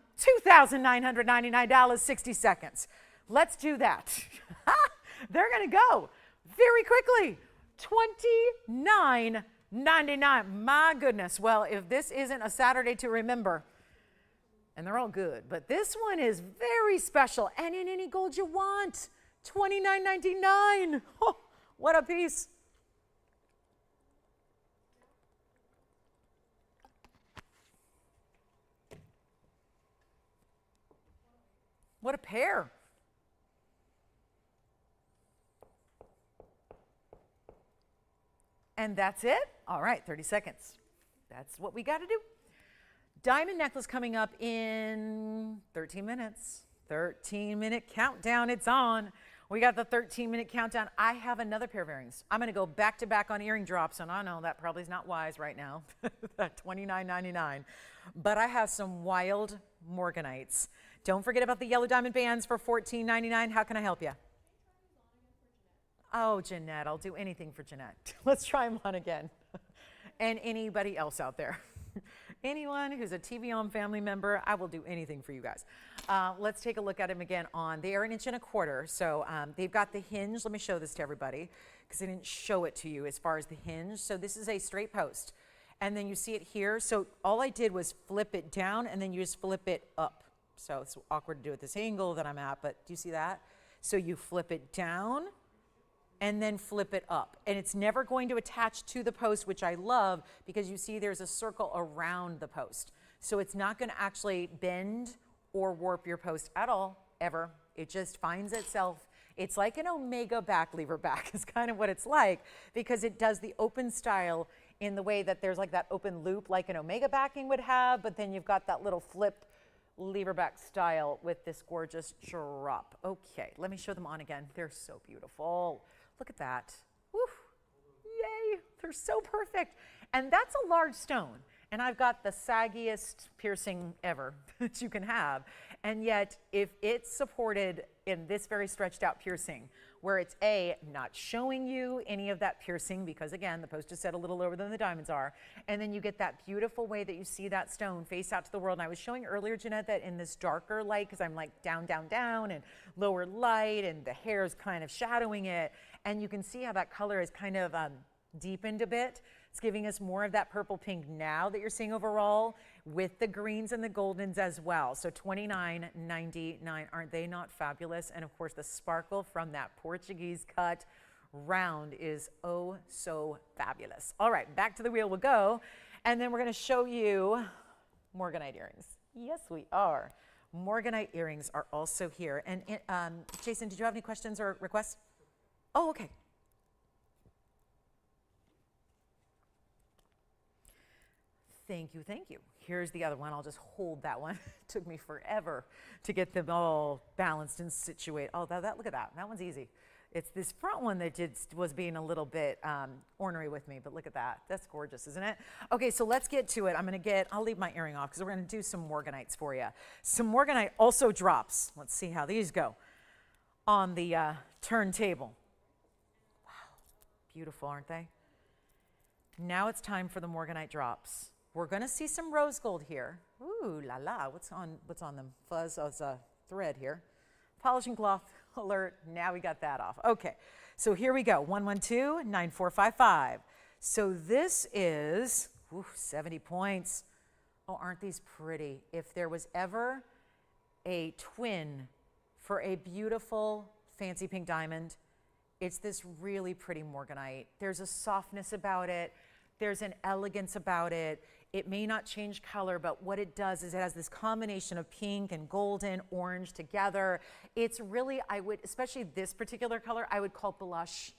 $2,999, 60 seconds. Let's do that. They're going to go very quickly. $29.99. My goodness. Well, if this isn't a Saturday to remember, and they're all good, but this one is very special, and in any gold you want. $29.99. Oh, what a piece. What a pair. And that's it. All right, 30 seconds. That's what we got to do. Diamond necklace coming up in 13 minutes. 13-minute countdown, it's on. We got the 13-minute countdown. I have another pair of earrings. I'm going to go back to back on earring drops, and I know that probably is not wise right now, at $29.99. But I have some wild morganites. Don't forget about the yellow diamond bands for $14.99. How can I help you? Oh, Jeanette, I'll do anything for Jeanette. Let's try them on again. And anybody else out there. Anyone who's a TVON family member, I will do anything for you guys. Let's take a look at them again on. They are 1.25 inches. So they've got the hinge. Let me show this to everybody because I didn't show it to you as far as the hinge. So this is a straight post. And then you see it here. So all I did was flip it down and then you just flip it up. So it's awkward to do at this angle that I'm at, but do you see that? So you flip it down and then flip it up. And it's never going to attach to the post, which I love because you see there's a circle around the post. So it's not going to actually bend or warp your post at all, ever. It just finds itself. It's like an omega back lever back is kind of what it's like, because it does the open style in the way that there's like that open loop like an omega backing would have, but then you've got that little flip lever back style with this gorgeous drop. Okay, let me show them on again. They're so beautiful. Look at that. Woo. Yay, they're so perfect. And that's a large stone. And I've got the saggiest piercing ever that you can have. And yet, if it's supported in this very stretched out piercing, where it's not showing you any of that piercing, because again, the post is set a little lower than the diamonds are, and then you get that beautiful way that you see that stone face out to the world. And I was showing earlier, Jeanette, that in this darker light, because I'm like down, down, down, and lower light, and the hair is kind of shadowing it, and you can see how that color is kind of deepened a bit. It's giving us more of that purple pink now that you're seeing overall, with the greens and the goldens as well. So $29.99, aren't they not fabulous? And of course the sparkle from that Portuguese cut round is oh so fabulous. All right, back to the wheel we'll go, and then we're going to show you morganite earrings. Yes, we are. Morganite earrings are also here. And Jason, did you have any questions or requests? Oh, okay. Thank you, thank you. Here's the other one. I'll just hold that one. It took me forever to get them all balanced and situated. Oh, look at that. That one's easy. It's this front one that was being a little bit ornery with me, but look at that. That's gorgeous, isn't it? Okay, so let's get to it. I'll leave my earring off because we're gonna do some morganites for you. Some morganite also drops. Let's see how these go on the turntable. Wow, beautiful, aren't they? Now it's time for the morganite drops. We're going to see some rose gold here. Ooh, la la, what's on them? Fuzz, oh, it's a thread here. Polishing cloth alert, now we got that off. Okay, so here we go, 112-9455. So this is 70 points. Oh, aren't these pretty? If there was ever a twin for a beautiful fancy pink diamond, it's this really pretty morganite. There's a softness about it. There's an elegance about it. It may not change color, but what it does is it has this combination of pink and golden, orange together. It's really, especially this particular color, I would call blush.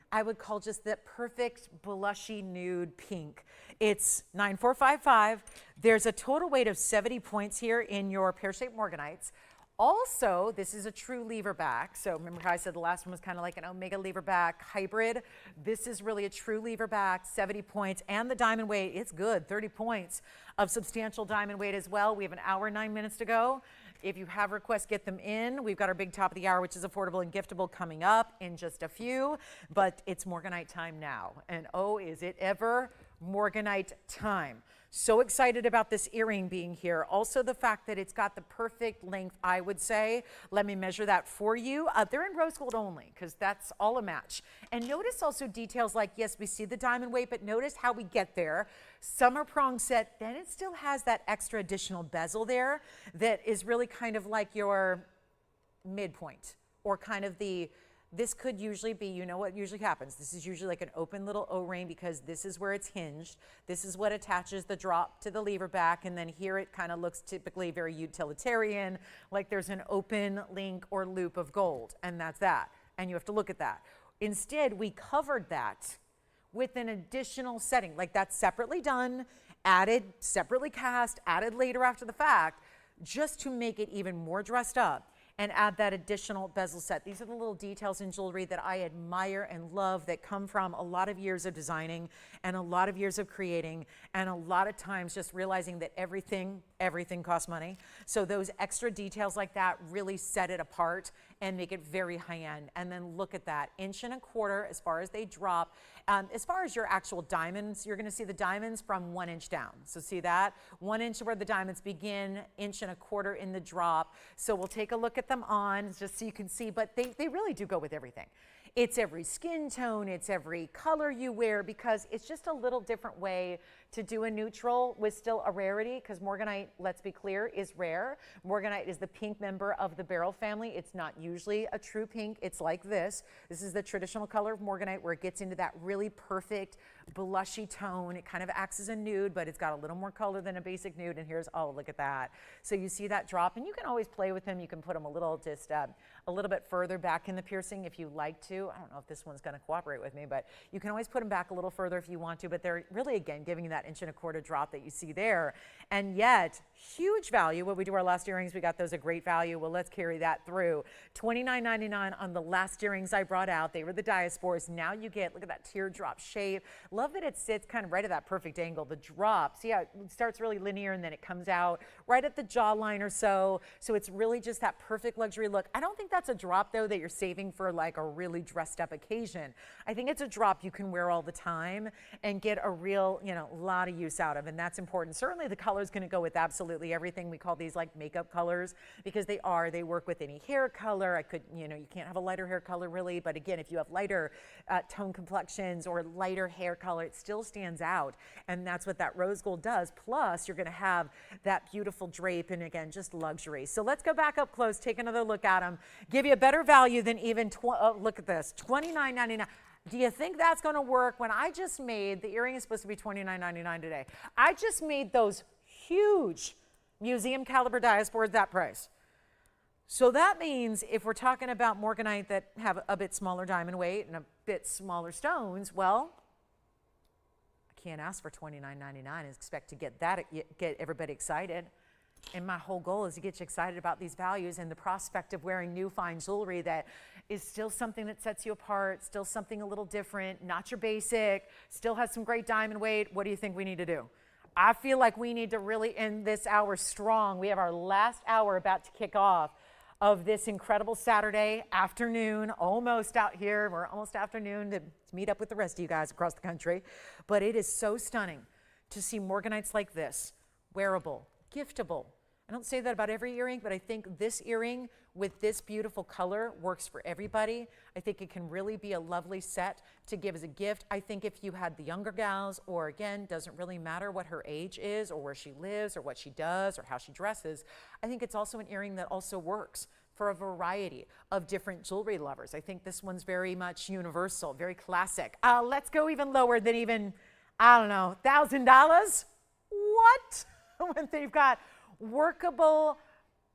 I would call just that perfect blushy nude pink. It's 9455. There's a total weight of 70 points here in your pear-shaped morganites. Also, this is a true lever back. So remember how I said the last one was kind of like an omega lever back hybrid? This is really a true lever back, 70 points. And the diamond weight, it's good, 30 points of substantial diamond weight as well. We have an hour, 9 minutes to go. If you have requests, get them in. We've got our big top of the hour, which is affordable and giftable, coming up in just a few. But it's morganite time now. And oh, is it ever morganite time. So excited about this earring being here. Also the fact that it's got the perfect length, I would say. Let me measure that for you. They're in rose gold only because that's all a match. And notice also details like, yes, we see the diamond weight, but notice how we get there. Summer prong set, then it still has that extra additional bezel there that is really kind of like your midpoint, or kind of this could usually be, you know what usually happens. This is usually like an open little O-ring because this is where it's hinged. This is what attaches the drop to the lever back, and then here it kind of looks typically very utilitarian, like there's an open link or loop of gold, and that's that. And you have to look at that. Instead, we covered that with an additional setting, like that's separately done, added, separately cast, added later after the fact, just to make it even more dressed up and add that additional bezel set. These are the little details in jewelry that I admire and love, that come from a lot of years of designing and a lot of years of creating, and a lot of times just realizing that everything costs money. So those extra details like that really set it apart and make it very high-end. And then look at that, 1.25 inches as far as they drop. As far as your actual diamonds, you're gonna see the diamonds from 1 inch down. So see that? 1 inch where the diamonds begin, 1.25 inches in the drop. So we'll take a look at them on just so you can see, but they really do go with everything. It's every skin tone, it's every color you wear, because it's just a little different way to do a neutral with still a rarity, because morganite, let's be clear, is rare. Morganite is the pink member of the beryl family. It's not usually a true pink. It's like this. This is the traditional color of morganite, where it gets into that really perfect blushy tone. It kind of acts as a nude, but it's got a little more color than a basic nude. And here's, oh, look at that. So you see that drop, and you can always play with them. You can put them a little bit further back in the piercing if you like to. I don't know if this one's going to cooperate with me, but you can always put them back a little further if you want to. But they're really, again, giving you that 1.25 inch drop that you see there. And yet, huge value. When we do our last earrings, we got those at great value. Well, let's carry that through. $29.99 on the last earrings I brought out. They were the diaspores. Now you get, look at that teardrop shape. Love that it sits kind of right at that perfect angle. The drop, see how it starts really linear and then it comes out right at the jawline or so. So it's really just that perfect luxury look. I don't think that's a drop, though, that you're saving for like a really dressed up occasion. I think it's a drop you can wear all the time and get a real, lot of use out of, and that's important. Certainly the color is going to go with absolutely everything. We call these like makeup colors because they work with any hair color. You can't have a lighter hair color really, but again, if you have lighter tone complexions or lighter hair color, it still stands out, and that's what that rose gold does. Plus, you're going to have that beautiful drape, and again, just luxury. So let's go back up close, take another look at them, give you a better value than even, look at this, $29.99. Do you think that's going to work when I just made, the earring is supposed to be $29.99 today. I just made those huge museum caliber diaspores that price. So that means if we're talking about morganite that have a bit smaller diamond weight and a bit smaller stones, well, I can't ask for $29.99 and expect to get everybody excited. And my whole goal is to get you excited about these values and the prospect of wearing new fine jewelry that is still something that sets you apart, still something a little different, not your basic, still has some great diamond weight. What do you think we need to do? I feel like we need to really end this hour strong. We have our last hour about to kick off of this incredible Saturday afternoon, almost out here. We're almost afternoon to meet up with the rest of you guys across the country. But it is so stunning to see morganites like this, wearable, giftable. I don't say that about every earring, but I think this earring with this beautiful color works for everybody. I think it can really be a lovely set to give as a gift. I think if you had the younger gals, or again, doesn't really matter what her age is or where she lives or what she does or how she dresses, I think it's also an earring that also works for a variety of different jewelry lovers. I think this one's very much universal, very classic. Let's go even lower than even, I don't know, $1,000? What? When they've got workable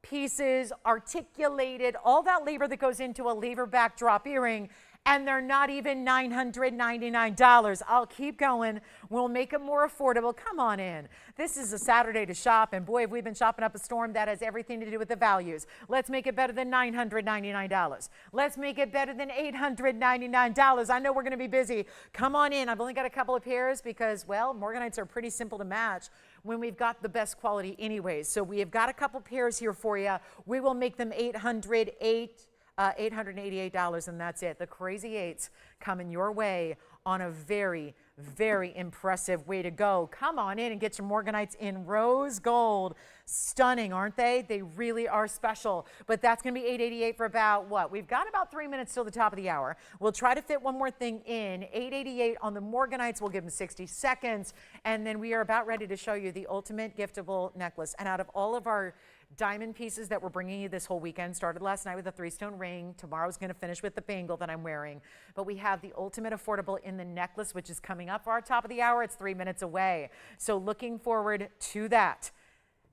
pieces, articulated, all that labor that goes into a lever backdrop earring, and they're not even $999. I'll keep going. We'll make it more affordable. Come on in. This is a Saturday to shop, and boy, have we been shopping up a storm. That has everything to do with the values. Let's make it better than $999. Let's make it better than $899. I know we're going to be busy. Come on in. I've only got a couple of pairs because, well, morganites are pretty simple to match when we've got the best quality anyways. So we have got a couple pairs here for you. We will make them $888, and that's it. The crazy eights coming your way on a very, very impressive way to go. Come on in and get your morganites in rose gold. Stunning, aren't they? They really are special. But that's going to be $888 for about what? We've got about 3 minutes till the top of the hour. We'll try to fit one more thing in. $888 on the morganites. We'll give them 60 seconds. And then we are about ready to show you the ultimate giftable necklace. And out of all of our diamond pieces that we're bringing you this whole weekend, started last night with a 3-stone ring. Tomorrow's going to finish with the bangle that I'm wearing. But we have the ultimate affordable in the necklace, which is coming up for our top of the hour. It's 3 minutes away. So looking forward to that,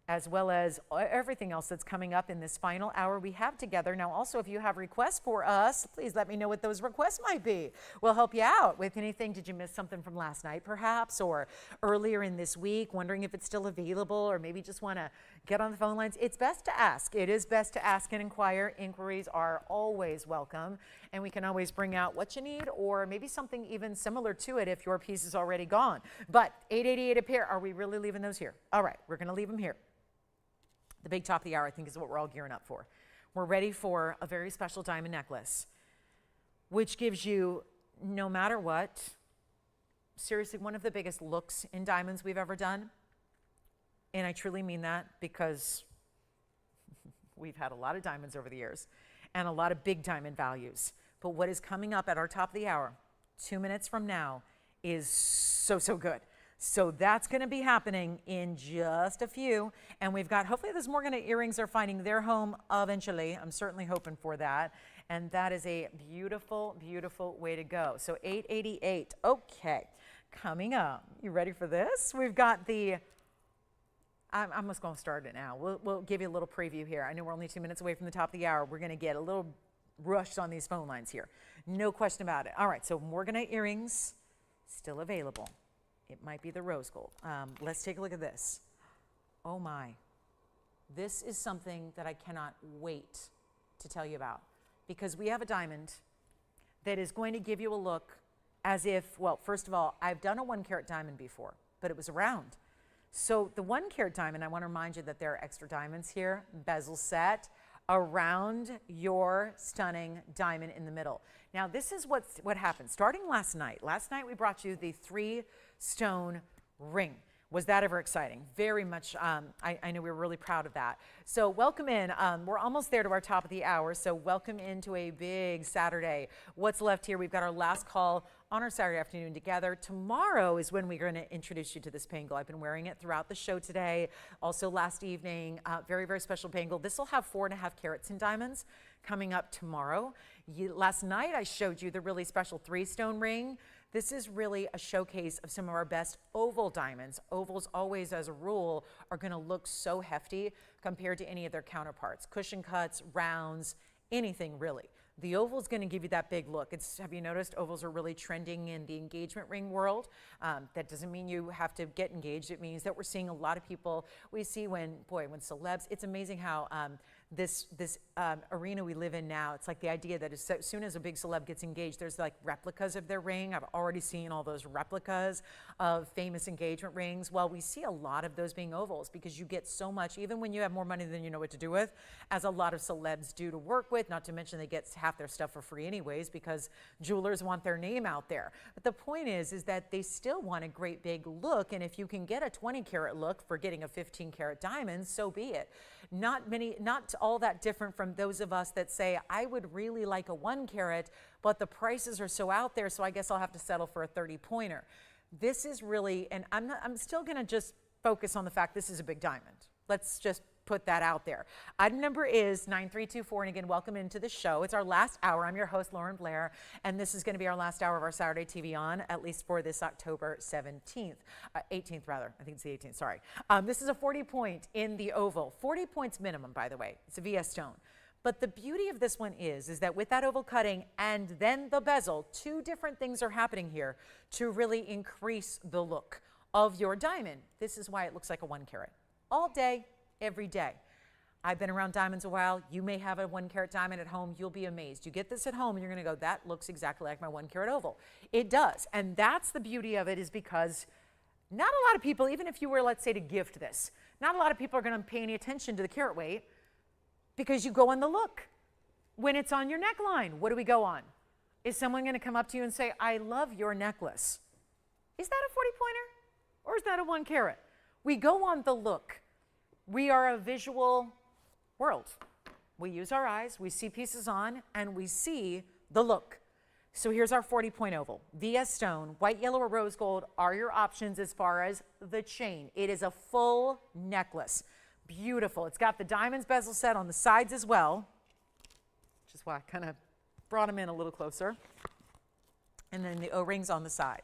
as well as everything else that's coming up in this final hour we have together. Now, also, if you have requests for us, please let me know what those requests might be. We'll help you out with anything. Did you miss something from last night, perhaps, or earlier in this week, wondering if it's still available, or maybe just want to get on the phone lines? It's best to ask. It is best to ask and inquire. Inquiries are always welcome, and we can always bring out what you need, or maybe something even similar to it if your piece is already gone. But $888 a pair. Are we really leaving those here? All right, we're going to leave them here. The big top of the hour, I think, is what we're all gearing up for. We're ready for a very special diamond necklace, which gives you, no matter what, seriously, one of the biggest looks in diamonds we've ever done. And I truly mean that because we've had a lot of diamonds over the years and a lot of big diamond values. But what is coming up at our top of the hour, 2 minutes from now, is so, so good. So that's going to be happening in just a few. And we've got, hopefully those Morgana earrings are finding their home eventually. I'm certainly hoping for that. And that is a beautiful, beautiful way to go. So 888. Okay. Coming up. You ready for this? We've got the, I'm just going to start it now. We'll give you a little preview here. I know we're only 2 minutes away from the top of the hour. We're going to get a little rushed on these phone lines here. No question about it. All right. So Morgana earrings still available. It might be the rose gold. Let's take a look at this. Oh my. This is something that I cannot wait to tell you about, because we have a diamond that is going to give you a look as if, well, first of all, I've done a 1 carat diamond before, but it was round. So the 1 carat diamond, I want to remind you that there are extra diamonds here, bezel set around your stunning diamond in the middle. Now, this is what happened. Starting last night we brought you the 3-stone ring. Was that ever exciting? Very much. I know we were really proud of that. So welcome in. We're almost there to our top of the hour. So welcome into a big Saturday. What's left here? We've got our last call on our Saturday afternoon together. Tomorrow is when we're going to introduce you to this bangle. I've been wearing it throughout the show today. Also last evening, very, very special bangle. This will have 4.5 carats in diamonds coming up tomorrow. Last night I showed you the really special 3-stone ring. This is really a showcase of some of our best oval diamonds. Ovals always, as a rule, are going to look so hefty compared to any of their counterparts. Cushion cuts, rounds, anything really. The oval is going to give you that big look. Have you noticed ovals are really trending in the engagement ring world? That doesn't mean you have to get engaged. It means that we're seeing a lot of people. We see when celebs, it's amazing how this arena we live in now, it's like the idea that as soon as a big celeb gets engaged, there's like replicas of their ring. I've already seen all those replicas of famous engagement rings. Well, we see a lot of those being ovals because you get so much, even when you have more money than you know what to do with, as a lot of celebs do to work with, not to mention they get half their stuff for free anyways because jewelers want their name out there. But the point is that they still want a great big look, and if you can get a 20 carat look for getting a 15 carat diamond, so be it. Not all that different from those of us that say, I would really like a 1 carat, but the prices are so out there, so I guess I'll have to settle for a 30-pointer. This is really, and I'm still going to just focus on the fact this is a big diamond. Let's just put that out there. Item number is 9324, and again, welcome into the show. It's our last hour. I'm your host, Lauren Blair, and this is going to be our last hour of our Saturday TVON, at least for this October 17th, 18th rather. I think it's the 18th, sorry. This is a 40-point in the oval. 40 points minimum, by the way. It's a VS stone. But the beauty of this one is that with that oval cutting and then the bezel, 2 different things are happening here to really increase the look of your diamond. This is why it looks like a 1 carat. All day, every day. I've been around diamonds a while. You may have a 1 carat diamond at home. You'll be amazed. You get this at home and you're going to go, that looks exactly like my 1 carat oval. It does. And that's the beauty of it, is because not a lot of people, even if you were, let's say, to gift this, not a lot of people are going to pay any attention to the carat weight because you go on the look. When it's on your neckline, what do we go on? Is someone going to come up to you and say, I love your necklace? Is that a 40-pointer or is that a 1 carat? We go on the look. We are a visual world. We use our eyes, we see pieces on, and we see the look. So here's our 40-point oval. VS stone, white, yellow, or rose gold are your options as far as the chain. It is a full necklace. Beautiful. It's got the diamonds bezel set on the sides as well, which is why I kind of brought them in a little closer. And then the O-rings on the side.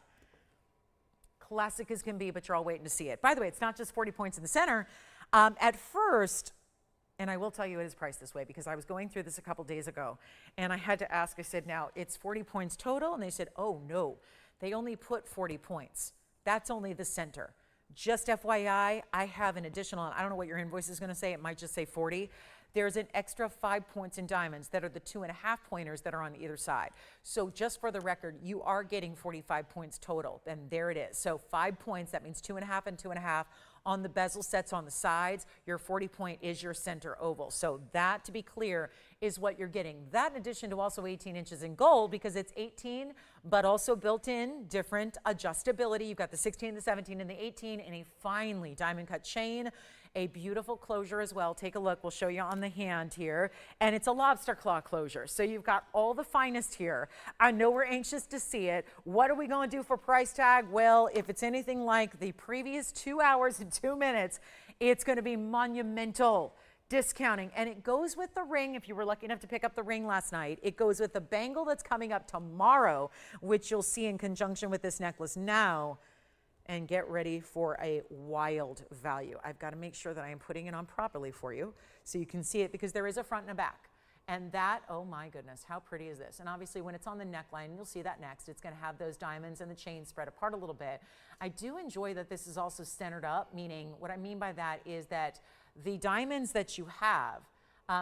Classic as can be, but you're all waiting to see it. By the way, it's not just 40 points in the center. At first, and I will tell you it is priced this way because I was going through this a couple days ago, and I had to ask, I said, now it's 40 points total? And they said, oh no, they only put 40 points. That's only the center. Just FYI, I have an additional, I don't know what your invoice is going to say, it might just say 40. There's an extra 5 points in diamonds that are the 2.5 pointers that are on either side. So just for the record, you are getting 45 points total, and there it is. So 5 points, that means 2.5 and 2.5 on the bezel sets on the sides. Your 40 point is your center oval. So that, to be clear, is what you're getting. That in addition to also 18 inches in gold, because it's 18, but also built in different adjustability. You've got the 16, the 17, and the 18 in a finely diamond cut chain. A beautiful closure as well. Take a look. We'll show you on the hand here. And it's a lobster claw closure. So you've got all the finest here. I know we're anxious to see it. What are we going to do for price tag? Well, if it's anything like the previous 2 hours and 2 minutes, it's going to be monumental discounting. And it goes with the ring. If you were lucky enough to pick up the ring last night, it goes with the bangle that's coming up tomorrow, which you'll see in conjunction with this necklace now. And get ready for a wild value. I've got to make sure that I am putting it on properly for you so you can see it, because there is a front and a back. And that, oh my goodness, how pretty is this? And obviously when it's on the neckline, you'll see that next, it's going to have those diamonds and the chain spread apart a little bit. I do enjoy that this is also centered up, meaning what I mean by that is that the diamonds that you have,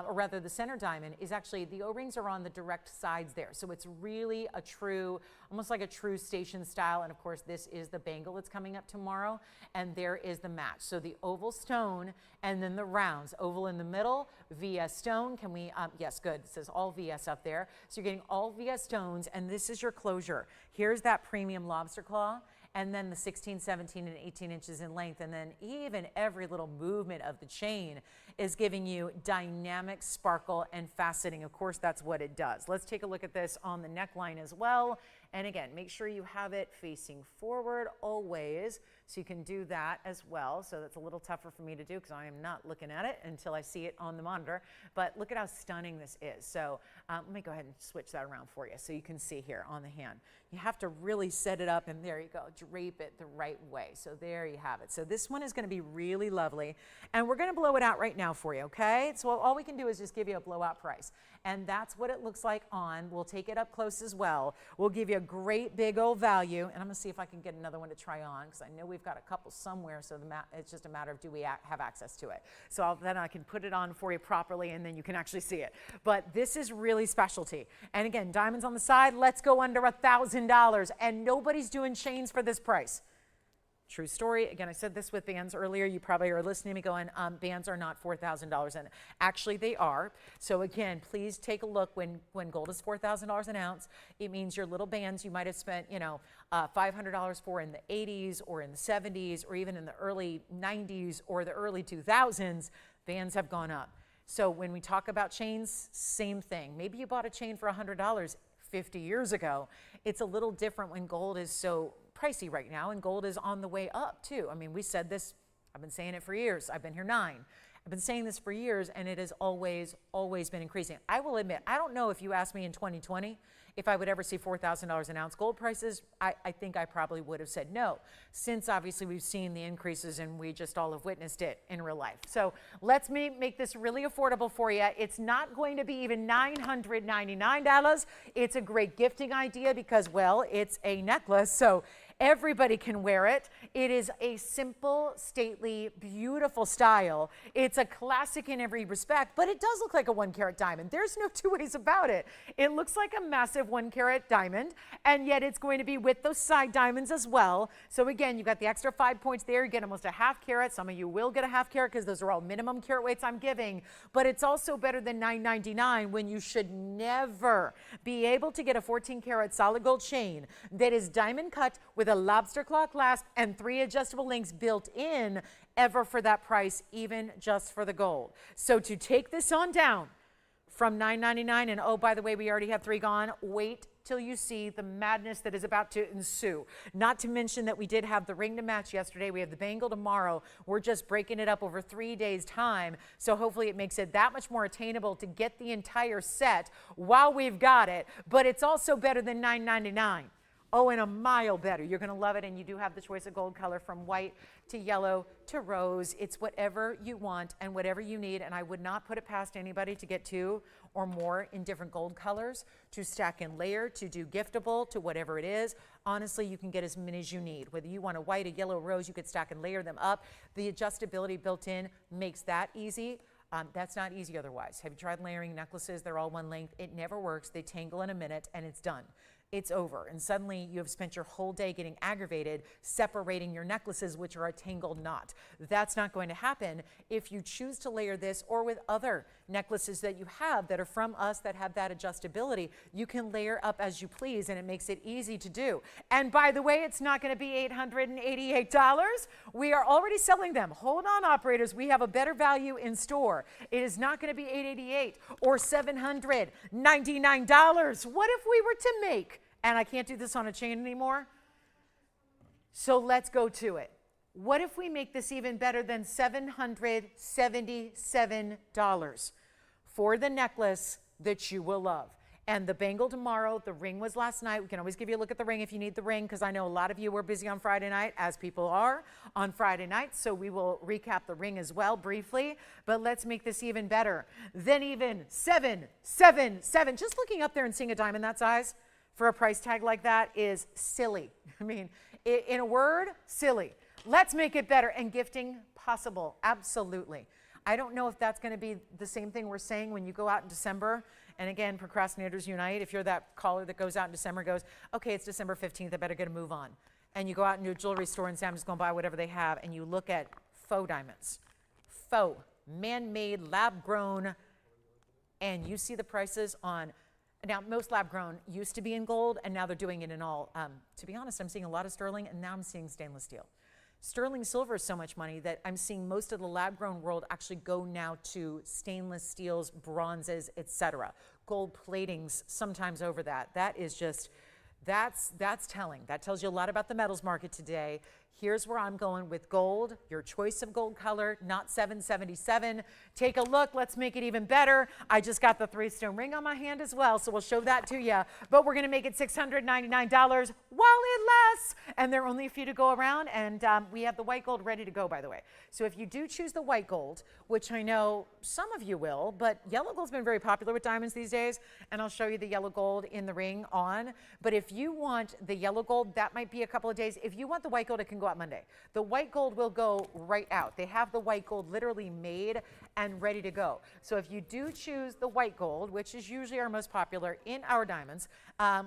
or rather the center diamond, is actually, the O-rings are on the direct sides there. So it's really a true, almost like a true station style. And of course, this is the bangle that's coming up tomorrow. And there is the match. So the oval stone and then the rounds. Oval in the middle, VS stone. Can we, yes, good. It says all VS up there. So you're getting all VS stones, and this is your closure. Here's that premium lobster claw. And then the 16, 17, and 18 inches in length. And then even every little movement of the chain is giving you dynamic sparkle and faceting. Of course, that's what it does. Let's take a look at this on the neckline as well. And again, make sure you have it facing forward always, so you can do that as well. So that's a little tougher for me to do because I am not looking at it until I see it on the monitor. But look at how stunning this is. So let me go ahead and switch that around for you so you can see here on the hand. You have to really set it up, and there you go, drape it the right way. So there you have it. So this one is going to be really lovely, and we're going to blow it out right now for you, okay? So all we can do is just give you a blowout price, and that's what it looks like on. We'll take it up close as well. We'll give you a great big old value, and I'm going to see if I can get another one to try on, because I know we've got a couple somewhere, so it's just a matter of do we have access to it. So then I can put it on for you properly, and then you can actually see it. But this is really specialty. And again, diamonds on the side, let's go under $1,000. And nobody's doing chains for this price. True story. Again, I said this with bands earlier. You probably are listening to me going, bands are not $4,000. And actually they are. So again, please take a look. When gold is $4,000 an ounce, it means your little bands you might have spent, you know, $500 for in the 80s or in the 70s or even in the early 90s or the early 2000s, bands have gone up. So when we talk about chains, same thing. Maybe you bought a chain for $100 50 years ago. It's a little different when gold is so pricey right now, and gold is on the way up too. I mean, we said this, I've been saying it for years. I've been here 9. I've been saying this for years, and it has always been increasing. I will admit, I don't know if you asked me in 2020 if I would ever see $4,000 an ounce gold prices. I think I probably would have said no, since obviously we've seen the increases and we just all have witnessed it in real life. So let's make this really affordable for you. It's not going to be even $999. It's a great gifting idea because, well, it's a necklace, so everybody can wear it. It is a simple, stately, beautiful style. It's a classic in every respect, but it does look like a 1-carat diamond. There's no two ways about it. It looks like a massive 1-carat diamond, and yet it's going to be with those side diamonds as well. So again, you've got the extra 5 points there. You get almost a 1/2 carat. Some of you will get a 1/2 carat because those are all minimum carat weights I'm giving, but it's also better than $999 when you should never be able to get a 14-carat solid gold chain that is diamond cut with a lobster claw clasp and 3 adjustable links built in ever for that price, even just for the gold. So to take this on down from $999, and oh, by the way, we already have 3 gone, wait till you see the madness that is about to ensue. Not to mention that we did have the ring to match yesterday. We have the bangle tomorrow. We're just breaking it up over 3 days' time. So hopefully it makes it that much more attainable to get the entire set while we've got it. But it's also better than $999. Oh, and a mile better. You're going to love it, and you do have the choice of gold color from white to yellow to rose. It's whatever you want and whatever you need, and I would not put it past anybody to get 2 or more in different gold colors, to stack and layer, to do giftable, to whatever it is. Honestly, you can get as many as you need. Whether you want a white, a yellow, rose, you could stack and layer them up. The adjustability built in makes that easy. That's not easy otherwise. Have you tried layering necklaces? They're all one length. It never works. They tangle in a minute, and it's done. it's over. And suddenly you have spent your whole day getting aggravated, separating your necklaces, which are a tangled knot. That's not going to happen if you choose to layer this or with other necklaces that you have that are from us that have that adjustability. You can layer up as you please, and it makes it easy to do. And by the way, it's not going to be $888. We are already selling them. Hold on, operators. We have a better value in store. It is not going to be $888 or $799. What if we were to make, and I can't do this on a chain anymore, so let's go to it. What if we make this even better than $777 for the necklace that you will love? And the bangle tomorrow, the ring was last night. We can always give you a look at the ring if you need the ring, because I know a lot of you were busy on Friday night, as people are on Friday night. So we will recap the ring as well briefly, but let's make this even better than even 777. Just looking up there and seeing a diamond that size for a price tag like that is silly. I mean, in a word, silly. Let's make it better. And gifting possible, absolutely. I don't know if that's going to be the same thing we're saying when you go out in December. And again, procrastinators unite. If you're that caller that goes out in December, goes, okay, it's December 15th, I better get a move on. And you go out into a jewelry store and say, I'm just going to buy whatever they have. And you look at faux diamonds, faux, man-made, lab-grown, and you see the prices on. Now, most lab-grown used to be in gold, and now they're doing it in all. To be honest, I'm seeing a lot of sterling, and now I'm seeing stainless steel. Sterling silver is so much money that I'm seeing most of the lab-grown world actually go now to stainless steels, bronzes, etc. Gold platings sometimes over that. That is just, that's telling. That tells you a lot about the metals market today. Here's where I'm going with gold, your choice of gold color, not $777. Take a look, let's make it even better. I just got the 3-stone ring on my hand as well, so we'll show that to you. But we're gonna make it $699 while it lasts. And there are only a few to go around, and we have the white gold ready to go, by the way. So if you do choose the white gold, which I know some of you will, but yellow gold's been very popular with diamonds these days, and I'll show you the yellow gold in the ring on. But if you want the yellow gold, that might be a couple of days. If you want the white gold, it can go out Monday. The white gold will go right out. They have the white gold literally made and ready to go. So if you do choose the white gold, which is usually our most popular in our diamonds,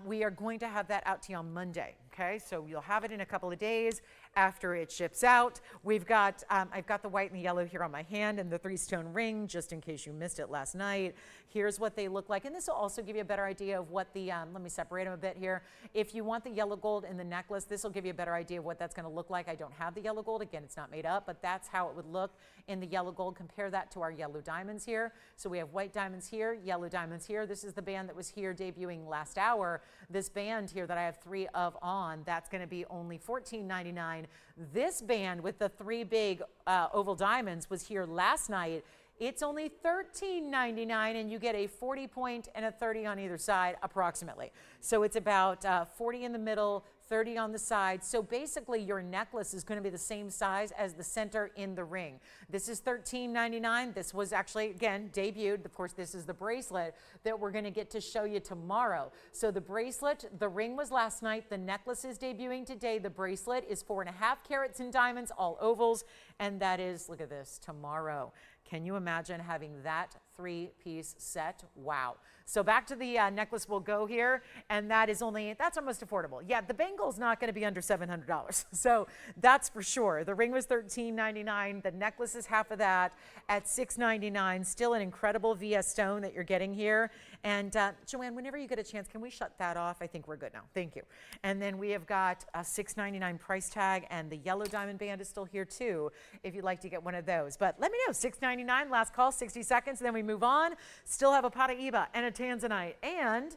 we are going to have that out to you on Monday. Okay, so you'll have it in a couple of days after it ships out. We've got, I've got the white and the yellow here on my hand and the 3-stone ring, just in case you missed it last night. Here's what they look like. And this will also give you a better idea of what the, let me separate them a bit here. If you want the yellow gold in the necklace, this will give you a better idea of what that's going to look like. I don't have the yellow gold. Again, it's not made up, but that's how it would look in the yellow gold. Compare that to our yellow diamonds here. So we have white diamonds here, yellow diamonds here. This is the band that was here debuting last hour. This band here that I have 3 of on, that's going to be only $14.99. This band with the 3 big oval diamonds was here last night. It's only $13.99, and you get a 40 point and a 30 on either side approximately. So it's about 40 in the middle, 30 on the side. So basically your necklace is going to be the same size as the center in the ring. This is $13.99. This was actually, again, debuted. Of course, this is the bracelet that we're going to get to show you tomorrow. So the bracelet, the ring was last night. The necklace is debuting today. The bracelet is 4.5 carats in diamonds, all ovals. And that is, look at this, tomorrow. Can you imagine having that 3-piece set? Wow. So back to the necklace we'll go here, and that is only, that's our most affordable. Yeah, the bangle's not going to be under $700, so that's for sure. The ring was $13.99. The necklace is half of that at $6.99. Still an incredible VS stone that you're getting here. And Joanne, whenever you get a chance, can we shut that off? I think we're good now. Thank you. And then we have got a $6.99 price tag, and the yellow diamond band is still here too, if you'd like to get one of those. But let me know, $6.99, last call, 60 seconds, and then we move on. Still have a Paraiba and a Tanzanite, and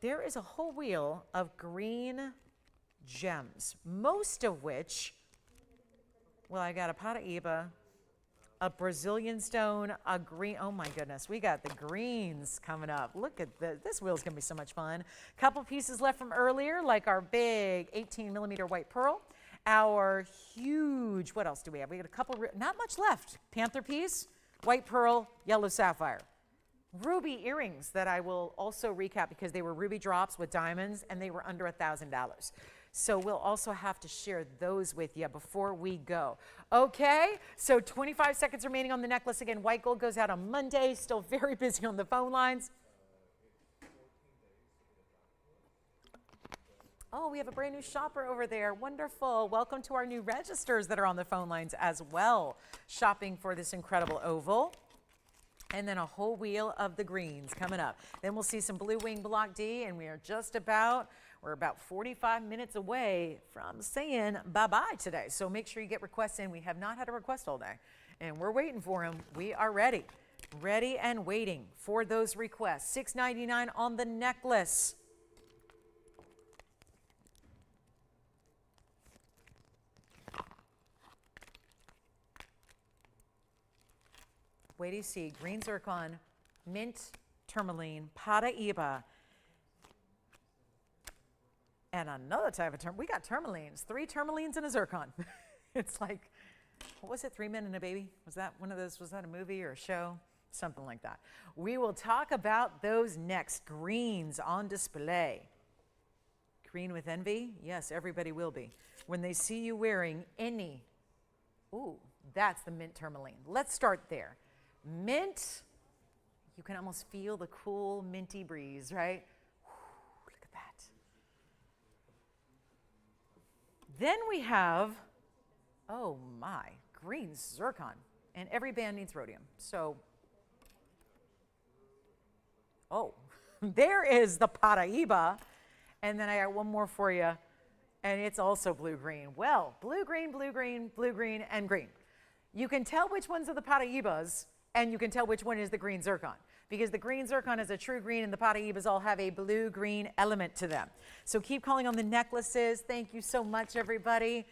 there is a whole wheel of green gems, most of which, well, I got a Paraiba, a Brazilian stone, a green, oh my goodness, we got the greens coming up. Look at this wheel's gonna be so much fun. Couple pieces left from earlier, like our big 18mm white pearl, our huge, what else do we have? We got a couple, not much left. Panther piece, white pearl, yellow sapphire. Ruby earrings that I will also recap because they were ruby drops with diamonds and they were under $1,000. So we'll also have to share those with you before we go. Okay, so 25 seconds remaining on the necklace. Again, white gold goes out on Monday. Still very busy on the phone lines. Oh, we have a brand new shopper over there. Wonderful. Welcome to our new registers that are on the phone lines as well. Shopping for this incredible oval. And then a whole wheel of the greens coming up. Then we'll see some blue wing block D, and we're about 45 minutes away from saying bye-bye today. So make sure you get requests in. We have not had a request all day, and we're waiting for them. We are ready and waiting for those requests. $6.99 on the necklace. Wait till you see green zircon, mint tourmaline, Paraiba, and another type of we got tourmalines, 3 tourmalines and a zircon. It's like, what was it, 3 Men and a Baby? Was that one of those, was that a movie or a show? Something like that. We will talk about those next. Greens on display. Green with envy? Yes, everybody will be. When they see you wearing any, ooh, that's the mint tourmaline. Let's start there. Mint, you can almost feel the cool minty breeze, right? Whew, look at that. Then we have, oh my, green zircon. And every band needs rhodium. So, oh, there is the Paraiba. And then I got one more for you, and it's also blue-green. Well, blue-green, blue-green, blue-green, and green. You can tell which ones are the Paraibas, and you can tell which one is the green zircon, because the green zircon is a true green and the Paraibas all have a blue-green element to them. So keep calling on the necklaces. Thank you so much, everybody.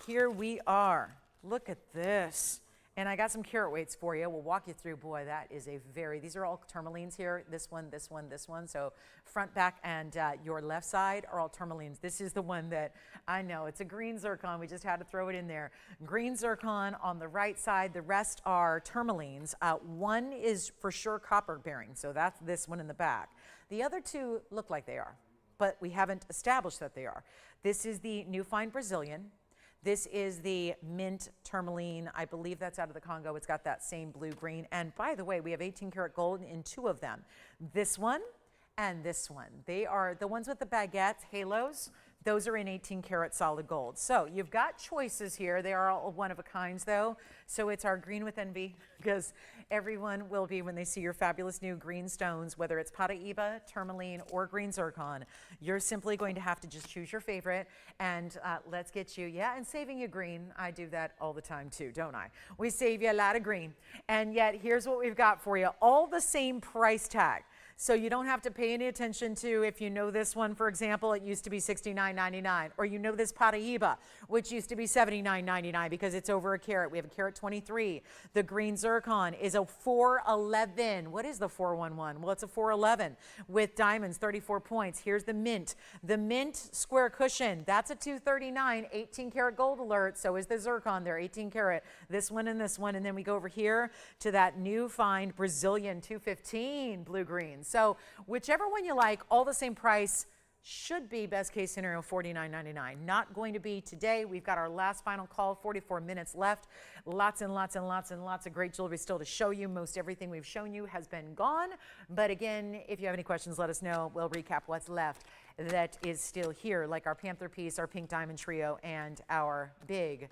Here we are. Look at this. And I got some carat weights for you. We'll walk you through. Boy, that is a these are all tourmalines here. This one, this one, this one. So front, back, and your left side are all tourmalines. This is the one that I know. It's a green zircon. We just had to throw it in there. Green zircon on the right side. The rest are tourmalines. One is for sure copper bearing. So that's this one in the back. The other two look like they are, but we haven't established that they are. This is the new fine Brazilian. This is the mint tourmaline. I believe that's out of the Congo. It's got that same blue-green. And by the way, we have 18 karat gold in 2 of them. This one and this one. They are the ones with the baguettes, halos. Those are in 18 karat solid gold. So you've got choices here. They are all one of a kinds though. So it's our green with envy, because everyone will be, when they see your fabulous new green stones, whether it's Paraiba, tourmaline, or green zircon, you're simply going to have to just choose your favorite, and let's get you, yeah, and saving you green. I do that all the time too, don't I? We save you a lot of green. And yet here's what we've got for you. All the same price tag. So you don't have to pay any attention to, if you know this one, for example, it used to be $69.99, or you know this Paraiba, which used to be $79.99 because it's over a carat. We have a carat 23. The green zircon is a 411. What is the 411? Well, it's a 411 with diamonds, 34 points. Here's the mint. The mint square cushion, that's a 239, 18 karat gold alert. So is the zircon there, 18 karat. This one and this one. And then we go over here to that new fine Brazilian 215 blue-green. So whichever one you like, all the same price, should be best case scenario $49.99. Not going to be today. We've got our last final call, 44 minutes left. Lots and lots and lots and lots of great jewelry still to show you. Most everything we've shown you has been gone. But again, if you have any questions, let us know. We'll recap what's left that is still here, like our Panther piece, our pink diamond trio, and our big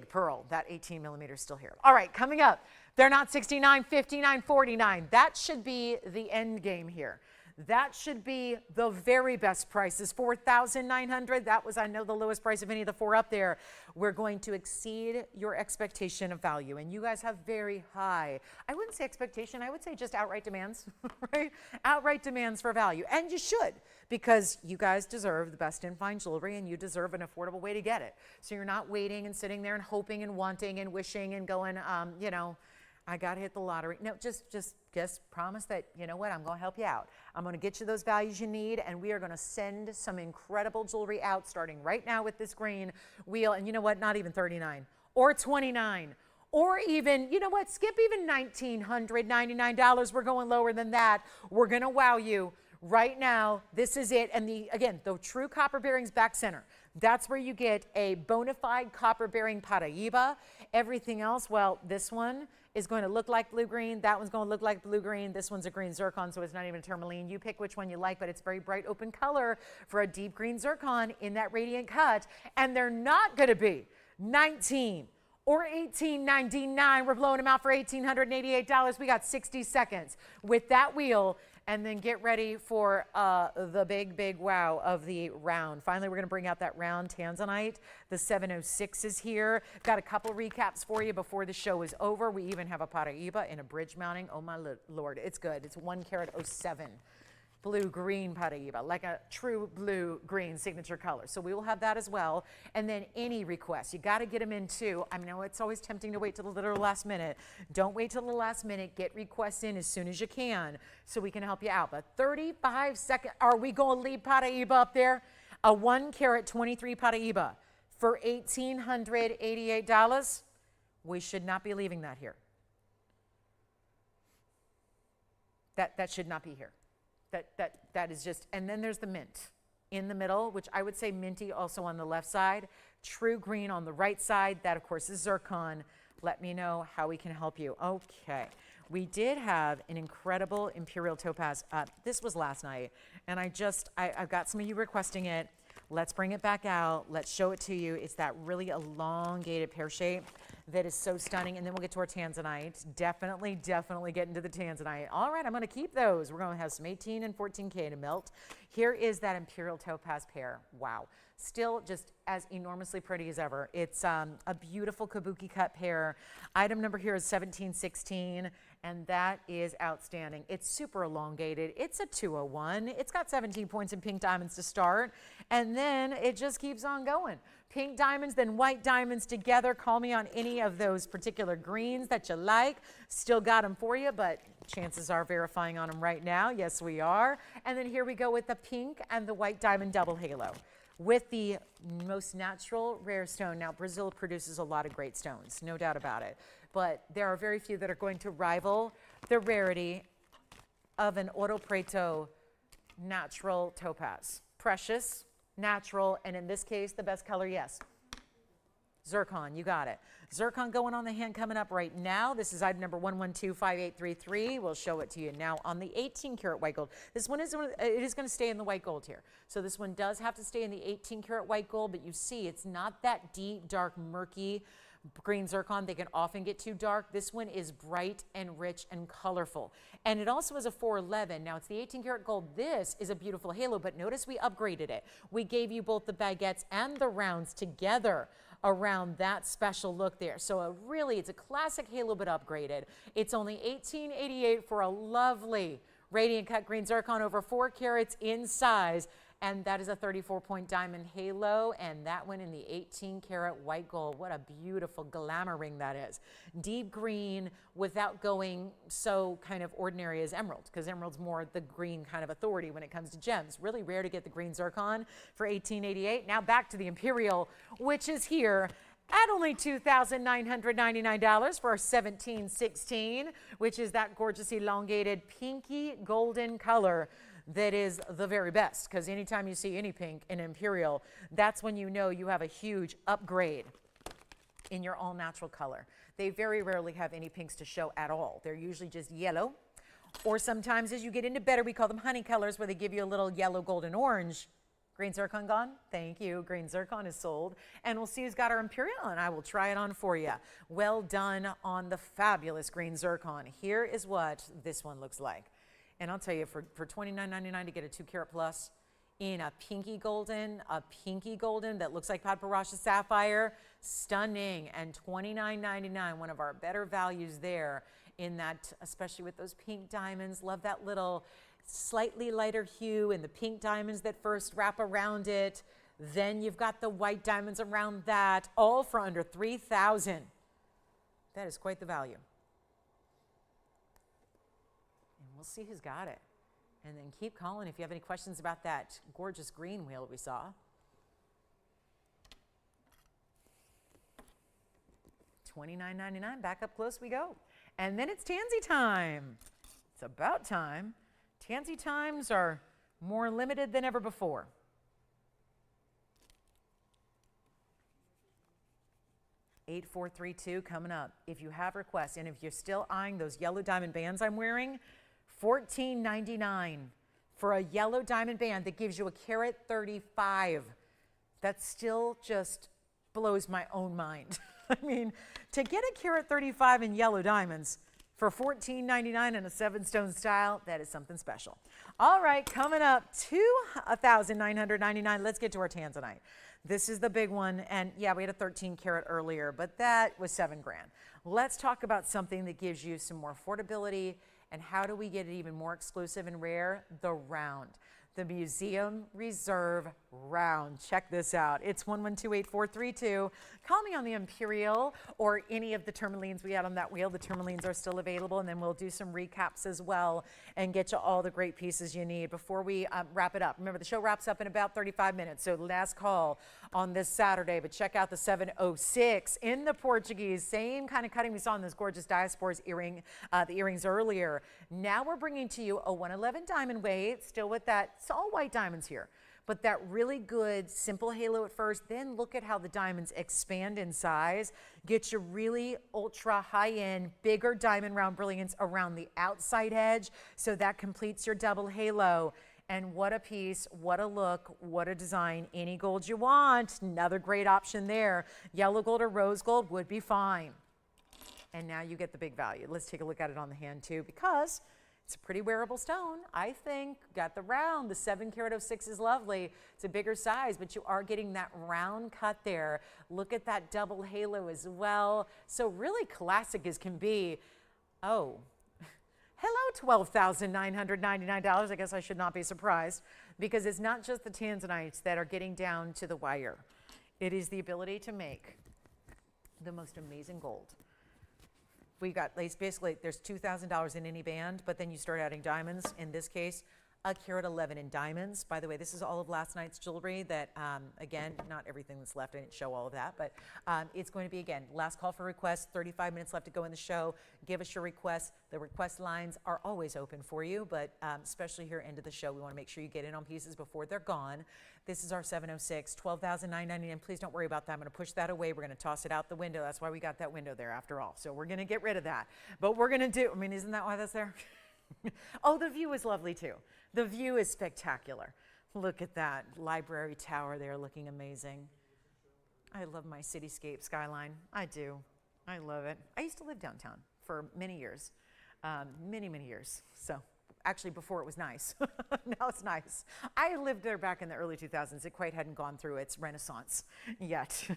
pearl. That 18 millimeter is still here. All right, coming up. They're not $69, $59, $49. That should be the end game here. That should be the very best prices. $4,900. That was, I know, the lowest price of any of the 4 up there. We're going to exceed your expectation of value. And you guys have very high, I wouldn't say expectation, I would say just outright demands, right? Outright demands for value. And you should, because you guys deserve the best in fine jewelry, and you deserve an affordable way to get it. So you're not waiting and sitting there and hoping and wanting and wishing and going, you know, I got to hit the lottery. No, just promise that, you know what, I'm going to help you out. I'm going to get you those values you need, and we are going to send some incredible jewelry out starting right now with this green wheel. And you know what, not even $39 or $29 or even, you know what, skip even $1,999. We're going lower than that. We're going to wow you right now. This is it. And again, the true copper bearings back center. That's where you get a bona fide copper bearing Paraiba. Everything else, well, this one is going to look like blue-green. That one's going to look like blue-green. This one's a green zircon, so it's not even a tourmaline. You pick which one you like, but it's very bright open color for a deep green zircon in that radiant cut. And they're not going to be $19 or $18.99. We're blowing them out for $1,888. We got 60 seconds with that wheel, and then get ready for the big wow of the round. Finally, we're going to bring out that round tanzanite. The 706 is here. Got a couple recaps for you before the show is over. We even have a Paraiba in a bridge mounting. Oh my Lord, it's good. It's 1 carat 07. Blue-green Paraiba, like a true blue-green signature color. So we will have that as well. And then any requests, you got to get them in too. I know it's always tempting to wait till the literal last minute. Don't wait till the last minute. Get requests in as soon as you can so we can help you out. But 35 seconds, are we going to leave Paraiba up there? A 1 carat 23 Paraiba for $1,888. We should not be leaving that here. That should not be here. That is just, and then there's the mint in the middle, which I would say minty also on the left side, true green on the right side. That of course is zircon. Let me know how we can help you. Okay, we did have an incredible Imperial topaz. This was last night, and I've got some of you requesting it. Let's bring it back out. Let's show it to you. It's that really elongated pear shape that is so stunning. And then we'll get to our tanzanite. Definitely get into the tanzanite. All right, I'm going to keep those. We're going to have some 18 and 14K to melt. Here is that Imperial topaz pear. Wow. Still just as enormously pretty as ever. It's a beautiful kabuki cut pear. Item number here is 1716, and that is outstanding. It's super elongated. It's a 201. It's got 17 points in pink diamonds to start, and then it just keeps on going. Pink diamonds, then white diamonds together. Call me on any of those particular greens that you like. Still got them for you, but chances are verifying on them right now. Yes, we are. And then here we go with the pink and the white diamond double halo with the most natural rare stone. Now, Brazil produces a lot of great stones, no doubt about it, but there are very few that are going to rival the rarity of an Ouro Preto natural topaz. Precious, natural, and in this case, the best color, yes. Zircon, you got it. Zircon going on the hand coming up right now. This is item number 1125833. We'll show it to you now on the 18 karat white gold. This one is going to stay in the white gold here. So this one does have to stay in the 18 karat white gold, but you see it's not that deep, dark, murky green zircon. They can often get too dark. This one is bright and rich and colorful. And it also is a 411. Now it's the 18 karat gold. This is a beautiful halo, but notice we upgraded it. We gave you both the baguettes and the rounds together around that special look there. So it's a classic halo, but upgraded. It's only $1888 for a lovely radiant cut green zircon over 4 carats in size. And that is a 34-point diamond halo, and that one in the 18 karat white gold. What a beautiful glamour ring that is. Deep green without going so kind of ordinary as emerald, because emerald's more the green kind of authority when it comes to gems. Really rare to get the green zircon for $1888. Now back to the Imperial, which is here at only $2,999 for our 1716, which is that gorgeous elongated pinky golden color that is the very best, because anytime you see any pink in Imperial, that's when you know you have a huge upgrade in your all-natural color. They very rarely have any pinks to show at all. They're usually just yellow, or sometimes as you get into better, we call them honey colors, where they give you a little yellow, golden, orange. Green zircon gone? Thank you. Green zircon is sold. And we'll see who's got our Imperial, and I will try it on for you. Well done on the fabulous green zircon. Here is what this one looks like. And I'll tell you, for $29.99 to get a 2 carat plus in a pinky golden that looks like Paperclip sapphire, stunning. And $29.99, one of our better values there in that, especially with those pink diamonds. Love that little slightly lighter hue and the pink diamonds that first wrap around it. Then you've got the white diamonds around that, all for under $3,000. That is quite the value. We'll see who's got it. And then keep calling if you have any questions about that gorgeous green wheel we saw. $29.99, back up close we go. And then it's tansy time. It's about time. Tansy times are more limited than ever before. 8432 coming up. If you have requests, and if you're still eyeing those yellow diamond bands I'm wearing, $14.99 for a yellow diamond band that gives you a carat 35. That still just blows my own mind. I mean, to get a carat 35 in yellow diamonds for $14.99 in a 7-stone style, that is something special. All right, coming up to $1,999. Let's get to our tanzanite. This is the big one, and yeah, we had a 13 carat earlier, but that was $7 grand. Let's talk about something that gives you some more affordability, and how do we get it even more exclusive and rare? The round. The Museum Reserve round. Check this out. It's 1128432. Call me on the Imperial or any of the tourmalines we had on that wheel. The tourmalines are still available, and then we'll do some recaps as well and get you all the great pieces you need before we wrap it up. Remember, the show wraps up in about 35 minutes, so last call on this Saturday, but check out the 706 in the Portuguese. Same kind of cutting we saw in those gorgeous diasporas earring, the earrings earlier. Now we're bringing to you a 111 diamond weight, still with that. It's all white diamonds here, but that really good simple halo at first. Then look at how the diamonds expand in size, get you really ultra high-end, bigger diamond round brilliance around the outside edge, so that completes your double halo. And what a piece, what a look, what a design. Any gold you want, another great option there. Yellow gold or rose gold would be fine. And now you get the big value. Let's take a look at it on the hand too, because it's a pretty wearable stone, I think. Got the round. The 7 carat 06 is lovely. It's a bigger size, but you are getting that round cut there. Look at that double halo as well. So really classic as can be. Oh, hello, $12,999. I guess I should not be surprised, because it's not just the tanzanites that are getting down to the wire. It is the ability to make the most amazing gold. We got, basically, there's $2,000 in any band, but then you start adding diamonds. In this case, a carat 11 in diamonds. By the way, this is all of last night's jewelry that, again, not everything that's left. I didn't show all of that, but it's going to be, again, last call for requests, 35 minutes left to go in the show. Give us your requests. The request lines are always open for you, but especially here into the show, we want to make sure you get in on pieces before they're gone. This is our 706, $12,999. Please don't worry about that. I'm going to push that away. We're going to toss it out the window. That's why we got that window there after all. So we're going to get rid of that. But we're going to do, I mean, isn't that why that's there? Oh, the view is lovely too. The view is spectacular. Look at that library tower there looking amazing. I love my cityscape skyline. I do. I love it. I used to live downtown for many years, many years. So actually before it was nice. Now it's nice. I lived there back in the early 2000s. It quite hadn't gone through its renaissance yet.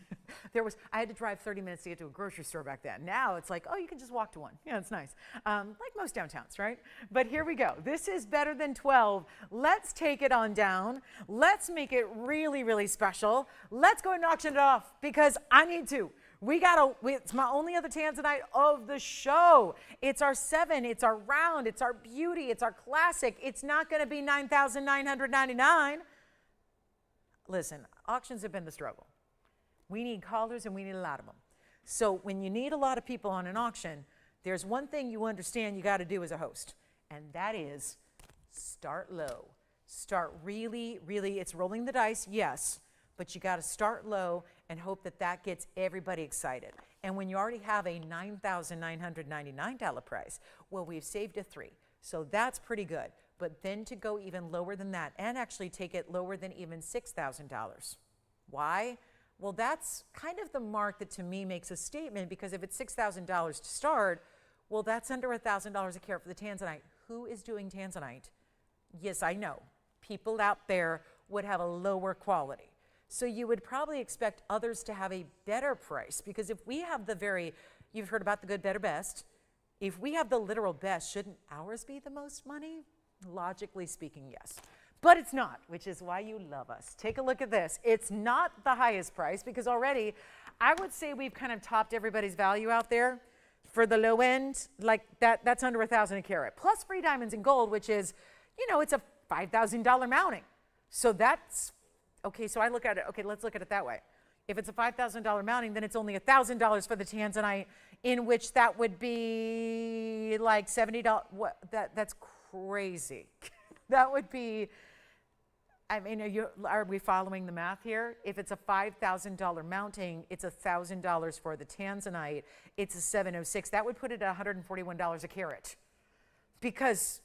I had to drive 30 minutes to get to a grocery store back then. Now it's like, oh, you can just walk to one. Yeah, it's nice. Like most downtowns, right? But here we go. This is better than 12. Let's take it on down. Let's make it really, really special. Let's go and auction it off, because I need to. It's my only other tanzanite of the show. It's our 7, it's our round, it's our beauty, it's our classic. It's not going to be $9,999. Listen, auctions have been the struggle. We need callers, and we need a lot of them. So when you need a lot of people on an auction, there's one thing you understand you got to do as a host, and that is start low. Start really, it's rolling the dice, yes, but you got to start low and hope that that gets everybody excited. And when you already have a $9,999 price, well, we've saved a 3. So that's pretty good. But then to go even lower than that, and actually take it lower than even $6,000. Why? Well, that's kind of the mark that to me makes a statement, because if it's $6,000 to start, well, that's under $1,000 a carat for the tanzanite. Who is doing tanzanite? Yes, I know. People out there would have a lower quality. So you would probably expect others to have a better price, because if we have you've heard about the good, better, best. If we have the literal best, shouldn't ours be the most money? Logically speaking, yes. But it's not, which is why you love us. Take a look at this. It's not the highest price, because already I would say we've kind of topped everybody's value out there. For the low end, like that's under $1,000 a carat. Plus free diamonds and gold, which is, it's a $5,000 mounting. So that's okay, so I look at it, okay, let's look at it that way. If it's a $5,000 mounting, then it's only $1,000 for the tanzanite, in which that would be like $70. That's crazy. That would be, I mean, are we following the math here? If it's a $5,000 mounting, it's $1,000 for the tanzanite. It's a 706. That would put it at $141 a carat. Because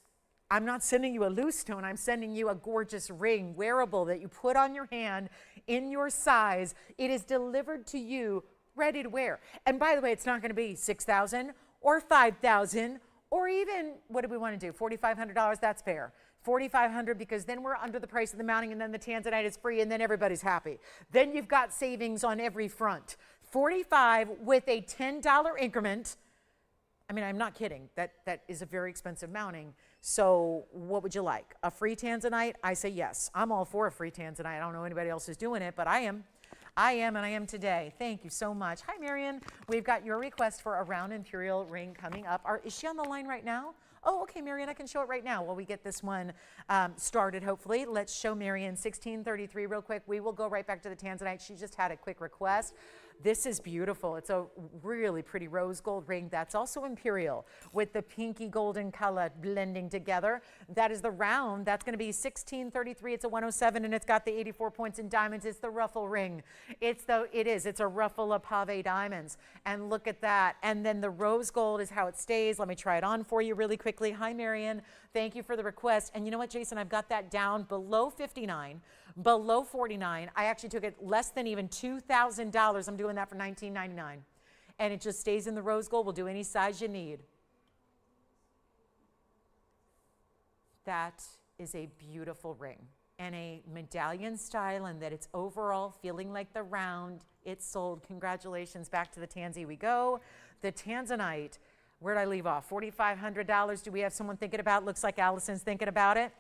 I'm not sending you a loose stone. I'm sending you a gorgeous ring, wearable, that you put on your hand in your size. It is delivered to you ready to wear. And by the way, it's not going to be $6,000 or $5,000 or even, what do we want to do, $4,500? That's fair. $4,500, because then we're under the price of the mounting, and then the tanzanite is free, and then everybody's happy. Then you've got savings on every front. $45 with a $10 increment. I mean, I'm not kidding. That is a very expensive mounting. So what would you like? A free tanzanite? I say yes. I'm all for a free tanzanite. I don't know anybody else who's doing it, but I am. And I am today. Thank you so much. Hi, Marion. We've got your request for a round Imperial ring coming up. Is she on the line right now? Oh, okay, Marion, I can show it right now while we get this one started, hopefully. Let's show Marion 1633 real quick. We will go right back to the tanzanite. She just had a quick request. This is beautiful. It's a really pretty rose gold ring. That's also Imperial with the pinky golden color blending together. That is the round. That's going to be 1633. It's a 107, and it's got the 84 points in diamonds. It's the ruffle ring. It's a ruffle of pave diamonds. And look at that. And then the rose gold is how it stays. Let me try it on for you really quickly. Hi, Marion. Thank you for the request. And you know what, Jason? I've got that down below 59. Below 49, I actually took it less than even $2,000. I'm doing that for $19.99. And it just stays in the rose gold. We'll do any size you need. That is a beautiful ring and a medallion style, and that it's overall feeling like the round. It's sold. Congratulations. Back to the tansy we go. The tanzanite, where did I leave off? $4,500. Do we have someone thinking about it? Looks like Allison's thinking about it.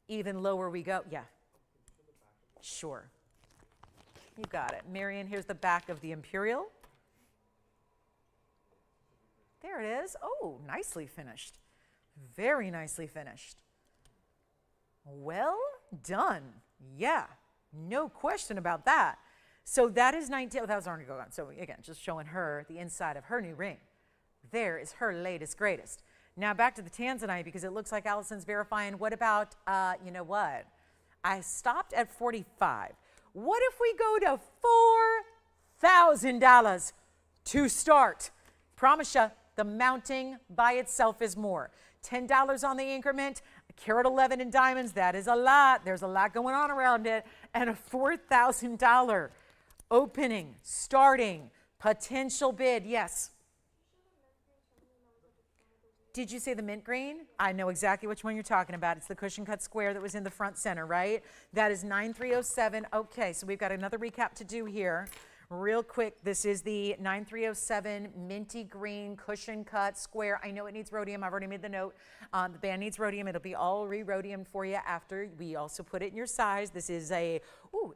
Even lower we go. Yeah. Sure. You got it. Marion, here's the back of the Imperial. There it is. Oh, nicely finished. Very nicely finished. Well done. Yeah. No question about that. So that is 19. Oh, that was already going on. So again, just showing her the inside of her new ring. There is her latest, greatest. Now back to the tanzanite, because it looks like Allison's verifying. What about, you know what? I stopped at 45. What if we go to $4,000 to start? Promise you, the mounting by itself is more. $10 on the increment, a carat 11 in diamonds, that is a lot. There's a lot going on around it. And a $4,000 opening, starting, potential bid, yes. Did you say the mint green? I know exactly which one you're talking about. It's the cushion cut square that was in the front center, right? That is 9307. Okay, so we've got another recap to do here. Real quick, this is the 9307 minty green cushion cut square. I know it needs rhodium. I've already made the note. The band needs rhodium. It'll be all re-rhodiumed for you after. We also put it in your size. This is a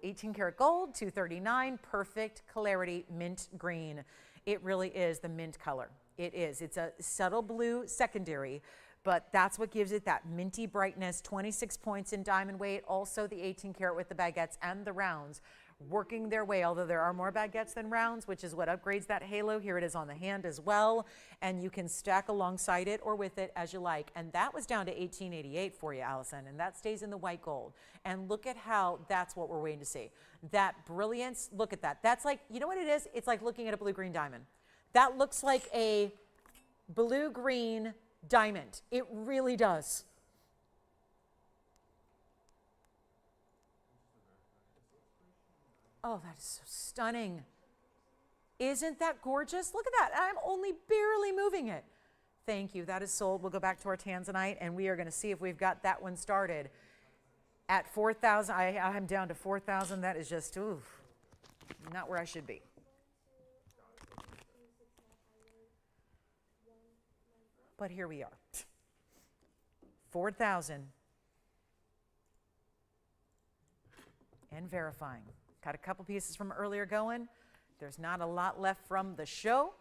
18 karat gold, 239, perfect clarity mint green. It really is the mint color. It is. It's a subtle blue secondary, but that's what gives it that minty brightness. 26 points in diamond weight. Also the 18 karat with the baguettes and the rounds working their way, although there are more baguettes than rounds, which is what upgrades that halo. Here it is on the hand as well, and you can stack alongside it or with it as you like. And that was down to $18.88 for you, Allison, and that stays in the white gold. And look at how that's what we're waiting to see. That brilliance, look at that. That's like, you know what it is? It's like looking at a blue-green diamond. That looks like a blue-green diamond. It really does. Oh, that is so stunning. Isn't that gorgeous? Look at that. I'm only barely moving it. Thank you. That is sold. We'll go back to our tanzanite, and we are going to see if we've got that one started at 4,000. I'm down to 4,000. That is just, oof, not where I should be. But here we are. 4,000 and verifying. Got a couple pieces from earlier going. There's not a lot left from the show.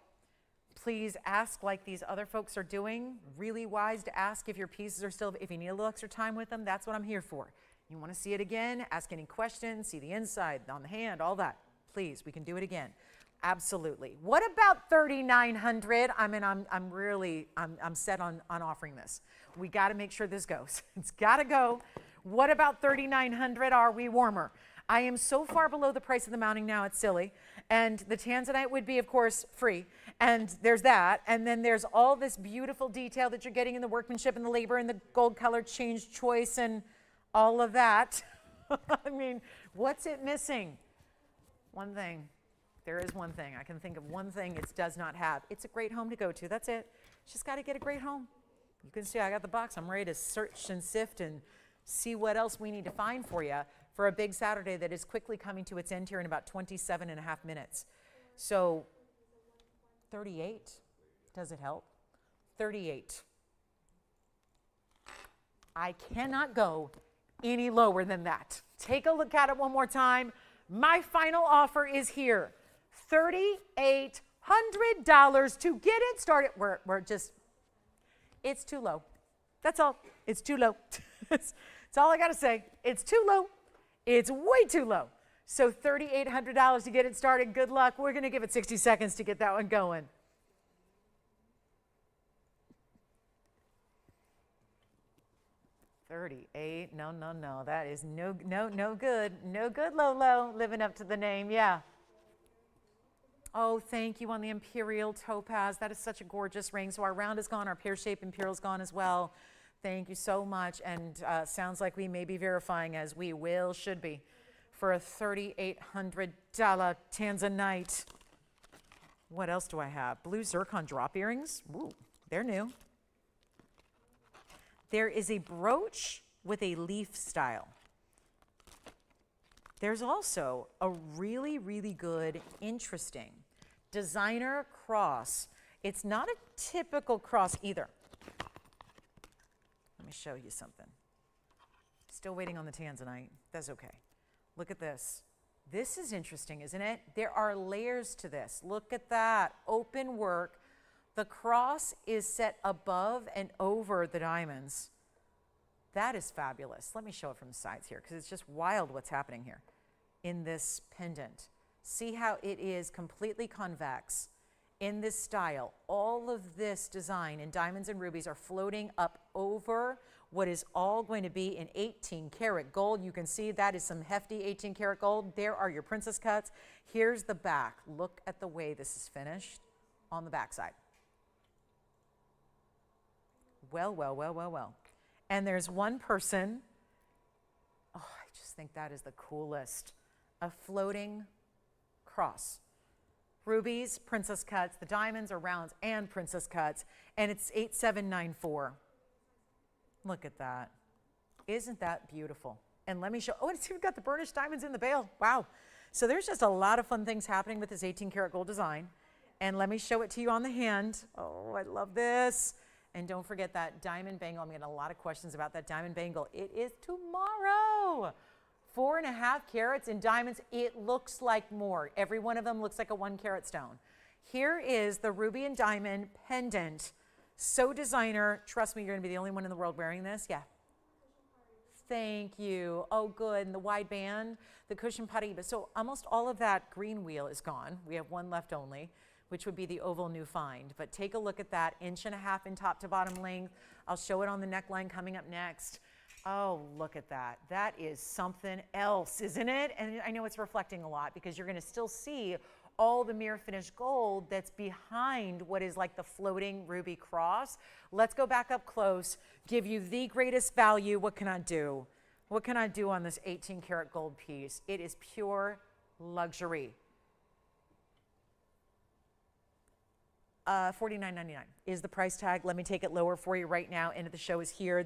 Please ask like these other folks are doing. Really wise to ask if your pieces are still, if you need a little extra time with them, that's what I'm here for. You want to see it again, ask any questions, see the inside, on the hand, all that. Please, we can do it again. Absolutely. What about 3,900? I mean, I'm really set on offering this. We got to make sure this goes. It's got to go. What about 3,900? Are we warmer? I am so far below the price of the mounting now, it's silly. And the tanzanite would be, of course, free. And there's that. And then there's all this beautiful detail that you're getting in the workmanship and the labor and the gold color change choice and all of that. I mean, what's it missing? One thing. There is one thing. I can think of one thing it does not have. It's a great home to go to. That's it. Just got to get a great home. You can see I got the box. I'm ready to search and sift and see what else we need to find for you for a big Saturday that is quickly coming to its end here in about 27 and a half minutes. So 38. Does it help? 38. I cannot go any lower than that. Take a look at it one more time. My final offer is here. $3,800 to get it started. We're just, it's too low. That's all. It's too low. That's all I got to say. It's too low. It's way too low. So $3,800 to get it started. Good luck. We're going to give it 60 seconds to get that one going. $38. No. That is no good. No good, Lolo. Living up to the name. Yeah. Oh, thank you on the Imperial topaz. That is such a gorgeous ring. So our round is gone. Our pear-shaped Imperial is gone as well. Thank you so much. And sounds like we may be verifying, as we should be, for a $3,800 tanzanite. What else do I have? Blue zircon drop earrings. Ooh, they're new. There is a brooch with a leaf style. There's also a really, really good, interesting designer cross. It's not a typical cross either. Let me show you something. Still waiting on the tanzanite. That's okay. Look at this. This is interesting, isn't it? There are layers to this. Look at that. Open work. The cross is set above and over the diamonds. That is fabulous. Let me show it from the sides here because it's just wild what's happening here in this pendant. See how it is completely convex in this style. All of this design in diamonds and rubies are floating up over what is all going to be in 18 karat gold. You can see that is some hefty 18 karat gold. There are your princess cuts. Here's the back. Look at the way this is finished on the back side. Well. And there's one person, oh, I just think that is the coolest, a floating cross. Rubies, princess cuts, the diamonds are rounds and princess cuts, and it's 8794. Look at that. Isn't that beautiful? And let me show, oh, and see, we've got the burnished diamonds in the bail. Wow. So there's just a lot of fun things happening with this 18 karat gold design. And let me show it to you on the hand. Oh, I love this. And don't forget that diamond bangle. I'm getting a lot of questions about that diamond bangle. It is tomorrow. 4.5 carats in diamonds. It looks like more. Every one of them looks like a 1 carat stone. Here is the ruby and diamond pendant. So designer. Trust me, you're going to be the only one in the world wearing this. Yeah. Thank you. Oh, good. And the wide band, the cushion Paraiba. So almost all of that green wheel is gone. We have one left only, which would be the oval new find. But take a look at that, 1.5 inches in top to bottom length. I'll show it on the neckline coming up next. Oh, look at that. That is something else, isn't it? And I know it's reflecting a lot because you're going to still see all the mirror finished gold that's behind what is like the floating ruby cross. Let's go back up close, give you the greatest value. What can I do? What can I do on this 18 karat gold piece? It is pure luxury. $49.99 is the price tag. Let me take it lower for you right now. End of the show is here.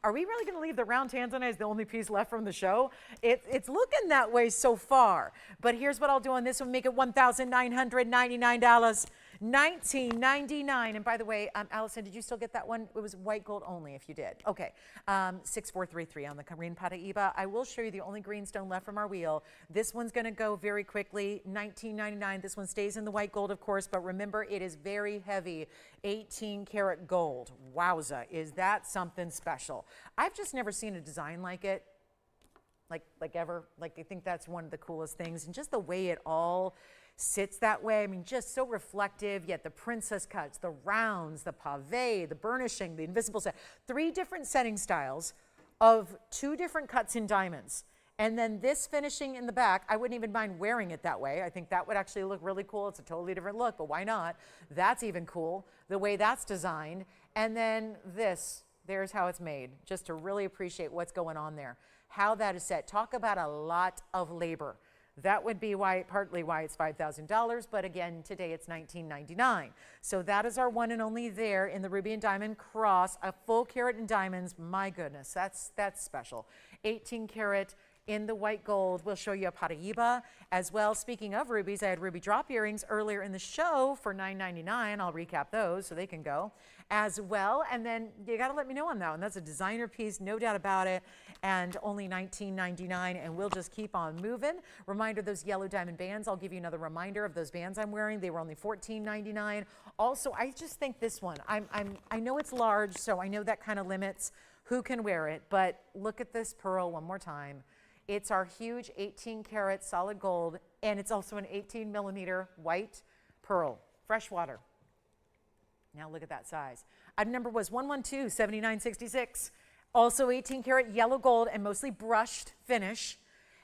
Are we really going to leave the round tanzanite as the only piece left from the show? It's looking that way so far. But here's what I'll do on this one. Make it $1,999. $19.99. And by the way, Allison, did you still get that one? It was white gold only if you did. Okay. 6433 on the green Paraiba. I will show you the only green stone left from our wheel. This one's going to go very quickly. $19.99. This one stays in the white gold, of course, but remember, it is very heavy. 18 karat gold. Wowza. Is that something special? I've just never seen a design like it. Like ever. Like, I think that's one of the coolest things. And just the way it all sits that way. I mean, just so reflective, yet the princess cuts, the rounds, the pave, the burnishing, the invisible set. 3 different setting styles of 2 different cuts in diamonds. And then this finishing in the back, I wouldn't even mind wearing it that way. I think that would actually look really cool. It's a totally different look, but why not? That's even cool, the way that's designed. And then this, there's how it's made, just to really appreciate what's going on there, how that is set. Talk about a lot of labor. That would be why, partly why it's $5,000, but again, today it's $19.99. So that is our one and only there in the ruby and diamond cross, a full carat in diamonds. My goodness, that's special. 18 karat in the white gold. We'll show you a Paraiba as well. Speaking of rubies, I had ruby drop earrings earlier in the show for $9.99. I'll recap those so they can go as well. And then you got to let me know on that one. That's a designer piece, no doubt about it, and only $19.99, and we'll just keep on moving. Reminder, those yellow diamond bands, I'll give you another reminder of those bands I'm wearing. They were only $14.99. Also, I just think this one, I know it's large, so I know that kind of limits who can wear it, but look at this pearl one more time. It's our huge 18 karat solid gold, and it's also an 18 millimeter white pearl, freshwater. Now look at that size. Item number was 112-7966. Also 18 karat yellow gold and mostly brushed finish.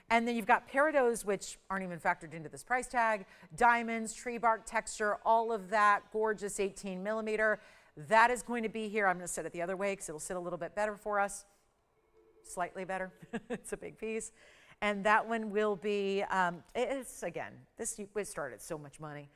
And then you've got peridots, which aren't even factored into this price tag, diamonds, tree bark texture, all of that gorgeous 18 millimeter. That is going to be here. I'm going to set it the other way because it'll sit a little bit better for us. Slightly better. It's a big piece. And that one will be, it's again, it started so much money.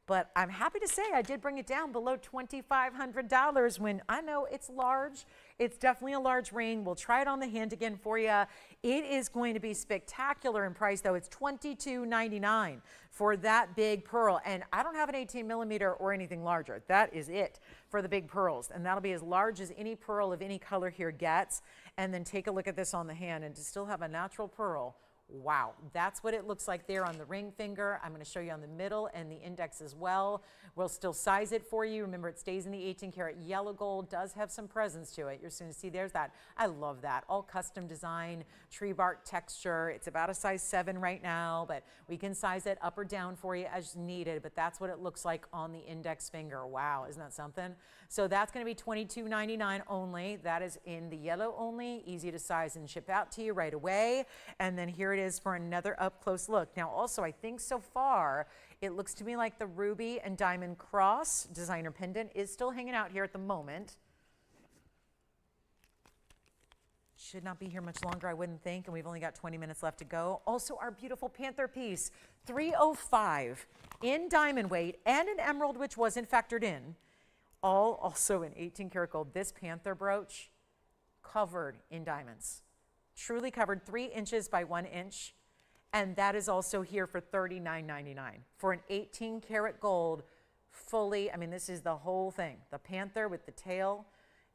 But I'm happy to say I did bring it down below $2,500 when I know it's large. It's definitely a large ring. We'll try it on the hand again for you. It is going to be spectacular in price, though. It's $22.99 for that big pearl. And I don't have an 18 millimeter or anything larger. That is it for the big pearls. And that'll be as large as any pearl of any color here gets. And then take a look at this on the hand, and to still have a natural pearl. Wow, that's what it looks like there on the ring finger. I'm going to show you on the middle and the index as well. We'll still size it for you. Remember, it stays in the 18 karat yellow gold, does have some presence to it. You're soon to see there's that. I love that. All custom design, tree bark texture. It's about a size 7 right now, but we can size it up or down for you as needed. But that's what it looks like on the index finger. Wow, isn't that something? So that's going to be $22.99 only. That is in the yellow only, easy to size and ship out to you right away. And then here it is for another up close look. Now also, I think so far, it looks to me like the ruby and diamond cross designer pendant is still hanging out here at the moment. Should not be here much longer, I wouldn't think, and we've only got 20 minutes left to go. Also, our beautiful Panther piece, $305 in diamond weight and an emerald, which wasn't factored in. All also in 18 karat gold. This Panther brooch covered in diamonds. Truly covered, 3 inches by 1 inch. And that is also here for $39.99 for an 18 karat gold fully. I mean, this is the whole thing. The Panther with the tail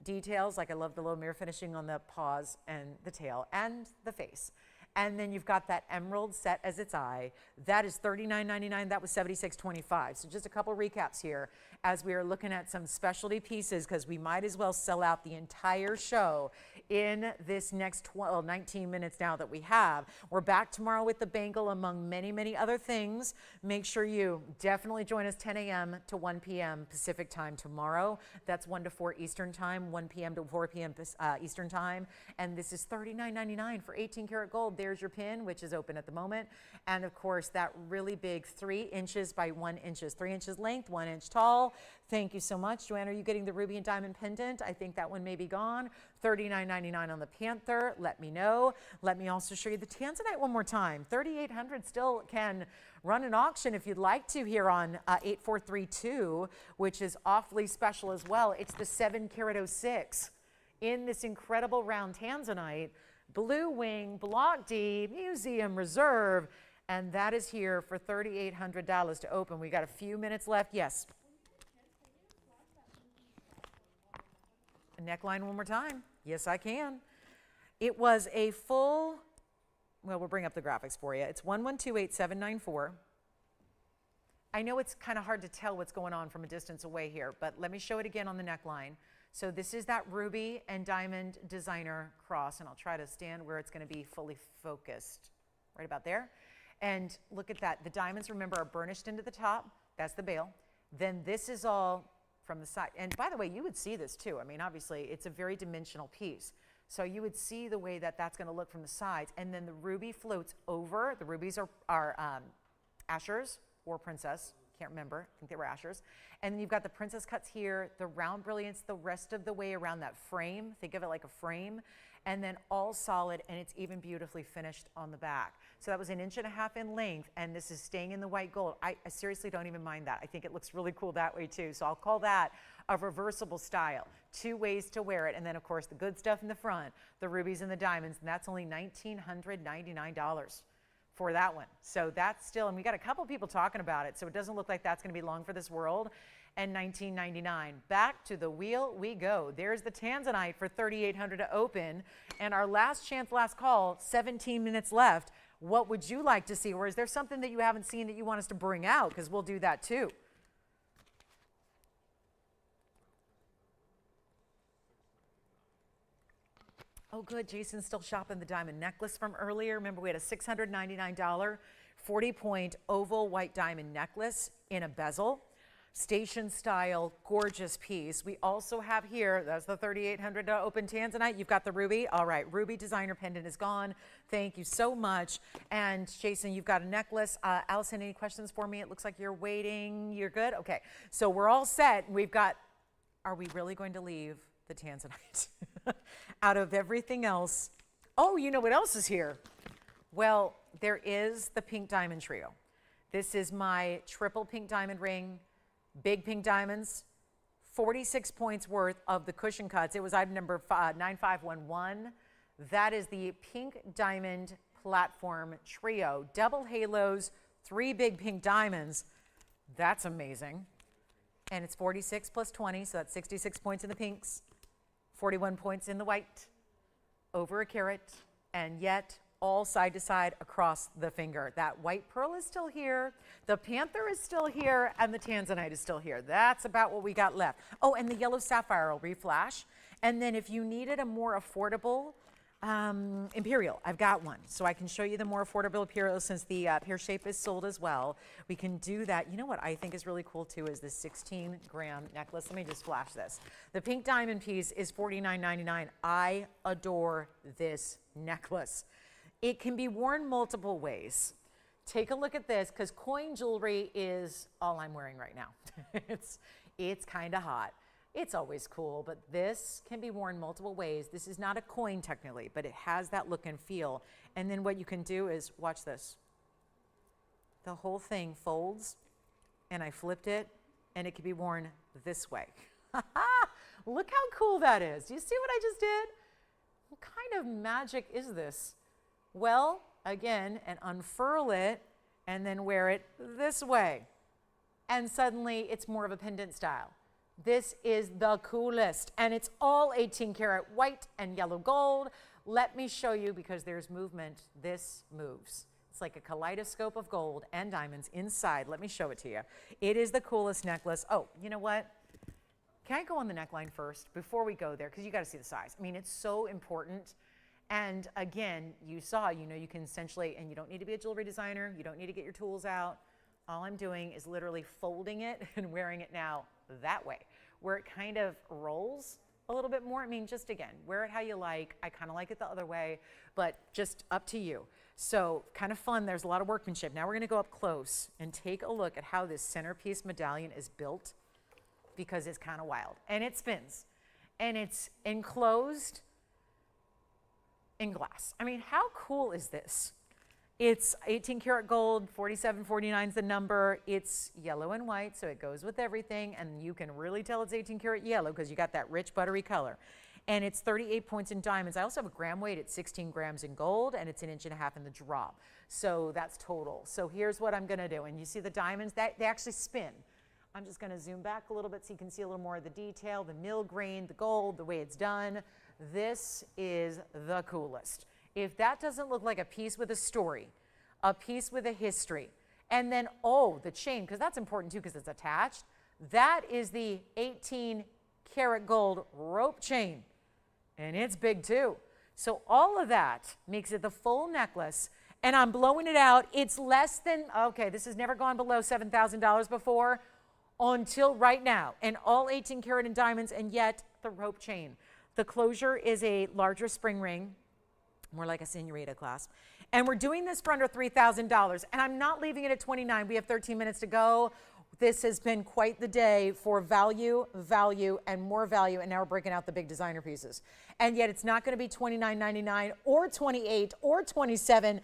details. Like, I love the little mirror finishing on the paws and the tail and the face. And then you've got that emerald set as its eye. That is $39.99. That was $76.25. So just a couple recaps here as we are looking at some specialty pieces, because we might as well sell out the entire show in this next 19 minutes now that we have. We're back tomorrow with the bangle, among many, many other things. Make sure you definitely join us 10 a.m. to 1 p.m. Pacific time tomorrow. That's 1 to 4 Eastern time, 1 p.m. to 4 p.m. Eastern time. And this is $39.99 for 18 karat gold. There's your pin, which is open at the moment. And of course, that really big 3 inches by 1 inch, 3 inches length, 1 inch tall. Thank you so much. Joanne, are you getting the ruby and diamond pendant? I think that one may be gone. $39.99 on the Panther. Let me know. Let me also show you the Tanzanite one more time. $3,800 still can run an auction if you'd like to here on 8432, which is awfully special as well. It's the 7 karat 06 in this incredible round Tanzanite. Blue Wing, Block D, Museum Reserve, and that is here for $3,800 to open. We got a few minutes left. Yes. A neckline one more time. Yes, I can. It was a full, well, we'll bring up the graphics for you. It's 1128794. I know it's kind of hard to tell what's going on from a distance away here, but let me show it again on the neckline. So this is that ruby and diamond designer cross, and I'll try to stand where it's going to be fully focused, right about there. And look at that. The diamonds, remember, are burnished into the top. That's the bail. Then this is all from the side. And by the way, you would see this too. I mean, obviously, it's a very dimensional piece. So you would see the way that that's going to look from the sides. And then the ruby floats over. The rubies are Ashers or Princess. Can't remember. I think they were Ashers. And then you've got the princess cuts here, the round brilliance the rest of the way around that frame. Think of it like a frame. And then all solid, and it's even beautifully finished on the back. So that was 1.5 inches in length, and this is staying in the white gold. I seriously don't even mind that. I think it looks really cool that way too. So I'll call that a reversible style. 2 ways to wear it. And then of course the good stuff in the front, the rubies and the diamonds, and that's only $1,999 for that one. So that's still, and we got a couple people talking about it, so it doesn't look like that's going to be long for this world. And $19.99. Back to the wheel we go. There's the Tanzanite for $3,800 to open. And our last chance, last call, 17 minutes left. What would you like to see? Or is there something that you haven't seen that you want us to bring out? Because we'll do that too. Oh, good. Jason's still shopping the diamond necklace from earlier. Remember, we had a $699 40-point oval white diamond necklace in a bezel. Station style, gorgeous piece. We also have here, that's the $3,800 open Tanzanite. You've got the ruby. All right, ruby designer pendant is gone. Thank you so much. And Jason, you've got a necklace. Allison, any questions for me? It looks like you're waiting. You're good? Okay, so we're all set. We've got, are we really going to leave the Tanzanite out of everything else? Oh, you know what else is here? Well, there is the pink diamond trio. This is my triple pink diamond ring. Big pink diamonds, 46 points worth of the cushion cuts. It was item number 9511. That is the pink diamond platform trio. Double halos, 3 big pink diamonds. That's amazing. And it's 46 plus 20, so that's 66 points in the pinks, 41 points in the white, over a carat, and yet all side to side across the finger. That white pearl is still here, the Panther is still here, and the Tanzanite is still here. That's about what we got left. Oh, and the yellow sapphire will reflash. And then if you needed a more affordable Imperial, I've got one. So I can show you the more affordable Imperial since the pear shape is sold as well. We can do that. You know what I think is really cool too is this 16-gram necklace. Let me just flash this. The pink diamond piece is $49.99. I adore this necklace. It can be worn multiple ways. Take a look at this, because coin jewelry is all I'm wearing right now. it's kind of hot. It's always cool, but this can be worn multiple ways. This is not a coin technically, but it has that look and feel. And then what you can do is, watch this. The whole thing folds, and I flipped it, and it can be worn this way. Look how cool that is. Do you see what I just did? What kind of magic is this? Well, again, and unfurl it and then wear it this way. And suddenly it's more of a pendant style. This is the coolest, and it's all 18 karat white and yellow gold. Let me show you, because there's movement. This moves. It's like a kaleidoscope of gold and diamonds inside. Let me show it to you. It is the coolest necklace. Oh, you know what? Can I go on the neckline first before we go there? Because you got to see the size. I mean, it's so important. And again, you saw, you know, you can essentially, and you don't need to be a jewelry designer. You don't need to get your tools out. All I'm doing is literally folding it and wearing it now that way, where it kind of rolls a little bit more. I mean, just again, wear it how you like. I kind of like it the other way, but just up to you. So kind of fun. There's a lot of workmanship. Now we're going to go up close and take a look at how this centerpiece medallion is built, because it's kind of wild. And it spins. And it's enclosed in glass. I mean, how cool is this? It's 18 karat gold, 47.49 is the number. It's yellow and white, so it goes with everything, and you can really tell it's 18 karat yellow because you got that rich buttery color. And it's 38 points in diamonds. I also have a gram weight at 16 grams in gold, and it's 1.5 inches in the drop. So that's total. So here's what I'm gonna do. And you see the diamonds, they actually spin. I'm just gonna zoom back a little bit so you can see a little more of the detail, the mill grain, the gold, the way it's done. This is the coolest. If that doesn't look like a piece with a story, a piece with a history, and then, oh, the chain, because that's important too because it's attached. That is the 18 karat gold rope chain, and it's big too. So all of that makes it the full necklace, and I'm blowing it out. It's less than, okay, this has never gone below $7,000 before until right now, and all 18 karat in diamonds, and yet the rope chain. The closure is a larger spring ring, more like a senorita clasp. And we're doing this for under $3,000, and I'm not leaving it at 29. We have 13 minutes to go. This has been quite the day for value, value, and more value, and now we're breaking out the big designer pieces. And yet it's not going to be $29.99 or $28 or $27.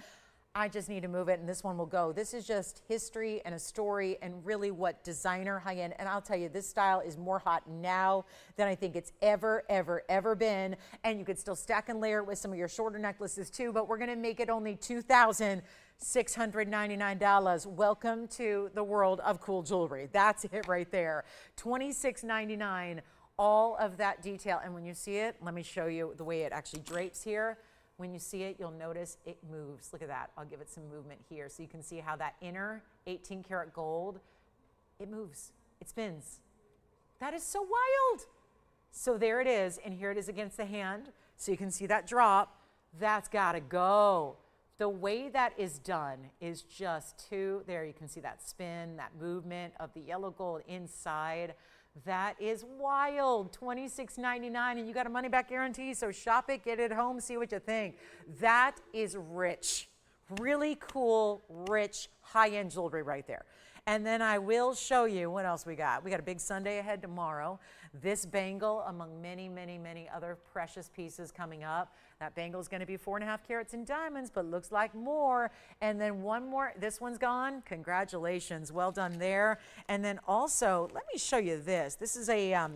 I just need to move it, and this one will go. This is just history and a story and really what designer high-end, and I'll tell you, this style is more hot now than I think it's ever, ever, ever been. And you could still stack and layer it with some of your shorter necklaces too, but we're gonna make it only $2,699. Welcome to the world of cool jewelry. That's it right there. $26.99, all of that detail. And when you see it, let me show you the way it actually drapes here. When you see it, you'll notice it moves. Look at that. I'll give it some movement here so you can see how that inner 18 karat gold, it moves, it spins. That is so wild. So there it is, and here it is against the hand. So you can see that drop. That's gotta go. The way that is done is just there you can see that spin, that movement of the yellow gold inside. That is wild. $26.99, and you got a money back guarantee, so shop it, get it home, see what you think. That is rich, really cool, rich, high-end jewelry right there. And then I will show you what else we got. We got a big Sunday ahead tomorrow. This bangle, among many, many, many other precious pieces coming up. That bangle is going to be 4.5 carats in diamonds, but looks like more. And then one more. This one's gone. Congratulations. Well done there. And then also, let me show you this. This is a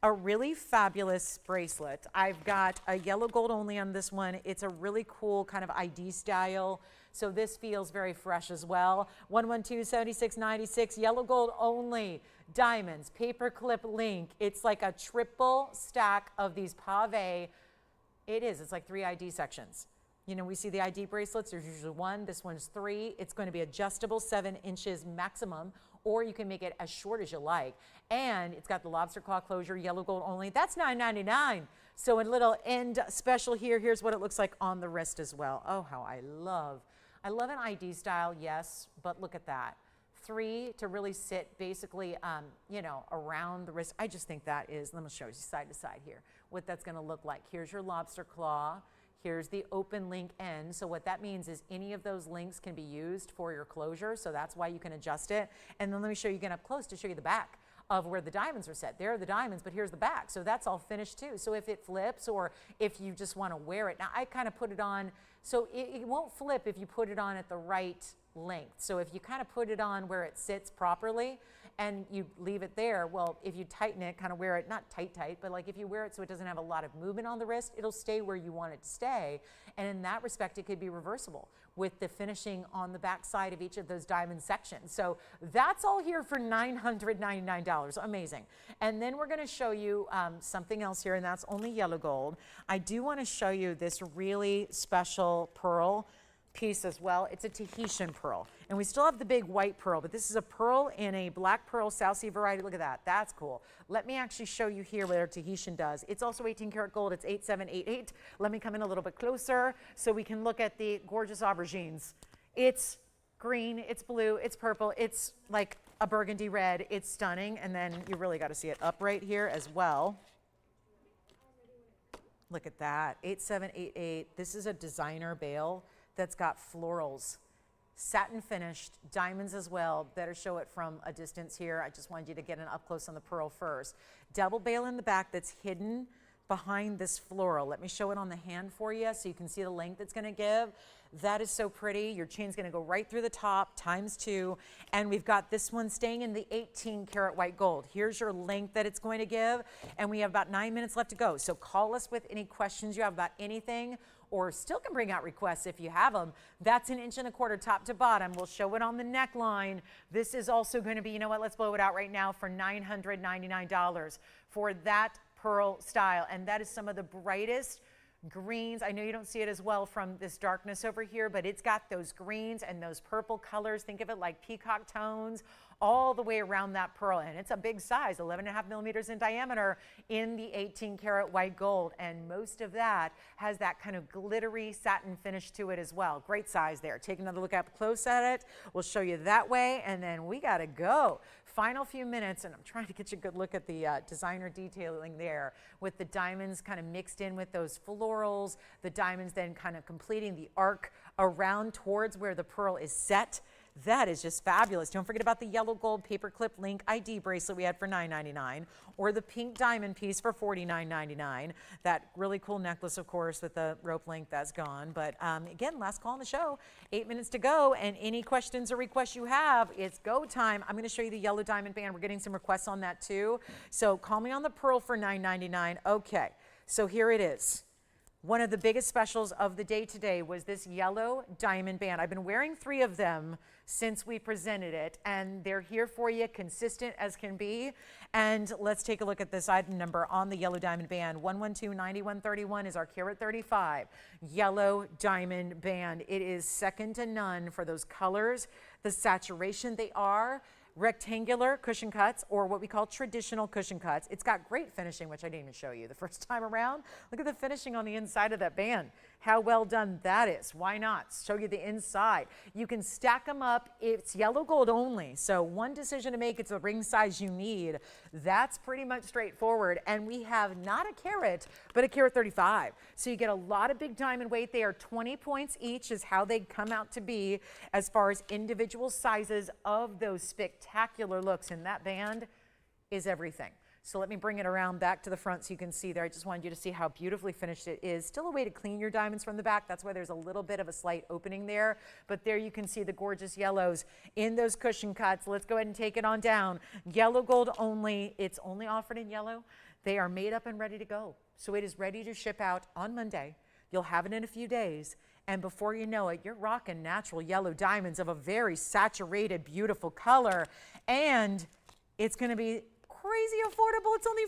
really fabulous bracelet. I've got a yellow gold only on this one. It's a really cool kind of ID style. So this feels very fresh as well. 112-7696, yellow gold only, diamonds, paperclip link. It's like a triple stack of these pave. It is, it's like 3 ID sections. You know, we see the ID bracelets, there's usually 1, this one's 3. It's going to be adjustable, 7 inches maximum, or you can make it as short as you like. And it's got the lobster claw closure, yellow gold only. That's $9.99. So a little end special here. Here's what it looks like on the wrist as well. Oh, how I love an ID style, yes, but look at that. 3 to really sit basically, you know, around the wrist. I just think that is, let me show you side to side here, what that's gonna look like. Here's your lobster claw. Here's the open link end. So what that means is any of those links can be used for your closure. So that's why you can adjust it. And then let me show you again up close to show you the back of where the diamonds are set. There are the diamonds, but here's the back. So that's all finished too. So if it flips or if you just wanna wear it. Now I kind of put it on, so it won't flip if you put it on at the right length. So if you kind of put it on where it sits properly and you leave it there, well, if you tighten it, kind of wear it, not tight, but like if you wear it so it doesn't have a lot of movement on the wrist, it'll stay where you want it to stay. And in that respect, it could be reversible with the finishing on the back side of each of those diamond sections. So that's all here for $999, amazing. And then we're gonna show you something else here, and that's only yellow gold. I do wanna show you this really special pearl piece as well. It's a Tahitian pearl, and we still have the big white pearl, but this is a pearl in a black pearl South Sea variety. Look at that, that's cool. Let me actually show you here what our Tahitian does. It's also 18 karat gold, it's 8788. Let me come in a little bit closer so we can look at the gorgeous aubergines. It's green, it's blue, it's purple, it's like a burgundy red, it's stunning, and then you really got to see it up right here as well. Look at that, 8788. This is a designer bail that's got florals, satin finished, diamonds as well. Better show it from a distance here. I just wanted you to get an up close on the pearl first. Double bail in the back that's hidden behind this floral. Let me show it on the hand for you so you can see the length it's gonna give. That is so pretty. Your chain's gonna go right through the top, ×2. And we've got this one staying in the 18 karat white gold. Here's your length that it's going to give. And we have about 9 minutes left to go. So call us with any questions you have about anything, or still can bring out requests if you have them. That's 1 1/4 inch top to bottom. We'll show it on the neckline. This is also gonna be, you know what, let's blow it out right now for $999 for that pearl style. And that is some of the brightest greens. I know you don't see it as well from this darkness over here, but it's got those greens and those purple colors. Think of it like peacock tones all the way around that pearl. And it's a big size, 11.5 millimeters in diameter in the 18 karat white gold. And most of that has that kind of glittery satin finish to it as well. Great size there. Take another look up close at it. We'll show you that way, and then we got to go. Final few minutes, and I'm trying to get you a good look at the designer detailing there with the diamonds kind of mixed in with those florals, the diamonds then kind of completing the arc around towards where the pearl is set. That is just fabulous. Don't forget about the yellow gold paperclip link ID bracelet we had for $9.99, or the pink diamond piece for $49.99. That really cool necklace, of course, with the rope link, that's gone. But again, last call on the show, 8 minutes to go, and any questions or requests you have, it's go time. I'm going to show you the yellow diamond band. We're getting some requests on that too. So call me on the pearl for $9.99. Okay, so here it is. One of the biggest specials of the day today was this yellow diamond band. I've been wearing 3 of them since we presented it, and they're here for you, consistent as can be. And let's take a look at this item number on the yellow diamond band. 112-9131 is our carat 35 yellow diamond band. It is second to none for those colors, the saturation they are. Rectangular cushion cuts, or what we call traditional cushion cuts. It's got great finishing, which I didn't even show you the first time around. Look at the finishing on the inside of that band. How well done that is. Why not? Show you the inside. You can stack them up. It's yellow gold only, so one decision to make, it's the ring size you need. That's pretty much straightforward. And we have not a carat, but a carat 35. So you get a lot of big diamond weight. They are 20 points each is how they come out to be as far as individual sizes of those spectacular looks. And that band is everything. So let me bring it around back to the front so you can see there. I just wanted you to see how beautifully finished it is. Still a way to clean your diamonds from the back. That's why there's a little bit of a slight opening there. But there you can see the gorgeous yellows in those cushion cuts. Let's go ahead and take it on down. Yellow gold only. It's only offered in yellow. They are made up and ready to go. So it is ready to ship out on Monday. You'll have it in a few days. And before you know it, you're rocking natural yellow diamonds of a very saturated, beautiful color. And it's going to be crazy affordable. It's only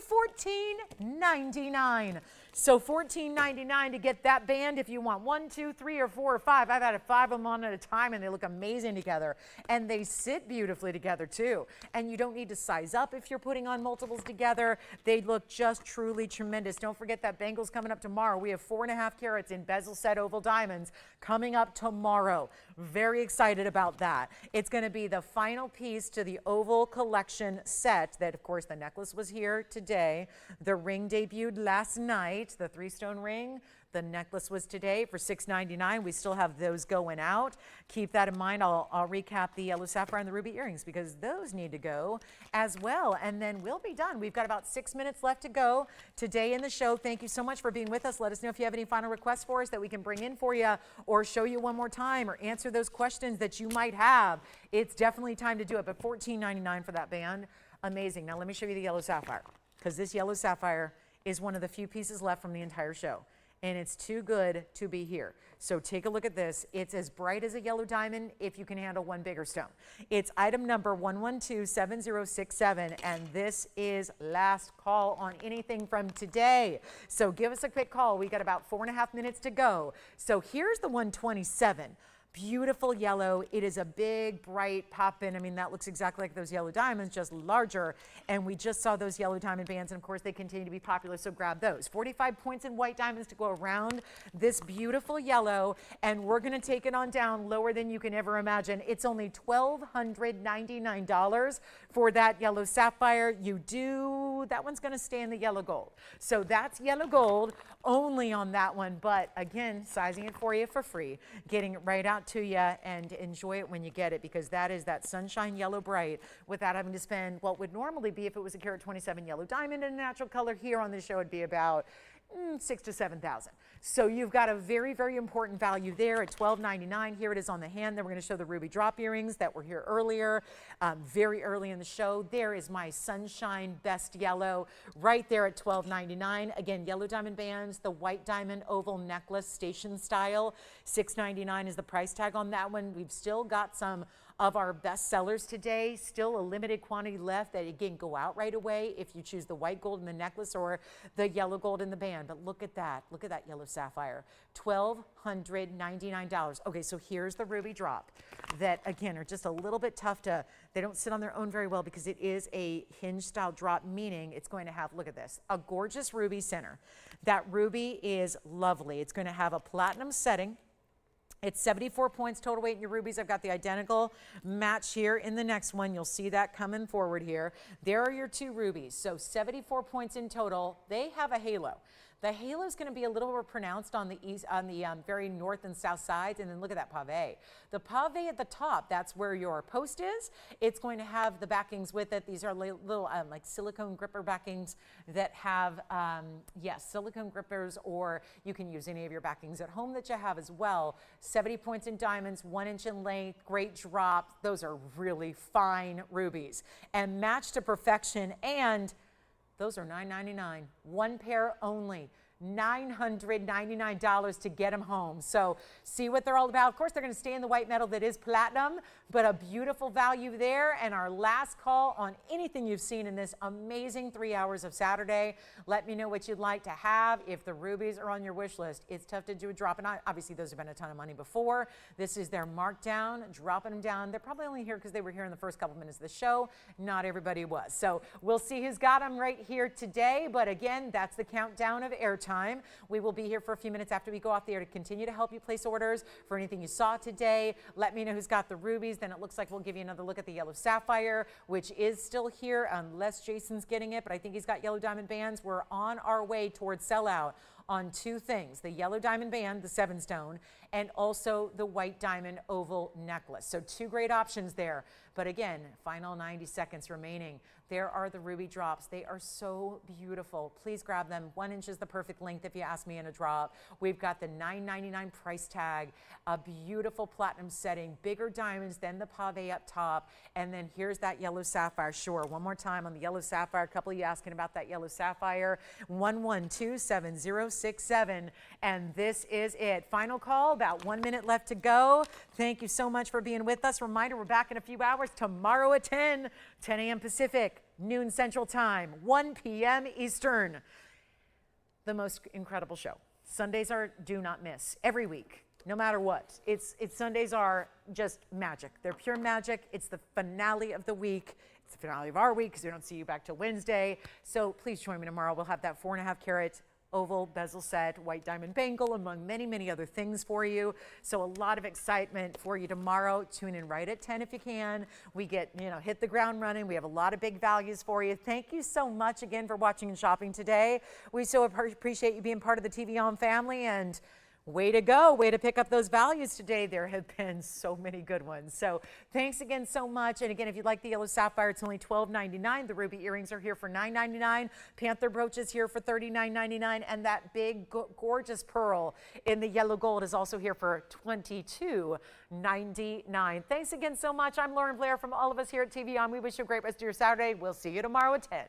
$14.99. So $14.99 to get that band if you want 1, 2, 3, or 4, or 5. I've had 5 of them on at a time, and they look amazing together. And they sit beautifully together too. And you don't need to size up if you're putting on multiples together. They look just truly tremendous. Don't forget that bangle's coming up tomorrow. We have 4.5 carats in bezel set oval diamonds coming up tomorrow. Very excited about that. It's going to be the final piece to the oval collection set that, of course, the necklace was here today. The ring debuted last night, the 3-stone ring. The necklace was today for $6.99. We still have those going out. Keep that in mind. I'll recap the yellow sapphire and the ruby earrings because those need to go as well. And then we'll be done. We've got about 6 minutes left to go today in the show. Thank you so much for being with us. Let us know if you have any final requests for us that we can bring in for you or show you one more time or answer those questions that you might have. It's definitely time to do it, but $14.99 for that band. Amazing. Now let me show you the yellow sapphire because this yellow sapphire is one of the few pieces left from the entire show. And it's too good to be here. So take a look at this. It's as bright as a yellow diamond if you can handle one bigger stone. It's item number 1127067, and this is last call on anything from today. So give us a quick call. We got about 4.5 minutes to go. So here's the 127. Beautiful yellow. It is a big, bright pop-in. I mean, that looks exactly like those yellow diamonds, just larger. And we just saw those yellow diamond bands, and of course, they continue to be popular, so grab those. 45 points in white diamonds to go around this beautiful yellow, and we're going to take it on down lower than you can ever imagine. It's only $1,299 for that yellow sapphire. That one's going to stay in the yellow gold. So that's yellow gold only on that one, but again, sizing it for you for free, getting it right out to you, and enjoy it when you get it because that is that sunshine yellow bright without having to spend what would normally be if it was a carat 27 yellow diamond in a natural color. Here on this show it'd be about $6,000 to $7,000. So you've got a very, very important value there at $12.99. Here it is on the hand. Then we're going to show the ruby drop earrings that were here earlier, very early in the show. There is my sunshine best yellow right there at $12.99. Again, yellow diamond bands, the white diamond oval necklace station style. $6.99 is the price tag on that one. We've still got some of our best sellers today. Still a limited quantity left that, again, go out right away if you choose the white gold in the necklace or the yellow gold in the band. But look at that. Look at that yellow sapphire. $1,299. Okay, so here's the ruby drop that, again, are just a little bit tough to, they don't sit on their own very well because it is a hinge style drop, meaning it's going to have, look at this, a gorgeous ruby center. That ruby is lovely. It's going to have a platinum setting. It's 74 points total weight in your rubies. I've got the identical match here in the next one. You'll see that coming forward here. There are your two rubies. So 74 points in total. They have a halo. The halo is going to be a little more pronounced on the east, on the very north and south sides. And then look at that pave. The pave at the top, that's where your post is. It's going to have the backings with it. These are little like silicone gripper backings that have, yes, silicone grippers, or you can use any of your backings at home that you have as well. 70 points in diamonds, 1 inch in length, great drop. Those are really fine rubies and matched to perfection. And those are $9.99, one pair only. $999 to get them home. So see what they're all about. Of course, they're going to stay in the white metal that is platinum, but a beautiful value there. And our last call on anything you've seen in this amazing 3 hours of Saturday. Let me know what you'd like to have. If the rubies are on your wish list, it's tough to do a drop. And obviously, those have been a ton of money before. This is their markdown, dropping them down. They're probably only here because they were here in the first couple minutes of the show. Not everybody was. So we'll see who's got them right here today. But again, that's the countdown of airtime. We will be here for a few minutes after we go off the air to continue to help you place orders for anything you saw today. Let me know who's got the rubies. Then it looks like we'll give you another look at the yellow sapphire, which is still here unless Jason's getting it, but I think he's got yellow diamond bands. We're on our way towards sellout on two things, the yellow diamond band, the 7-stone, and also the white diamond oval necklace. So two great options there. But again, final 90 seconds remaining. There are the ruby drops. They are so beautiful. Please grab them. 1 inch is the perfect length if you ask me in a drop. We've got the $9.99 price tag, a beautiful platinum setting, bigger diamonds than the pave up top. And then here's that yellow sapphire. Sure, one more time on the yellow sapphire. A couple of you asking about that yellow sapphire. 1127067. And this is it. Final call, about 1 minute left to go. Thank you so much for being with us. Reminder, we're back in a few hours tomorrow at 10 a.m. Pacific, noon Central Time, 1 p.m. Eastern. The most incredible show. Sundays are do not miss every week, no matter what. It's Sundays are just magic. They're pure magic. It's the finale of the week. It's the finale of our week because we don't see you back till Wednesday. So please join me tomorrow. We'll have that 4.5 carat oval bezel set, white diamond bangle, among many, many other things for you. So a lot of excitement for you tomorrow. Tune in right at 10 if you can. We get, hit the ground running. We have a lot of big values for you. Thank you so much again for watching and shopping today. We so appreciate you being part of the TVON family, and way to go. Way to pick up those values today. There have been so many good ones. So thanks again so much. And again, if you'd like the yellow sapphire, it's only $12.99. The ruby earrings are here for $9.99. Panther brooches here for $39.99. And that big, gorgeous pearl in the yellow gold is also here for $22.99. Thanks again so much. I'm Lauren Blair from all of us here at TVON. We wish you a great rest of your Saturday. We'll see you tomorrow at 10.